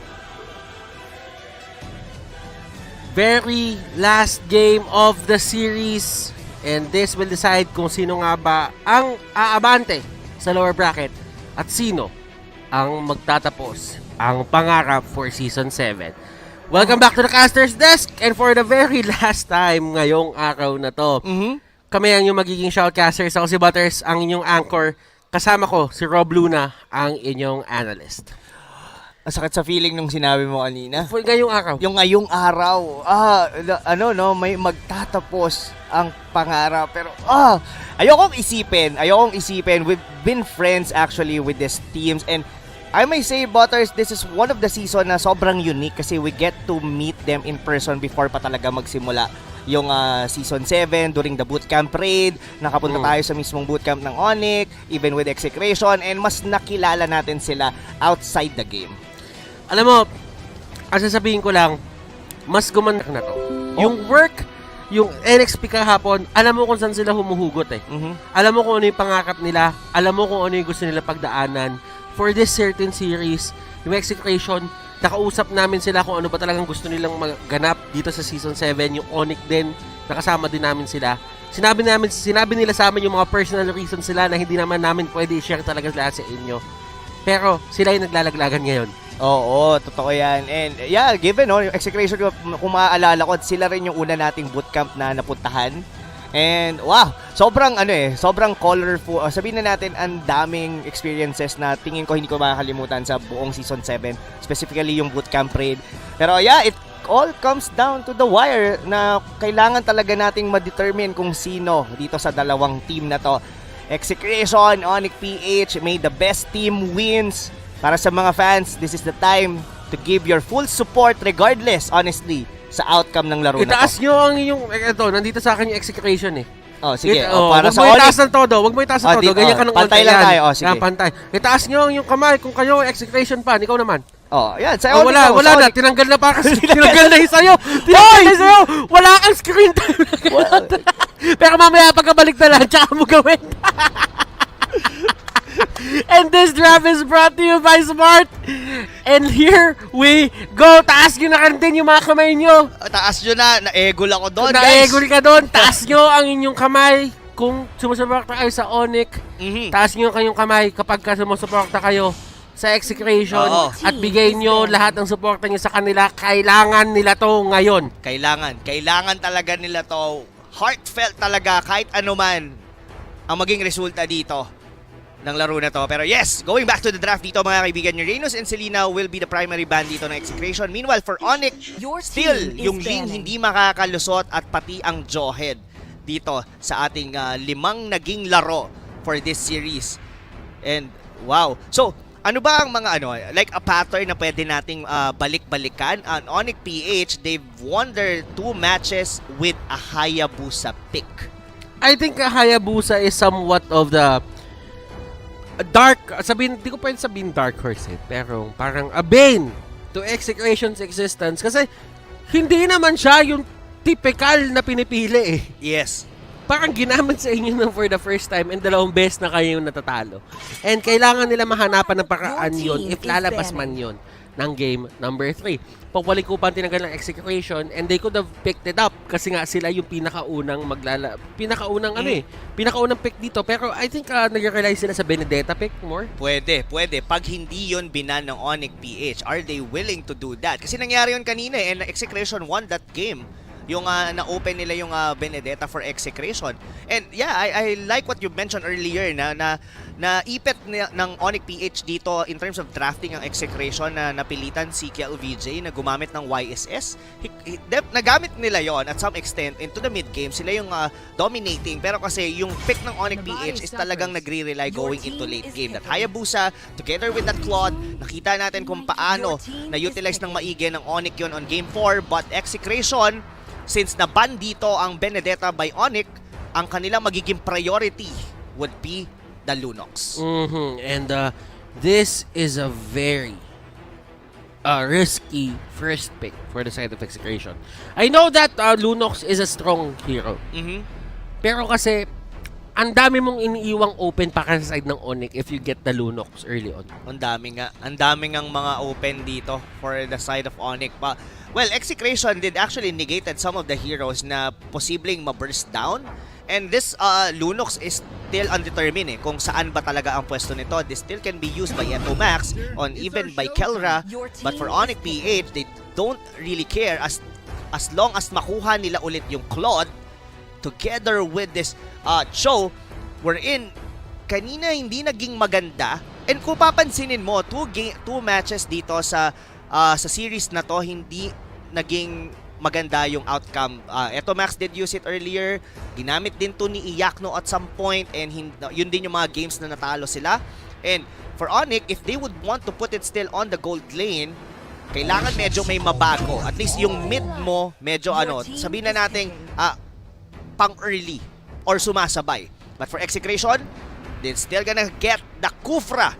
Very last game of the series, and this will decide kung sino nga ba ang aabante sa lower bracket at sino ang magtatapos ang pangarap for Season 7. Welcome back to the Caster's Desk, and for the very last time ngayong araw na to, kami ang inyong magiging shoutcasters. Ako si Butters, ang inyong anchor. Kasama ko si Rob Luna, ang inyong analyst. Ang sakit sa feeling nung sinabi mo kanina. For ngayong araw. Yung ngayong araw, may magtatapos ang pangarap. Pero, ayokong isipin. We've been friends actually with these teams. And I may say, Butters, this is one of the season na sobrang unique kasi we get to meet them in person before pa talaga magsimula yung Season 7 during the bootcamp raid. Nakapunta tayo sa mismong bootcamp ng Onic, even with Execration, and mas nakilala natin sila outside the game. Alam mo, ang sasabihin ko lang, mas gumanda na to. Yung work, yung NXP kahapon, alam mo kung saan sila humuhugot eh. Alam mo kung ano yung pangarap nila, alam mo kung ano yung gusto nila pagdaanan. For this certain series, yung Execration, nakausap namin sila kung ano ba talagang gusto nilang maganap dito sa Season 7. Yung Onic din, nakasama din namin sila. Sinabi nila sa amin yung mga personal reasons sila na hindi naman namin pwede i-share talaga lahat sa inyo. Pero sila yung naglalaglagan ngayon. Oo, totoo yan. And yeah, given yung Execration, kung maaalala ko, sila rin yung una nating bootcamp na napuntahan. And wow, sobrang colorful. Sabihin na natin, ang daming experiences na tingin ko hindi ko makakalimutan sa buong Season 7, specifically yung bootcamp raid. Pero yeah, it all comes down to the wire na kailangan talaga nating ma-determine kung sino dito sa dalawang team na to. Execration, ONICPH, may the best team wins. para sa mga fans, this is the time to give your full support regardless, honestly, sa outcome ng laro na Itaas to. nyo ang inyong, ito, nandito sa akin yung Execration eh. Oh, sige. wag Para sa mo Onic. itaas ng todo, wag mo itaas ng todo. Ganyan ka ng pantay lang tayo. Oh, sige. Yan, pantay. Itaas nyo yung kamay kung kayo Execration fan, ikaw naman. Oh, yan. Sa Oh, Onic wala, ako, wala sa na. Onic. Tinanggal na pa kasi. Tinanggal na yung sa'yo. Tinanggal na yung sa'yo. Wala kang screen time. Pero mamaya pagkabalik na lang, tsaka mo gawin. And this draft is brought to you by Smart. And here we go. Taas nyo na kantin yung mga kamay nyo. Taas nyo na. Na-egol ako doon, guys. Naegol ka doon. Taas nyo ang inyong kamay kung sumusuporta kayo sa Onic. Taas nyo kayong kamay kapag sumusuporta kayo sa Execration. Oo. At bigay nyo lahat ng suporta nyo sa kanila. Kailangan nila to ngayon. Kailangan talaga nila to. Heartfelt talaga kahit ano man ang maging resulta dito ng laro na to. Pero yes, going back to the draft dito mga kaibigan, yung Reynos and Selena will be the primary ban dito ng Execration. Meanwhile, for Onic, Your still, team is yung Ling banning. hindi makakalusot at pati ang Jawhead dito sa ating 5 naging laro for this series. And wow. So, ano ba ang mga like a pattern na pwede nating balik-balikan? On ONICPH, they've won their 2 matches with a Hayabusa pick. I think Hayabusa is somewhat of the dark, di ko pwede sabihin dark horse eh, pero parang a bane to Execration's existence kasi hindi naman siya yung typical na pinipili eh. Yes. Parang ginamit sa inyo ng for the first time and 2 beses na kayo natatalo. And kailangan nila mahanapan ng paraan Your yun team if is lalabas banning. man yun ng game number 3. Pagwalikupan tinanggal ng Execration and they could have picked it up kasi nga sila yung pinakaunang pinakaunang pick dito. Pero I think nag-realize sila sa Benedetta pick more. Pwede. Pag hindi yun binan ng ONICPH, are they willing to do that? Kasi nangyari yun kanina and Execration won that game. Yung na-open nila yung Benedetta for Execration. And yeah, I like what you mentioned earlier na ipet ng ONICPH dito in terms of drafting ang Execration na napilitan si KLVJ na gumamit ng YSS. Nagamit nila yon at some extent into the mid game. Sila yung dominating. Pero kasi yung pick ng ONICPH is talagang nagre-rely going into late game. That Hayabusa, together with that Claude, nakita natin kung paano na-utilize ng maigi ng Onic yun on game 4. But Execration, since na-ban dito ang Benedetta by Onic, ang kanilang magiging priority would be the Lunox. And this is a very risky first pick for the side of Execration. I know that Lunox is a strong hero. Pero kasi, ang dami mong iniiwang open pa ka sa side ng Onic if you get the Lunox early on. Ang dami nga. Ang dami ngang mga open dito for the side of Onic pa. Well, Execration did actually negated some of the heroes na posibleng ma-burst down. And this Lunox is still undetermined kung saan ba talaga ang pwesto nito. This still can be used by Etomax on even by Kelra. But for ONICPH, they don't really care as long as makuha nila ulit yung Claude together with this Cho, wherein kanina hindi naging maganda. And kung papansinin mo, 2 matches dito sa series na to, hindi naging maganda yung outcome. Etomax did use it earlier. Ginamit din to ni Iyakno at some point and yun din yung mga games na natalo sila. And for Onic, if they would want to put it still on the gold lane, kailangan medyo may mabago. At least yung mid mo, medyo sabihin na natin pang-early or sumasabay. But for Execration, they're still gonna get the Kufra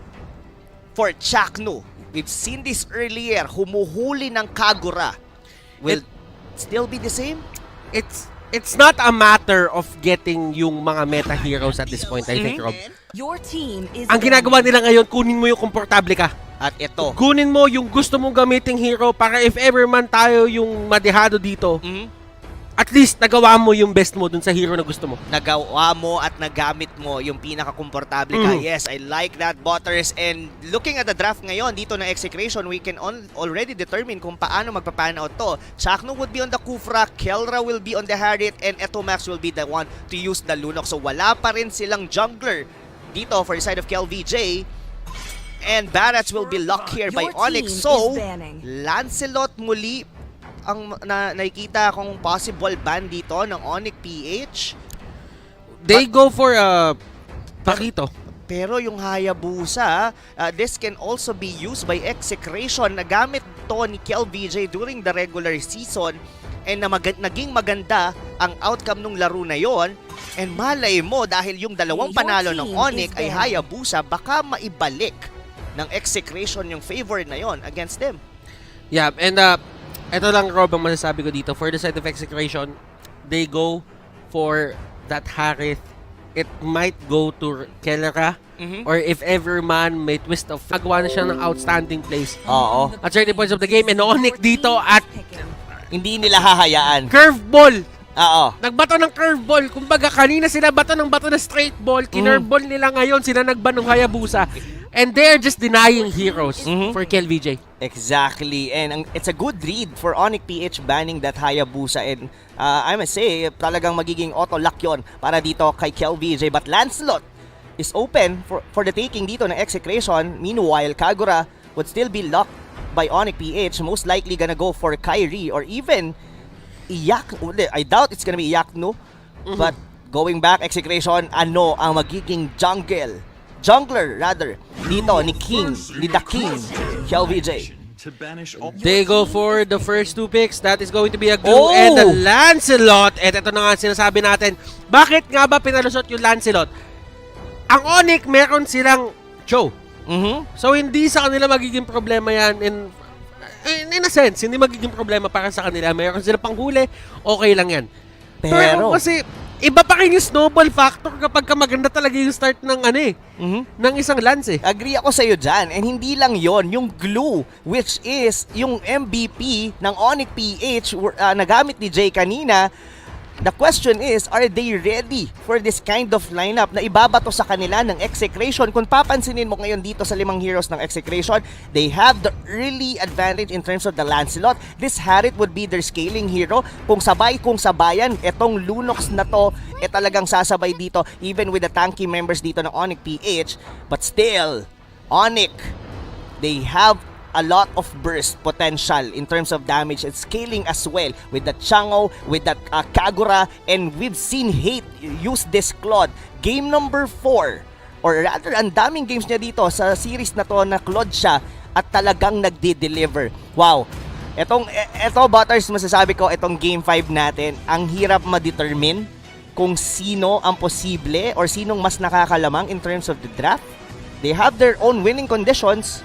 for Chakno. We've seen this earlier, humuhuli ng Kagura. Will still be the same? It's not a matter of getting yung mga meta heroes at this point, I think, Rob. Your team is Ang ginagawa nila ngayon, kunin mo yung komportable ka. At ito. Kunin mo yung gusto mong gamiting hero para if ever man tayo yung madehado dito, at least nagawa mo yung best mo dun sa hero na gusto mo. Nagawa mo at nagamit mo yung pinaka-komportable ka. Yes, I like that, Butters. And looking at the draft ngayon dito na Execration, we can already determine kung paano magpapan out to. Chakno would be on the Kufra, Kelra will be on the Harriet, and Etomax will be the one to use the Lunox. So wala pa rin silang jungler dito for the side of KLVJ. And Barats will be locked here by Your Onyx. team So, is banning. Lancelot muli ang nakikita kong possible ban dito ng ONICPH. They go for Pakito. Pero yung Hayabusa, this can also be used by Execration. Nagamit to ni KABATANG during the regular season and na naging maganda ang outcome ng laro na yon. And malay mo, dahil yung dalawang panalo ng Onic ay Hayabusa, baka maibalik ng Execration yung favor na yon against them. Yeah, and ito lang, Rob, ang masasabi ko dito. For the side of Execration, they go for that Harith. It might go to Kellera. Or if ever man may twist of nagawa na siya ng outstanding plays. Oo. At certain points of the game. And Onic dito at Hindi nila hahayaan. curveball. Oo. Nagbato ng curveball. Kumbaga, kanina sila bato na straight ball. Kinurball nila ngayon. Sila nagban ng Hayabusa. And they're just denying heroes for KABATANG. Exactly. And it's a good read for ONICPH banning that Hayabusa. And I must say, talagang magiging auto-lock yun para dito kay KABATANG. But Lancelot is open for the taking dito ng Execration. Meanwhile, Kagura would still be locked by ONICPH. Most likely gonna go for Kyrie or even Iyak. I doubt it's gonna be Iyakno. But going back, Execration, ano ang magiging jungler rather dito ni The King, KABATANG. They go for the first 2 picks. That is going to be a glue and a Lancelot. At ito na nga sinasabi natin. Bakit nga ba pinalusot yung Lancelot? Ang Onic, meron silang Joe. So hindi sa kanila magiging problema yan in a sense, hindi magiging problema para sa kanila. Meron sila panghuli, okay lang yan. Pero kasi iba pa rin yung snowball factor kapag maganda talaga yung start ng ng isang lance eh. Agree ako sa iyo dyan. And hindi lang yon, yung glue, which is yung MVP ng ONICPH nagamit ni Jay kanina. The question is, are they ready for this kind of lineup na ibabato sa kanila ng Execration? Kung papansinin mo ngayon dito sa 5 heroes ng Execration, they have the early advantage in terms of the Lancelot. This Harith would be their scaling hero. Kung sabayan, etong Lunox na to, talagang sasabay dito, even with the tanky members dito ng ONICPH. But still, Onic, they have a lot of burst potential in terms of damage and scaling as well with the Chango, with that Kagura, and we've seen Hate use this Claude. Game number 4, or rather, ang daming games niya dito sa series na to na Claude siya at talagang nagde-deliver. Wow! Eto Butters, masasabi ko, itong Game 5 natin, ang hirap ma-determine kung sino ang posible or sinong mas nakakalamang in terms of the draft. They have their own winning conditions.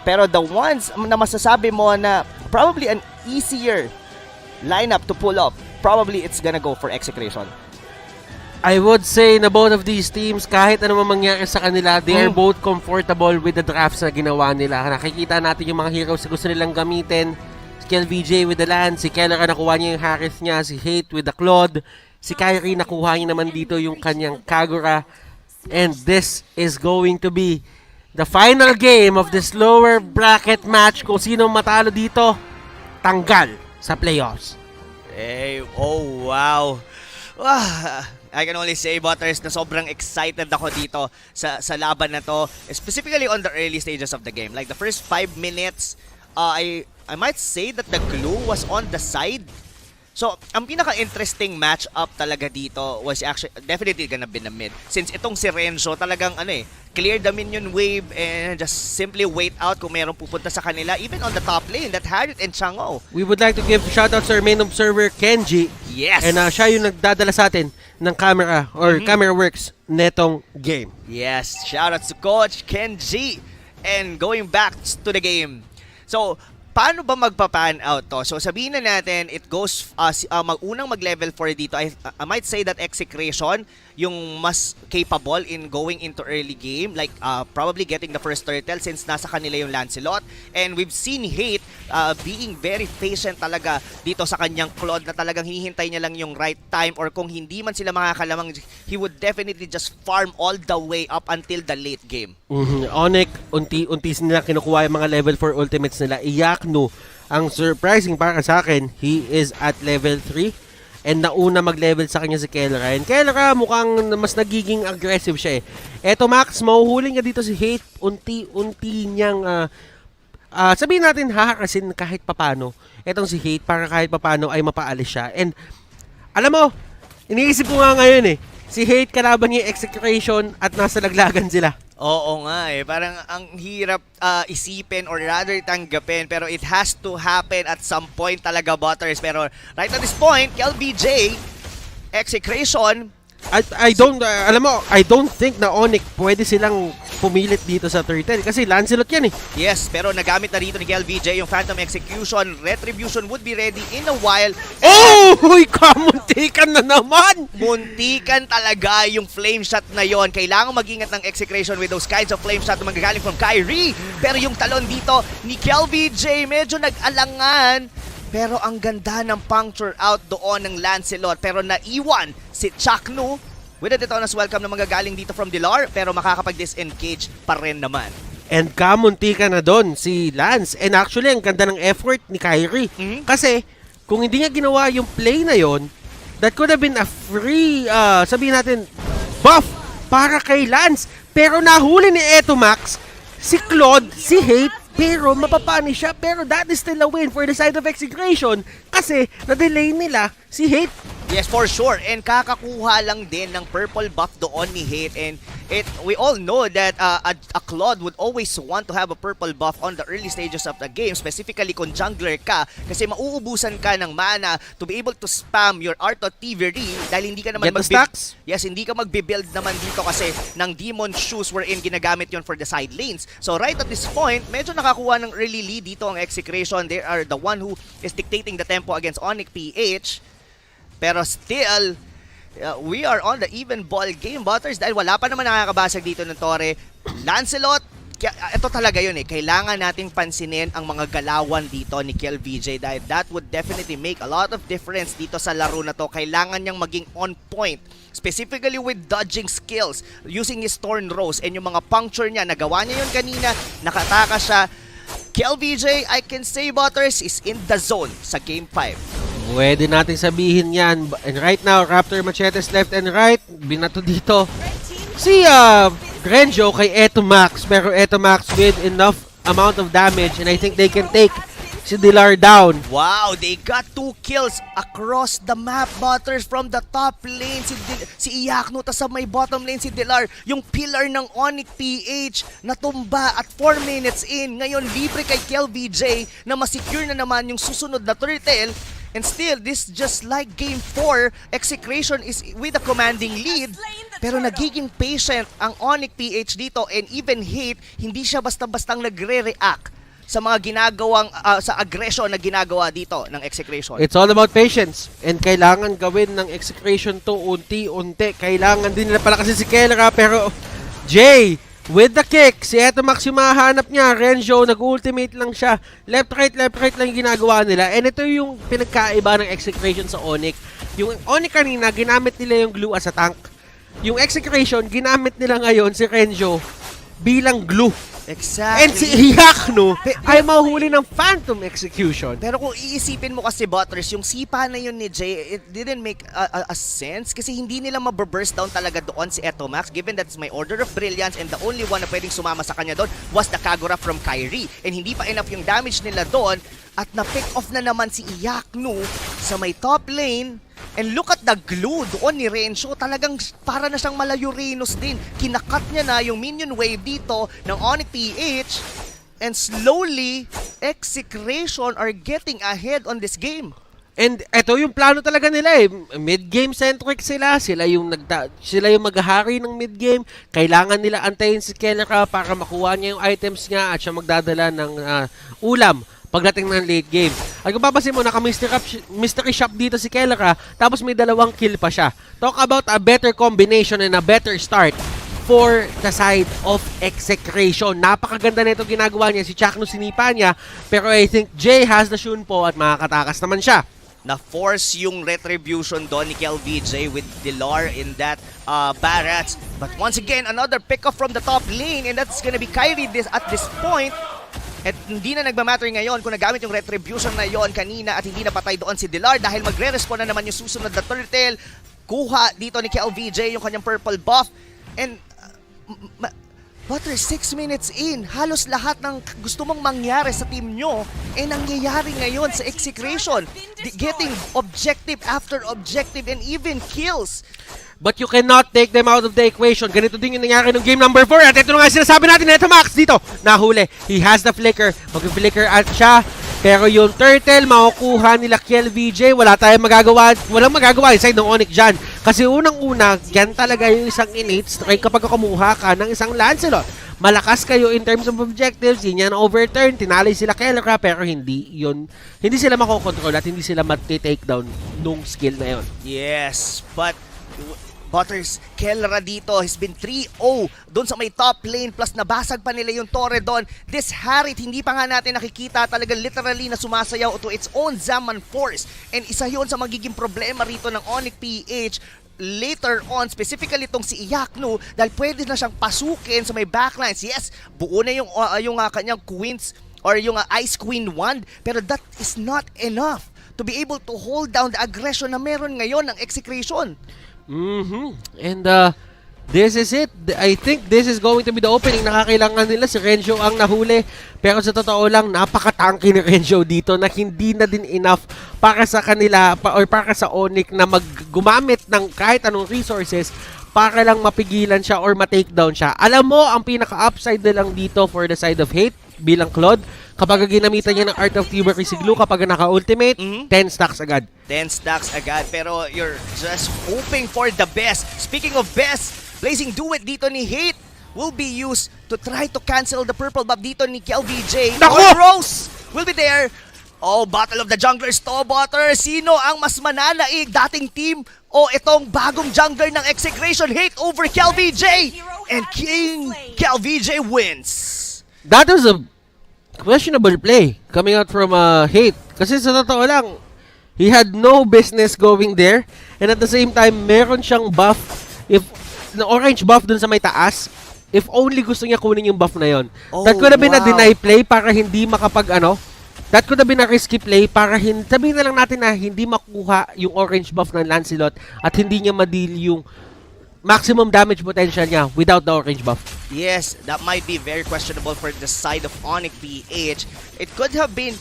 Pero the ones na masasabi mo na probably an easier lineup to pull off, probably it's gonna go for Execration. I would say na both of these teams, kahit ano mangyari sa kanila, they are both comfortable with the drafts na ginawa nila. Nakikita natin yung mga heroes na gusto nilang gamitin. Si KABATANG with the Lance, si Kellera nakuha niya yung Harith niya, si Hate with the Claude, si Kyrie nakuha niya naman dito yung kanyang Kagura. And this is going to be the final game of this lower bracket match. Kung sino matalo dito, tanggal sa playoffs. Hey, oh wow. I can only say, Butters, na sobrang excited ako dito sa laban na to, specifically on the early stages of the game. Like the first 5 minutes, I might say that the glue was on the side. So, ang pinaka-interesting match-up talaga dito was actually definitely gonna be the mid. Since itong si Renzo talagang clear the minion wave and just simply wait out kung merong pupunta sa kanila. Even on the top lane, that Harith and Chango. We would like to give shoutouts to our main observer, Kenji. Yes! And siya yung nagdadala sa atin ng camera or camera works netong game. Yes, shoutouts to Coach Kenji. And going back to the game. So, paano ba magpa-pan out to? So sabihin na natin, it goes, unang mag-level 4 dito, I might say that Execration, yung mas capable in going into early game, like probably getting the first turtle since nasa kanila yung Lancelot. And we've seen Hate being very patient talaga dito sa kanyang Claude na talagang hinihintay niya lang yung right time, or kung hindi man sila makakalamang, he would definitely just farm all the way up until the late game. Onic, unti-unti nila kinukuha yung mga level 4 ultimates nila. Iyakno, ang surprising para sa akin, he is at level 3. And nauna mag-level sa kanya si Kellera. And Kellera mukhang mas nagiging aggressive siya eh. Eto Max, mahuhuli nga dito si Hate. Unti-unti niyang sabihin natin hahakasin kahit papano. Etong si Hate para kahit papano ay mapaalis siya. And alam mo, iniisip ko nga ngayon eh, Si Hate kalaban niya yung Execration at nasa laglagan sila. Oo nga eh. Parang ang hirap isipin or rather tanggapin. Pero it has to happen at some point talaga, Butters. Pero right at this point, KLBJ, Execration, I don't think na Onic pwede silang pumilit dito sa turtle kasi Lancelot yan eh. yes, pero nagamit na rito ni KLBJ yung Phantom Execution. Retribution would be ready in a while. Oh! Huy, kamuntikan na naman! Muntikan talaga yung flame shot na yon. Kailangan mag-ingat ng Execration with those kinds of flame shot na magagaling from Kyrie. Pero yung talon dito ni KLBJ medyo nag-alangan. Pero ang ganda ng puncture out doon ng Lancelot. Pero naiwan si Chaknu with a Detona's welcome na magagaling dito from Dilar. Pero makakapag-disengage pa rin naman. And kamuntikan na doon si Lance. And actually, ang ganda ng effort ni Kyrie. Kasi, kung hindi niya ginawa yung play na yon, that could have been a free, sabihin natin, buff para kay Lance. Pero nahuli ni Etomax, si Claude, si Hate, pero mapapanish siya. Pero that is still a win for the side of Execration kasi na-delay nila si Hate. Yes, for sure. And kakakuha lang din ng purple buff doon ni Hate. And we all know that a Claude would always want to have a purple buff on the early stages of the game. Specifically kung jungler ka. Kasi mauubusan ka ng mana to be able to spam your Art of Thievery dahil hindi ka naman Get the stacks? Yes, hindi ka magbe-build naman dito kasi ng Demon Shoes wherein ginagamit yon for the side lanes. So right at this point, medyo nakakuha ng early lead dito ang Execration. They are the one who is dictating the tempo against ONICPH. Pero still, we are on the even ball game, Butters, dahil wala pa naman nakakabasag dito ng Torre. Lancelot, ito talaga yun eh. Kailangan nating pansinin ang mga galawan dito ni KLBJ dahil that would definitely make a lot of difference dito sa laro na to. Kailangan niyang maging on point. Specifically with dodging skills, using his Thorn Rose and yung mga puncture niya. Nagawa niya yun kanina, nakataka siya. KLBJ, I can say, Butters, is in the zone sa Game 5. Pwede natin sabihin yan. And right now, Raptor Machetes left and right. Binato dito si Renjo kay Etomax. Pero Etomax with enough amount of damage and I think they can take si Dilar down. Wow, they got 2 kills across the map, Butters, from the top lane. Si Iyakno, tas sa may bottom lane si Dilar. Yung pillar ng ONICPH natumba at 4 minutes in. Ngayon, libre kay KLBJ na masecure na naman yung susunod na turtle. And still, this just like Game 4, Execration is with a commanding lead. Pero nagiging patient ang ONICPH dito and even Hate, hindi siya basta-bastang nagre-react sa mga ginagawang, sa aggression na ginagawa dito ng Execration. It's all about patience. And kailangan gawin ng Execration to unti-unti. Kailangan din nila pala kasi si Kelra. Pero Jay, with the kick, si Etomax yung mahanap niya. Renjo, nag-ultimate lang siya. Left, right lang yung ginagawa nila. And ito yung pinagkaiba ng Execration sa Onic. Yung Onic kanina, ginamit nila yung glue as a tank. Yung Execration, ginamit nila ngayon si Renjo bilang glue. Exactly. And si Iyakno ay mahuli ng Phantom Execution. Pero kung iisipin mo kasi, Butters, yung sipa na yun ni Jay, it didn't make a sense kasi hindi nila maburst down talaga doon si Etomax given that it's my Order of Brilliance and the only one na pwedeng sumama sa kanya doon was the Kagura from Kyrie. And hindi pa enough yung damage nila doon at na-pick off na naman si Iyakno sa may top lane. And look at the glue doon ni Renzo. Talagang para na siyang Malayurinos din. Kinakat niya na yung minion wave dito ng ONICPH. And slowly, Execration are getting ahead on this game. And eto yung plano talaga nila eh. Mid-game centric sila. Sila yung maghahari ng mid-game. Kailangan nila antayin si Kelra para makuha niya yung items niya at siya magdadala ng ulam pagdating ng late game. At kung papasin mo, naka-mystery shop dito si Kelra, tapos may 2 kill pa siya. Talk about a better combination and a better start for the side of Execration. Napakaganda nito ginagawa niya. Si Chakno sinipa niya, pero I think Jay has the Shunpo at makakatakas naman siya. Na-force yung retribution doon ni KLBJ with Dilar in that barracks. But once again, another pick-off from the top lane and that's gonna be Kyrie at this point. At hindi na nagmamatter ngayon kung nagamit yung retribution na yon kanina at hindi napatay doon si Dilar dahil magre-respawn na naman yung susunod na turtle. Kuha dito ni KLBJ yung kanyang purple buff. And Butter, 6 minutes in, halos lahat ng gusto mong mangyari sa team nyo nangyayari ngayon sa Execration. Getting objective after objective and even kills. but you cannot take them out of the equation. Ganito din yung nangyari ng game number 4. At ito na nga sinasabi natin, ito Max dito, nahuli. He has the flicker, mag-flicker at siya. Pero yung turtle, makukuha nila KLVJ, wala tayong magagawa, walang magagawa inside ng Onic dyan. Kasi unang-una, yan talaga yung isang innate strike kapag kumuha ka ng isang Lancelot. Malakas kayo in terms of objectives, yun yan overturn, tinalay sila Kelra, pero hindi sila makokontrol at hindi sila mat-take down nung skill na yun. Yes, but Butters, Kelra dito has been 3-0 doon sa may top lane plus nabasag pa nila yung Torre doon. This Harit, hindi pa nga natin nakikita talaga literally na sumasayaw to its own Zaman Force. And isa yun sa magiging problema rito ng ONICPH later on, specifically itong si Iyaknu, dahil pwede na siyang pasukin sa may backlines. Yes, buo na yung kanyang Queens or yung Ice Queen Wand, pero that is not enough to be able to hold down the aggression na meron ngayon ng Execration. And this is it. I think this is going to be the opening. Nakakailangan nila si Renjo ang nahuli. Pero sa totoo lang, napaka-tanky ni Renjo dito na hindi na din enough para sa kanila or para sa Onic na gumamit ng kahit anong resources para lang mapigilan siya or ma-takedown siya. Alam mo, ang pinaka-upside na lang dito for the side of hate bilang Claude, kapag ginamitan niya ng Art of Thievery si Glue, kapag naka-ultimate, 10 stacks agad. 10 stacks agad, pero you're just hoping for the best. Speaking of best, Blazing Duet dito ni Hate will be used to try to cancel the purple buff dito ni KLVJ. Naku! Or Rose will be there. Oh, Battle of the Junglers to, Butter. Sino ang mas mananaig? Dating team o itong bagong jungler ng Execration? Hate over KLVJ. And King KLVJ wins. That was a questionable play coming out from Hate. Kasi sa totoo lang, he had no business going there. And at the same time, meron siyang buff, na orange buff dun sa may taas. If only gusto niya kunin yung buff na yon. That could have been a deny play para hindi that could have been a risky play para sabihin na lang natin na hindi makuha yung orange buff ng Lancelot at hindi niya ma-deal yung maximum damage potential niya without the orange buff. Yes, that might be very questionable for the side of ONICPH. It could have been,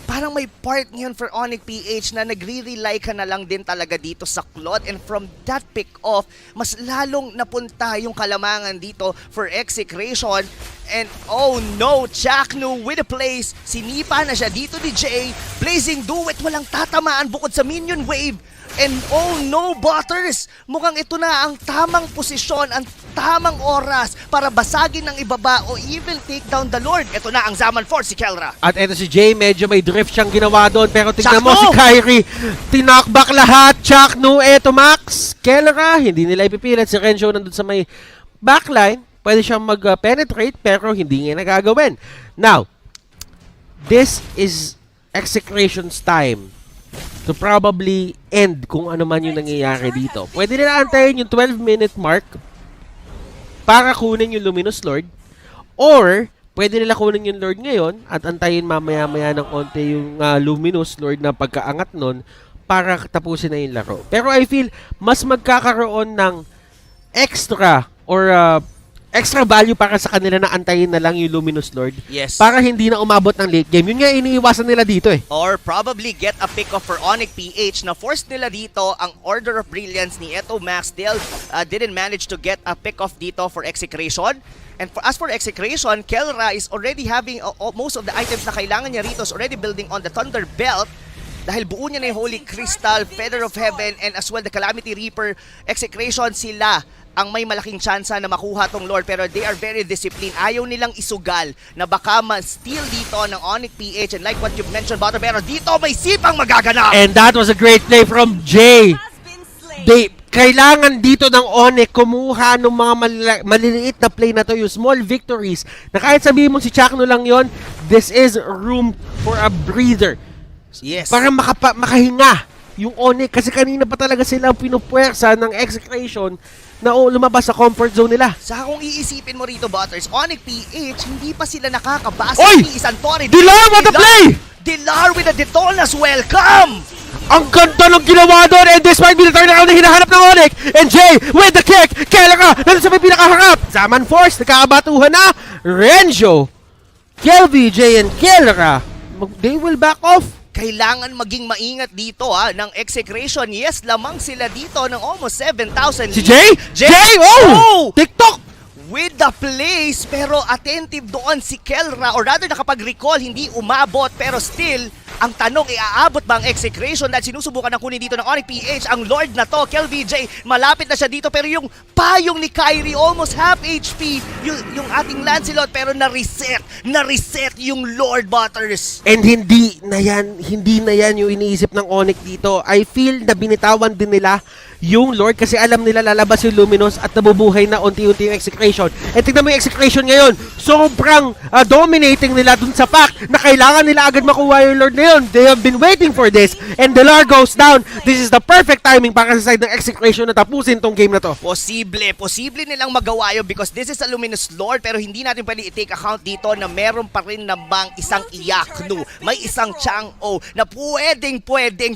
parang may part ngayon for ONICPH na nagre-rely ka na lang din talaga dito sa Claude, and from that pick-off, mas lalong napunta yung kalamangan dito for Execration. And oh no, Chaknu with the plays, sinipa na siya dito ni Jay. Blazing Duet, walang tatamaan bukod sa minion wave. And oh no, Butters! Mukhang ito na ang tamang posisyon, ang tamang oras para basagin ng ibaba o even take down the Lord. Ito na ang Zaman Force, si Kelra. At ito si Jay, medyo may drift siyang ginawa doon. Pero tignan mo Chaknu! si Kyrie, tinakback lahat. Chaknu, eto Max. Kelra, hindi nila ipipilit. Si Renjo nandun sa may backline. Pwede siyang mag-penetrate pero hindi niya nagagawin. Now, this is Execration's time to probably end kung ano man yung nangyayari dito. Pwede nila antayin yung 12-minute mark para kunin yung Luminous Lord, or pwede nila kunin yung Lord ngayon at antayin mamaya-maya ng konti yung Luminous Lord na pagkaangat nun para tapusin na yung laro. Pero I feel mas magkakaroon ng extra or extra value para sa kanila na antayin na lang yung Luminous Lord. Yes. Para hindi na umabot ng late game. Yun nga iniiwasan nila dito eh. Or probably get a pick-off for ONICPH na forced nila dito ang Order of Brilliance ni Eto Max. Still didn't manage to get a pick-off dito for Execration. And as for Execration, Kelra is already having most of the items na kailangan niya rito is already building on the Thunder Belt. Dahil buo niya na yung Holy Crystal, Feather of Heaven, and as well the Calamity Reaper. Execration, sila ang may malaking tsansa na makuha tong Lord, pero they are very disciplined. Ayaw nilang isugal na baka ma-steal dito ng ONICPH, and like what you've mentioned, Butter, pero dito may sipang magaganap. And that was a great play from Jay. Kailangan dito ng Onic kumuha ng mga maliliit na play na to, yung small victories, na kahit sabihin mo si Chakno lang yon, this is room for a breather. Yes. Para makahinga yung Onic, kasi kanina pa talaga sila pinupuwersa ng Execration na lumabas sa comfort zone nila. Sa kung iisipin mo rito, Butters, ONICPH, hindi pa sila nakakabasa Oy! ni Isantori. Dilar, what a play! Dilar with a Detonas, welcome! Ang ganda ng ginawa doon, and this might be the turnaround na hinahanap ng Onic. And Jay with the kick, Kelra, nandun sa may pinakaharap. Zaman Force, nakakabatuhan na. Renjo, KLVJ and Kelra, they will back off. kailangan maging maingat dito ng Execration. Yes, lamang sila dito ng almost 7,000. Si Jay? Jay! Oh! TikTok! With the place, pero attentive doon si Kelra, or rather nakapag-recall, hindi umabot, pero still, ang tanong, aabot ba ang Execration dahil sinusubukan ng kunin dito ng ONICPH ang Lord na to, KelVJ, malapit na siya dito, pero yung payong ni Kyrie, almost half HP, yung ating Lancelot, pero na-reset yung Lord Butters. And hindi na yan yung iniisip ng Onic dito. I feel na binitawan din nila yung Lord kasi alam nila lalabas yung Luminous at nabubuhay na unti-unti yung Execration. And tignan mo yung Execration ngayon, sobrang dominating nila dun sa fact na kailangan nila agad makuha yung Lord na yun. They have been waiting for this and the Lord goes down. This is the perfect timing para sa side ng Execration na tapusin tong game na to. Posible nilang magawa yun because this is a Luminous Lord, pero hindi natin pwede i-take account dito na meron pa rin namang isang Iyaknu, may isang Chang-O na pwedeng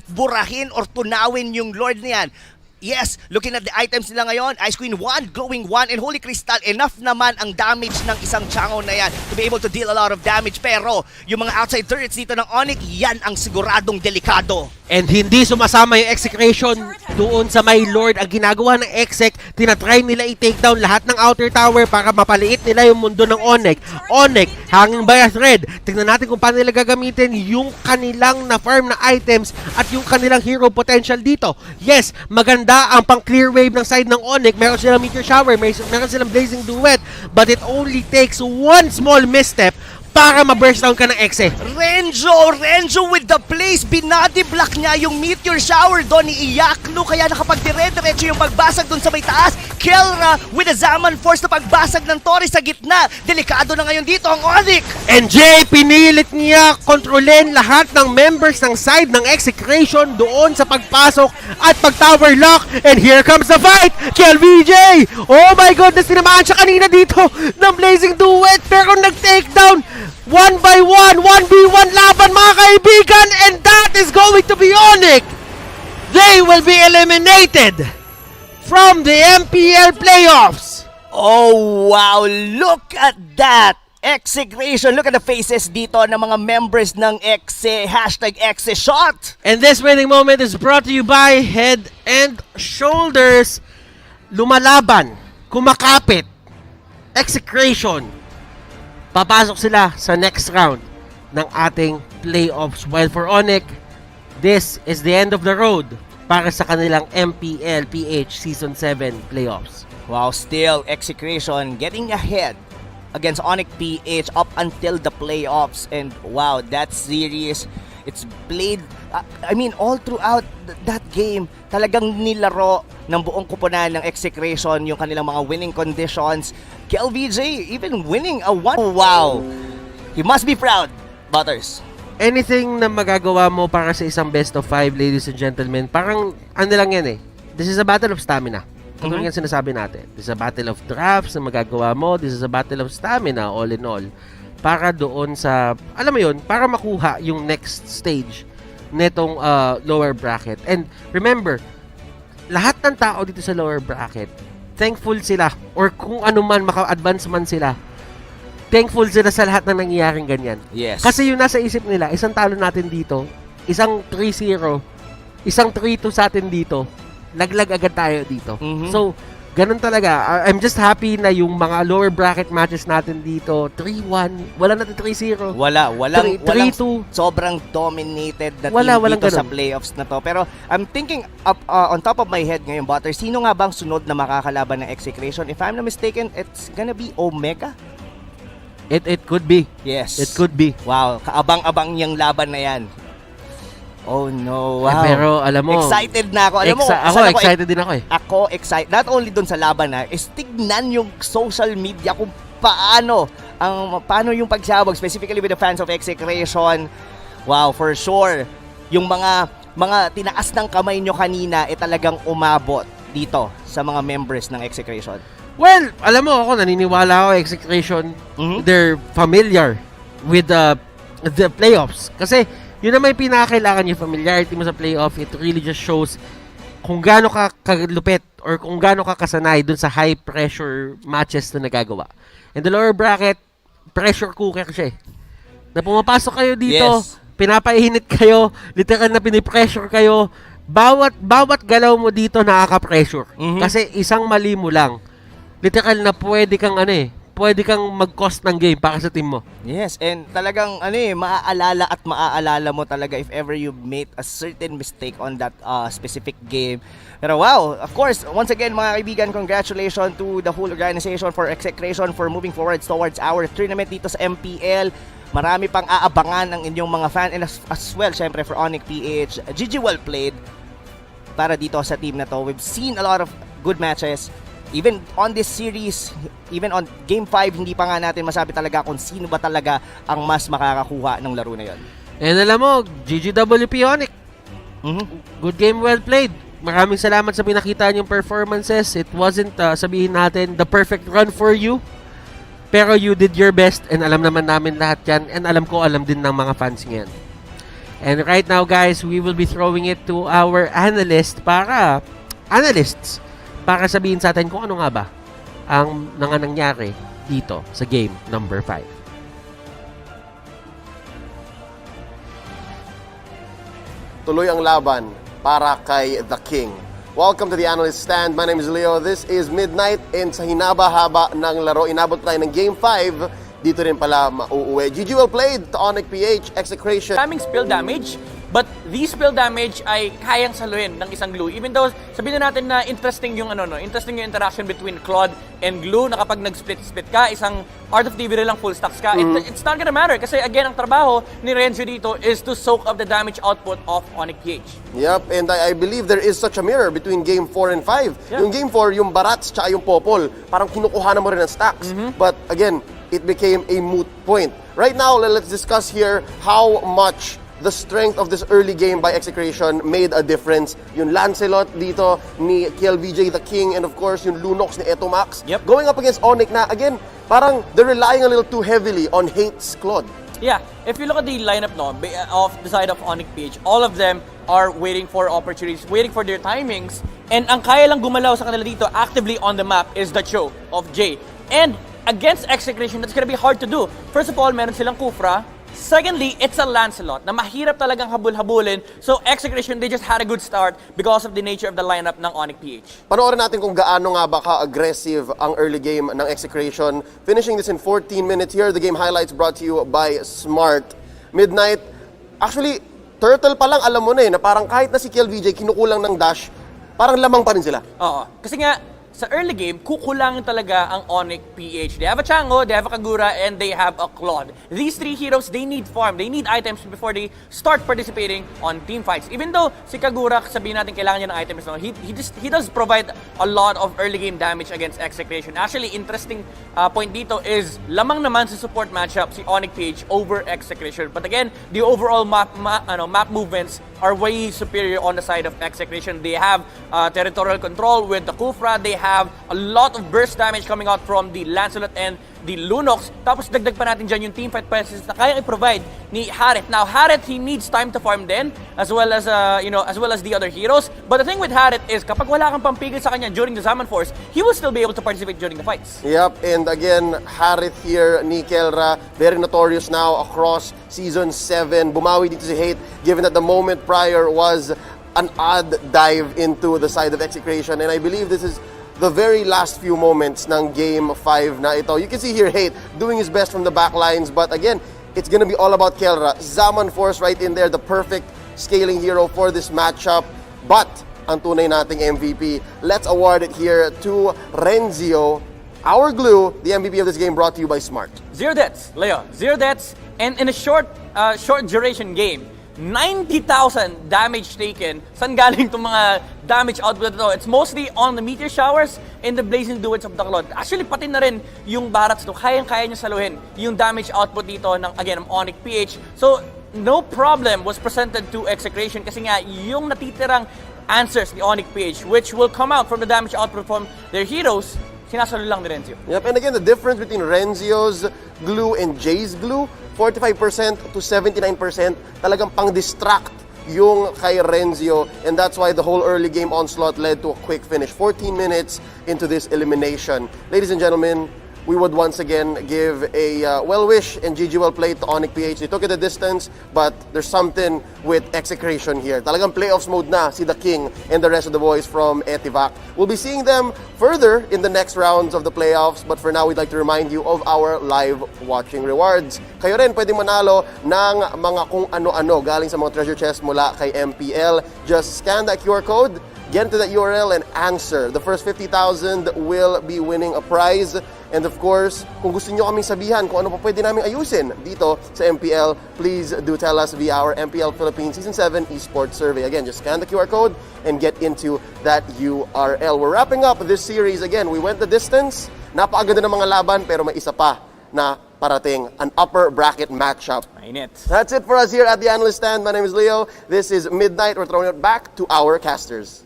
burahin or tunawin yung Lord na yan. Yes, looking at the items nila ngayon, Ice Queen 1, Glowing 1, and Holy Crystal, enough naman ang damage ng isang Chang-O na yan to be able to deal a lot of damage. Pero yung mga outside turrets dito ng Onic, yan ang siguradong delikado. And hindi sumasama yung Execration doon sa may Lord. Ang ginagawa ng Exec, tinatry nila i-take down lahat ng outer tower para mapaliit nila yung mundo ng Onic. Onic, hanging by a thread. Tingnan natin kung paano nila gagamitin yung kanilang na-farm na items at yung kanilang hero potential dito. Yes, maganda ang pang-clear wave ng side ng Onic. Meron silang Meteor Shower, meron silang Blazing Duet. But it only takes one small misstep para ma-burst down ka ng Exe. Renjo with the place. Binody block niya yung Meteor Shower doon ni Iyaknu, kaya nakapag-dire-diretso yung pagbasag doon sa may taas. Kelra with a Zaman Force na pagbasag ng Torre sa gitna. Delikado na ngayon dito ang Onic. And Jay, pinilit niya kontrolin lahat ng members ng side ng Execration doon sa pagpasok at pag-tower lock. And here comes the fight! KelVJ! Oh my goodness, tinamaan siya kanina dito ng Blazing Duet pero nag-take down 1 by 1, 1v1 laban mga kaibigan, and that is going to be Onic. They will be eliminated from the MPL playoffs. Oh wow, look at that! Execration, look at the faces dito ng mga members ng Exe, #ExeShot. And this winning moment is brought to you by Head and Shoulders. Lumalaban, kumakapit, Execration. Papasok sila sa next round ng ating playoffs. While for Onic, this is the end of the road para sa kanilang Mpl-Ph Season 7 playoffs. Wow, still Execration getting ahead against ONICPH up until the playoffs. And wow, that series, it's played, all throughout that game, talagang nilaro ng buong kupunan ng Execration yung kanilang mga winning conditions. KelVJ even winning a 1. Wow, he must be proud, Butters. Anything na magagawa mo para sa isang best of 5, ladies and gentlemen, parang ano lang yan eh. This is a battle of stamina. Kung yung sinasabi natin. This is a battle of drafts na magagawa mo. This is a battle of stamina all in all. Para doon sa, alam mo yun, para makuha yung next stage netong lower bracket. And remember, lahat ng tao dito sa lower bracket, thankful sila, or kung ano man, maka-advance man sila, thankful sila sa lahat ng nangyayaring ganyan. Yes. Kasi yung nasa isip nila, isang talo natin dito, isang 3-0, isang 3-2 sa atin dito, laglag agad tayo dito. So, ganun talaga. I'm just happy na yung mga lower bracket matches natin dito, 3-1, wala natin 3-0. Walang 3-2. Sobrang dominated na Walang team dito sa ganun. playoffs na to. Pero I'm thinking on top of my head ngayon, Butter, sino nga bang sunod na makakalaban ng Execration? If I'm not mistaken, it's gonna be Omega. It could be. Yes. It could be. Wow, kaabang-abang yung laban na yan. Oh no, wow. Pero alam mo, excited na ako. Alam mo, ako saan excited din ako eh. Ako excited. Not only dun sa laban is tignan yung social media kung paano yung pagsabog, specifically with the fans of Execration. Wow, for sure. Yung mga tinaas ng kamay nyo kanina talagang umabot dito sa mga members ng Execration. Well, alam mo ako, naniniwala ako Execration, they're familiar with the playoffs. Kasi yun na may pinakailangan yung familiarity mo sa playoff. It really just shows kung gaano ka kalupit or kung gaano ka kasanay dun sa high pressure matches na nagagawa. And the lower bracket, pressure cooker siya eh. Na pumapasok kayo dito, Yes. pinapainit kayo, literal na pinipressure kayo. Bawat galaw mo dito nakaka-pressure. Kasi isang mali mo lang, literal na pwede kang mag-cost ng game para sa team mo. Yes, and talagang maaalala mo talaga if ever you made a certain mistake on that specific game. Pero wow, of course, once again mga kaibigan, congratulations to the whole organization for Execration for moving forward towards our tournament dito sa MPL. Marami pang aabangan ng inyong mga fan and as well, syempre for ONICPH. GG well played para dito sa team na to. We've seen a lot of good matches. Even on this series, even on Game 5, hindi pa nga natin masabi talaga kung sino ba talaga ang mas makakakuha ng laro na yon. And alam mo, GGWP Onic. Good game, well played. Maraming salamat sa pinakita niyong performances. It wasn't, sabihin natin, the perfect run for you. Pero you did your best and alam naman namin lahat yan. And alam din ng mga fans ngayon. And right now guys, we will be throwing it to our analysts para sabihin sa atin kung ano nga ba ang nangyari dito sa game number 5. Tuloy ang laban para kay The King. Welcome to the analyst stand. My name is Leo. This is Midnight and sa hinaba-haba ng laro, inabot tayo ng Game 5. Dito rin pala mauuwi. GG well played to Onic-PH, Execration. Daming spill damage, but these spill damage ay kayang saluhin ng isang glue. Even though, sabihin na natin na interesting yung interaction between Claude and glue na kapag nag-split ka, isang Art of Thievery lang full stacks ka, it's not gonna matter. Kasi again, ang trabaho ni Renzo dito is to soak up the damage output of Onic-PH. Yep, and I believe there is such a mirror between Game 4 and 5. Yeah. Yung Game 4, yung Barats tsaka yung Popol, parang kinukuha na mo rin ng stacks. But again, it became a moot point. Right now, let's discuss here how much the strength of this early game by Execration made a difference. Yung Lancelot dito ni KLVJ the King and of course yung Lunox ni Etomax. Yep. Going up against Onic na, again, parang they're relying a little too heavily on Hate's Claude. Yeah, if you look at the lineup of the side of Onic-PH, all of them are waiting for opportunities, waiting for their timings. And ang kaya lang gumalaw sa kanila dito actively on the map is the show of Jay. And against Execration, that's gonna be hard to do. First of all, meron silang Kufra. Secondly, it's a Lancelot na mahirap talagang habul-habulin. So Execration, they just had a good start because of the nature of the lineup ng Onic-PH. Panoorin natin kung gaano nga ba ka-aggressive ang early game ng Execration. Finishing this in 14 minutes here. The game highlights brought to you by Smart. Midnight. Actually, Turtle pa lang alam mo na na parang kahit na si KLVJ kinukulang ng dash, parang lamang pa rin sila. Oo. Kasi nga, sa early game, kukulangin talaga ang Onic-PH. They have a Chango, they have a Kagura, and they have a Claude. These three heroes, they need farm. They need items before they start participating on team fights. Even though si Kagura, sabihin natin kailangan niya ng items, no? He does provide a lot of early game damage against Execration. Actually, interesting point dito is lamang naman sa support matchup si Onic-PH over Execration. But again, the overall map movements are way superior on the side of Execration. They have territorial control with the Kufra. They have a lot of burst damage coming out from the Lancelot and the Lunox. Tapos dagdag pa natin dyan yung teamfight presence na kaya i-provide ni Harith. Now, Harith, he needs time to farm din as well as the other heroes. But the thing with Harith is kapag wala kang pampigil sa kanya during the Zaman Force, he will still be able to participate during the fights. Yep, and again, Harith here ni Kelra, very notorious now across Season 7. Bumawi dito si Hate, given that the moment prior was an odd dive into the side of Execration. And I believe this is the very last few moments ng Game 5 na ito. You can see here Hate doing his best from the back lines, but again, it's gonna be all about Kelra. Zaman Force right in there, the perfect scaling hero for this matchup. But ang tunay nating MVP, let's award it here to Renzio, our glue, the MVP of this game brought to you by Smart. 0 deaths, Leo. 0 deaths, and in a short duration game, 90,000 damage taken. Saan galing itong mga damage output na ito? It's mostly on the meteor showers and the blazing duets of the Claude. Actually, pati na rin yung Barats to. Kayang-kaya niya saluhin yung damage output dito ng, again, ng Onic-PH. So, no problem was presented to Execration kasi nga, yung natitirang answers ni Onic-PH, which will come out from the damage output from their heroes, sinasalo lang ni Renzio. Yep, and again, the difference between Renzio's glue and Jay's glue, 45% to 79%, talagang pang-distract yung kay Renzio, and that's why the whole early game onslaught led to a quick finish. 14 minutes into this elimination. Ladies and gentlemen, we would once again give a well wish and GG well played to ONICPH. They took it a distance, but there's something with Execration here. Talagang playoffs mode na si The King and the rest of the boys from Etivac. We'll be seeing them further in the next rounds of the playoffs, but for now, we'd like to remind you of our live watching rewards. Kayo rin pwede manalo ng mga kung ano-ano galing sa mga treasure chest mula kay MPL. Just scan that QR code, get into that URL and answer. The first 50,000 will be winning a prize. And of course, kung gusto nyo kaming sabihan kung ano pa pwede namin ayusin dito sa MPL, please do tell us via our MPL Philippines Season 7 Esports Survey. Again, just scan the QR code and get into that URL. We're wrapping up this series. Again, we went the distance. Napakaganda ng mga laban, pero may isa pa na parating, an upper bracket matchup. Mainit. That's it for us here at the Analyst Stand. My name is Leo. This is Midnight. We're throwing it back to our casters.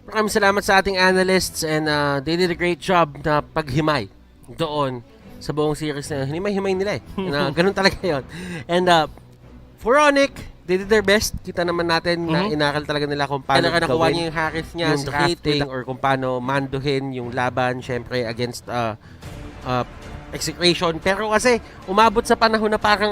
Maraming salamat sa ating analysts and they did a great job na paghimay doon sa buong series na hinimay-himay nila na ganun talaga yun. And for Onic, they did their best. Kita naman natin na inakal talaga nila kung paano nakuha niya yung Harris niya sa drafting or kung paano manduhin yung laban syempre against Execration. Pero kasi umabot sa panahon na parang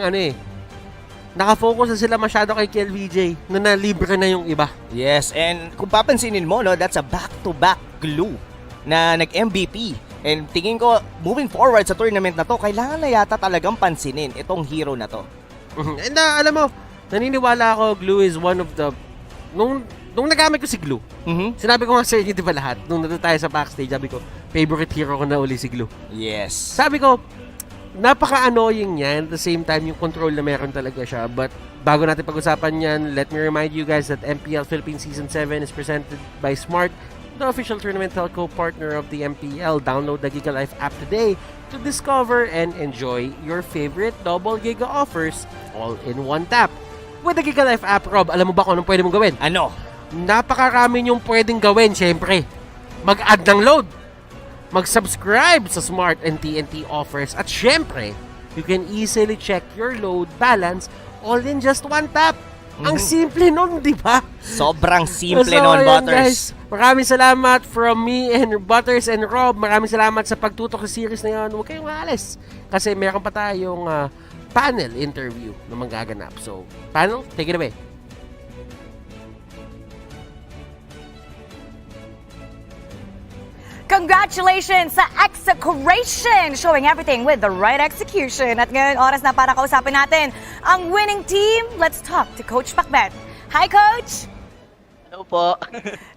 nakafocus na sila masyado kay KLVJ na nalibre na yung iba. Yes, and kung papansinin mo, no, that's a back-to-back glue na nag-MVP. And tingin ko, moving forward sa tournament na to, kailangan na yata talagang pansinin itong hero na to. And alam mo, naniniwala ako, Glue is one of the... Nung nagamit ko si Glue, sinabi ko nga sa inyo, di ba lahat? Nung nandun tayo sa backstage, sabi ko, favorite hero ko na uli si Glue. Yes. Sabi ko, napaka-annoying niya, at the same time, yung control na meron talaga siya. But bago natin pag-usapan yan, let me remind you guys that MPL Philippines Season 7 is presented by Smart, the official tournament telco partner of the MPL. Download the Giga Life app today to discover and enjoy your favorite double Giga offers all in one tap. With the Giga Life app, Rob, alam mo ba kung anong pwede mong gawin? Ano? Napakarami niyong pwedeng gawin, syempre. Mag-add ng load, mag-subscribe sa Smart and TNT offers, at syempre, you can easily check your load balance all in just one tap. Ang simple nun, di ba? Sobrang simple So, nun, ayan, Butters. guys. Maraming salamat from me and Butters and Rob. Maraming salamat sa pagtutok sa series na yun. Huwag kayong maalis. Kasi meron pa tayong panel interview na magaganap. So, panel, take it away. Congratulations sa Execration! Showing everything with the right execution. At ngayon, oras na para kausapin natin ang winning team. Let's talk to Coach Pacbet. Hi, Coach! Hello po.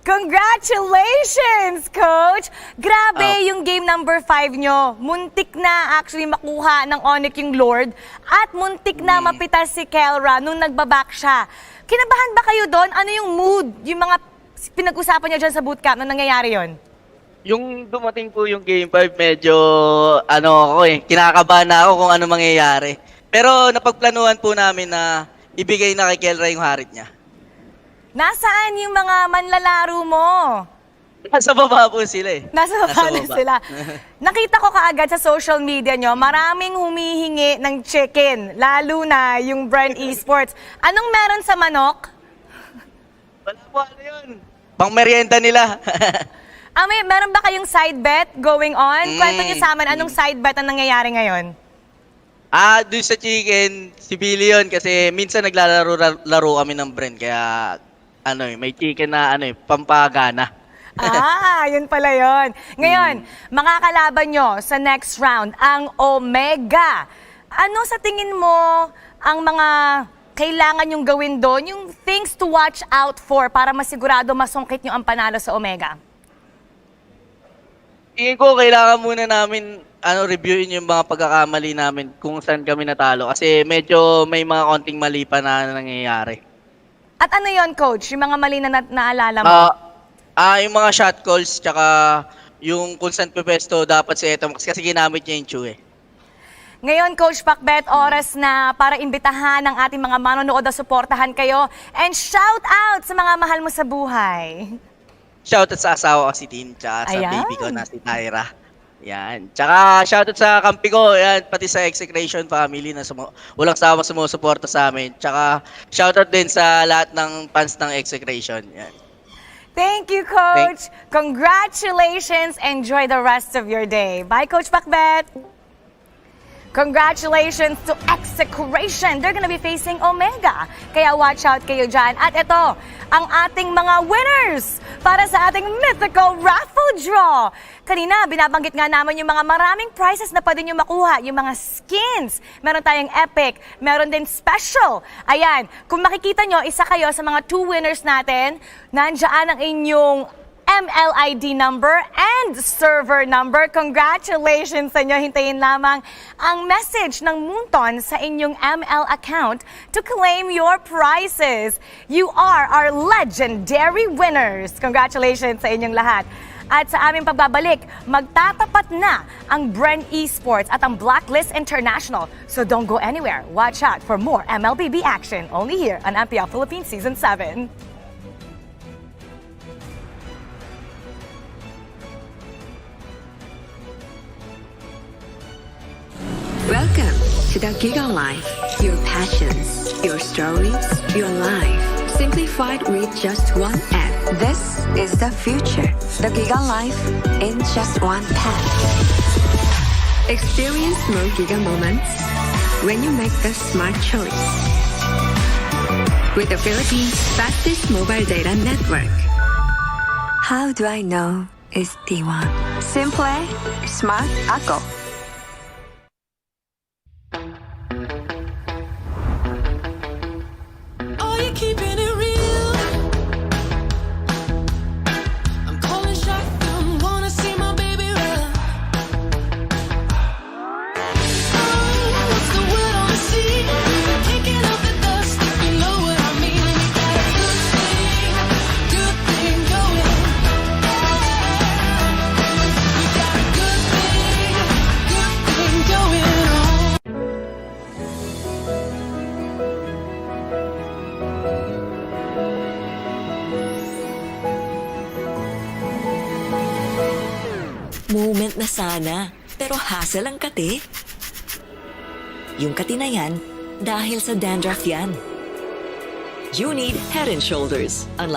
Congratulations, Coach! Grabe yung game number 5 nyo. Muntik na actually makuha ng Onic yung Lord at muntik na mapitas si Kelra nung nagbaback siya. Kinabahan ba kayo doon? Ano yung mood? Yung mga pinag-usapan nyo dyan sa bootcamp na nangyayari yon? Yung dumating po yung Game 5, medyo kinakabahan na ako kung ano mangyayari. Pero napagplanuhan po namin na ibigay na kay Kelra yung harit niya. Nasaan yung mga manlalaro mo? Nasa baba po sila eh. Nasa baba na sila. Nakita ko kaagad sa social media nyo, maraming humihingi ng chicken, lalo na yung Brand Esports. Anong meron sa manok? Wala po, ano yun? Pang merienda nila. Meron ba kayong side bet going on? Kwento nyo sa amin, anong side bet ang nangyayari ngayon? Doon sa chicken, si Billy yun kasi minsan naglalaro kami ng brand. Kaya, may chicken na, pampagana. Yun pala yun. Ngayon, makakalaban nyo sa next round, ang Omega. Ano sa tingin mo ang mga kailangan yung gawin doon? Yung things to watch out for para masigurado masungkit nyo ang panalo sa Omega? Tingin ko, kailangan muna namin reviewin yung mga pagkakamali namin kung saan kami natalo. Kasi medyo may mga konting mali pa na nangyayari. At ano yon, Coach? Yung mga mali na naalala mo? Yung mga shot calls, tsaka yung kung saan pepesto dapat sa Etomax kasi ginamit niya yung Chu eh. Ngayon, Coach Pacbet, oras na para imbitahan ang ating mga manonood na suportahan kayo. And shout out sa mga mahal mo sa buhay. Shoutout sa asawa ko si Tin, tsaka sa Ayan. baby ko na si Tyra. Yan. Tsaka shoutout sa kampi ko, yan, pati sa Execration family na walang sawa sumusuporta sa amin. Tsaka shoutout din sa lahat ng fans ng Execration. Yan. Thank you, Coach. Congratulations. Enjoy the rest of your day. Bye, Coach Pakbet. Congratulations to Execration. They're gonna be facing Omega. Kaya watch out kayo dyan. At ito, ang ating mga winners para sa ating mythical raffle draw. Kanina, binabanggit nga naman yung mga maraming prizes na pwede nyo makuha. Yung mga skins. Meron tayong epic. Meron din special. Ayan, kung makikita nyo, isa kayo sa mga 2 winners natin. Nandiyan ang inyong MLID number and server number. Congratulations sa inyo. Hintayin lamang ang message ng Moonton sa inyong ML account to claim your prizes. You are our legendary winners. Congratulations sa inyong lahat. At sa aming pagbabalik, magtatapat na ang Bren Esports at ang Blacklist International. So don't go anywhere. Watch out for more MLBB action only here on Mpl-Philippines Season 7. Welcome to the Giga Life. Your passions, your stories, your life. Simplified with just one app. This is the future. The Giga Life in just one tap. Experience more Giga moments when you make the smart choice. With the Philippines' fastest mobile data network. How do I know it's T1? Simple, smart ako. Keeping it real. I'm calling shotgun, wanna see my baby run. Oh, what's the word on the sea? Kicking up the dust, if you know what I mean. We got a good thing going. We got a good thing going on. Moment na sana, pero hassle ang kati. Yung kati na yan, dahil sa dandruff yan. You need Head & Shoulders.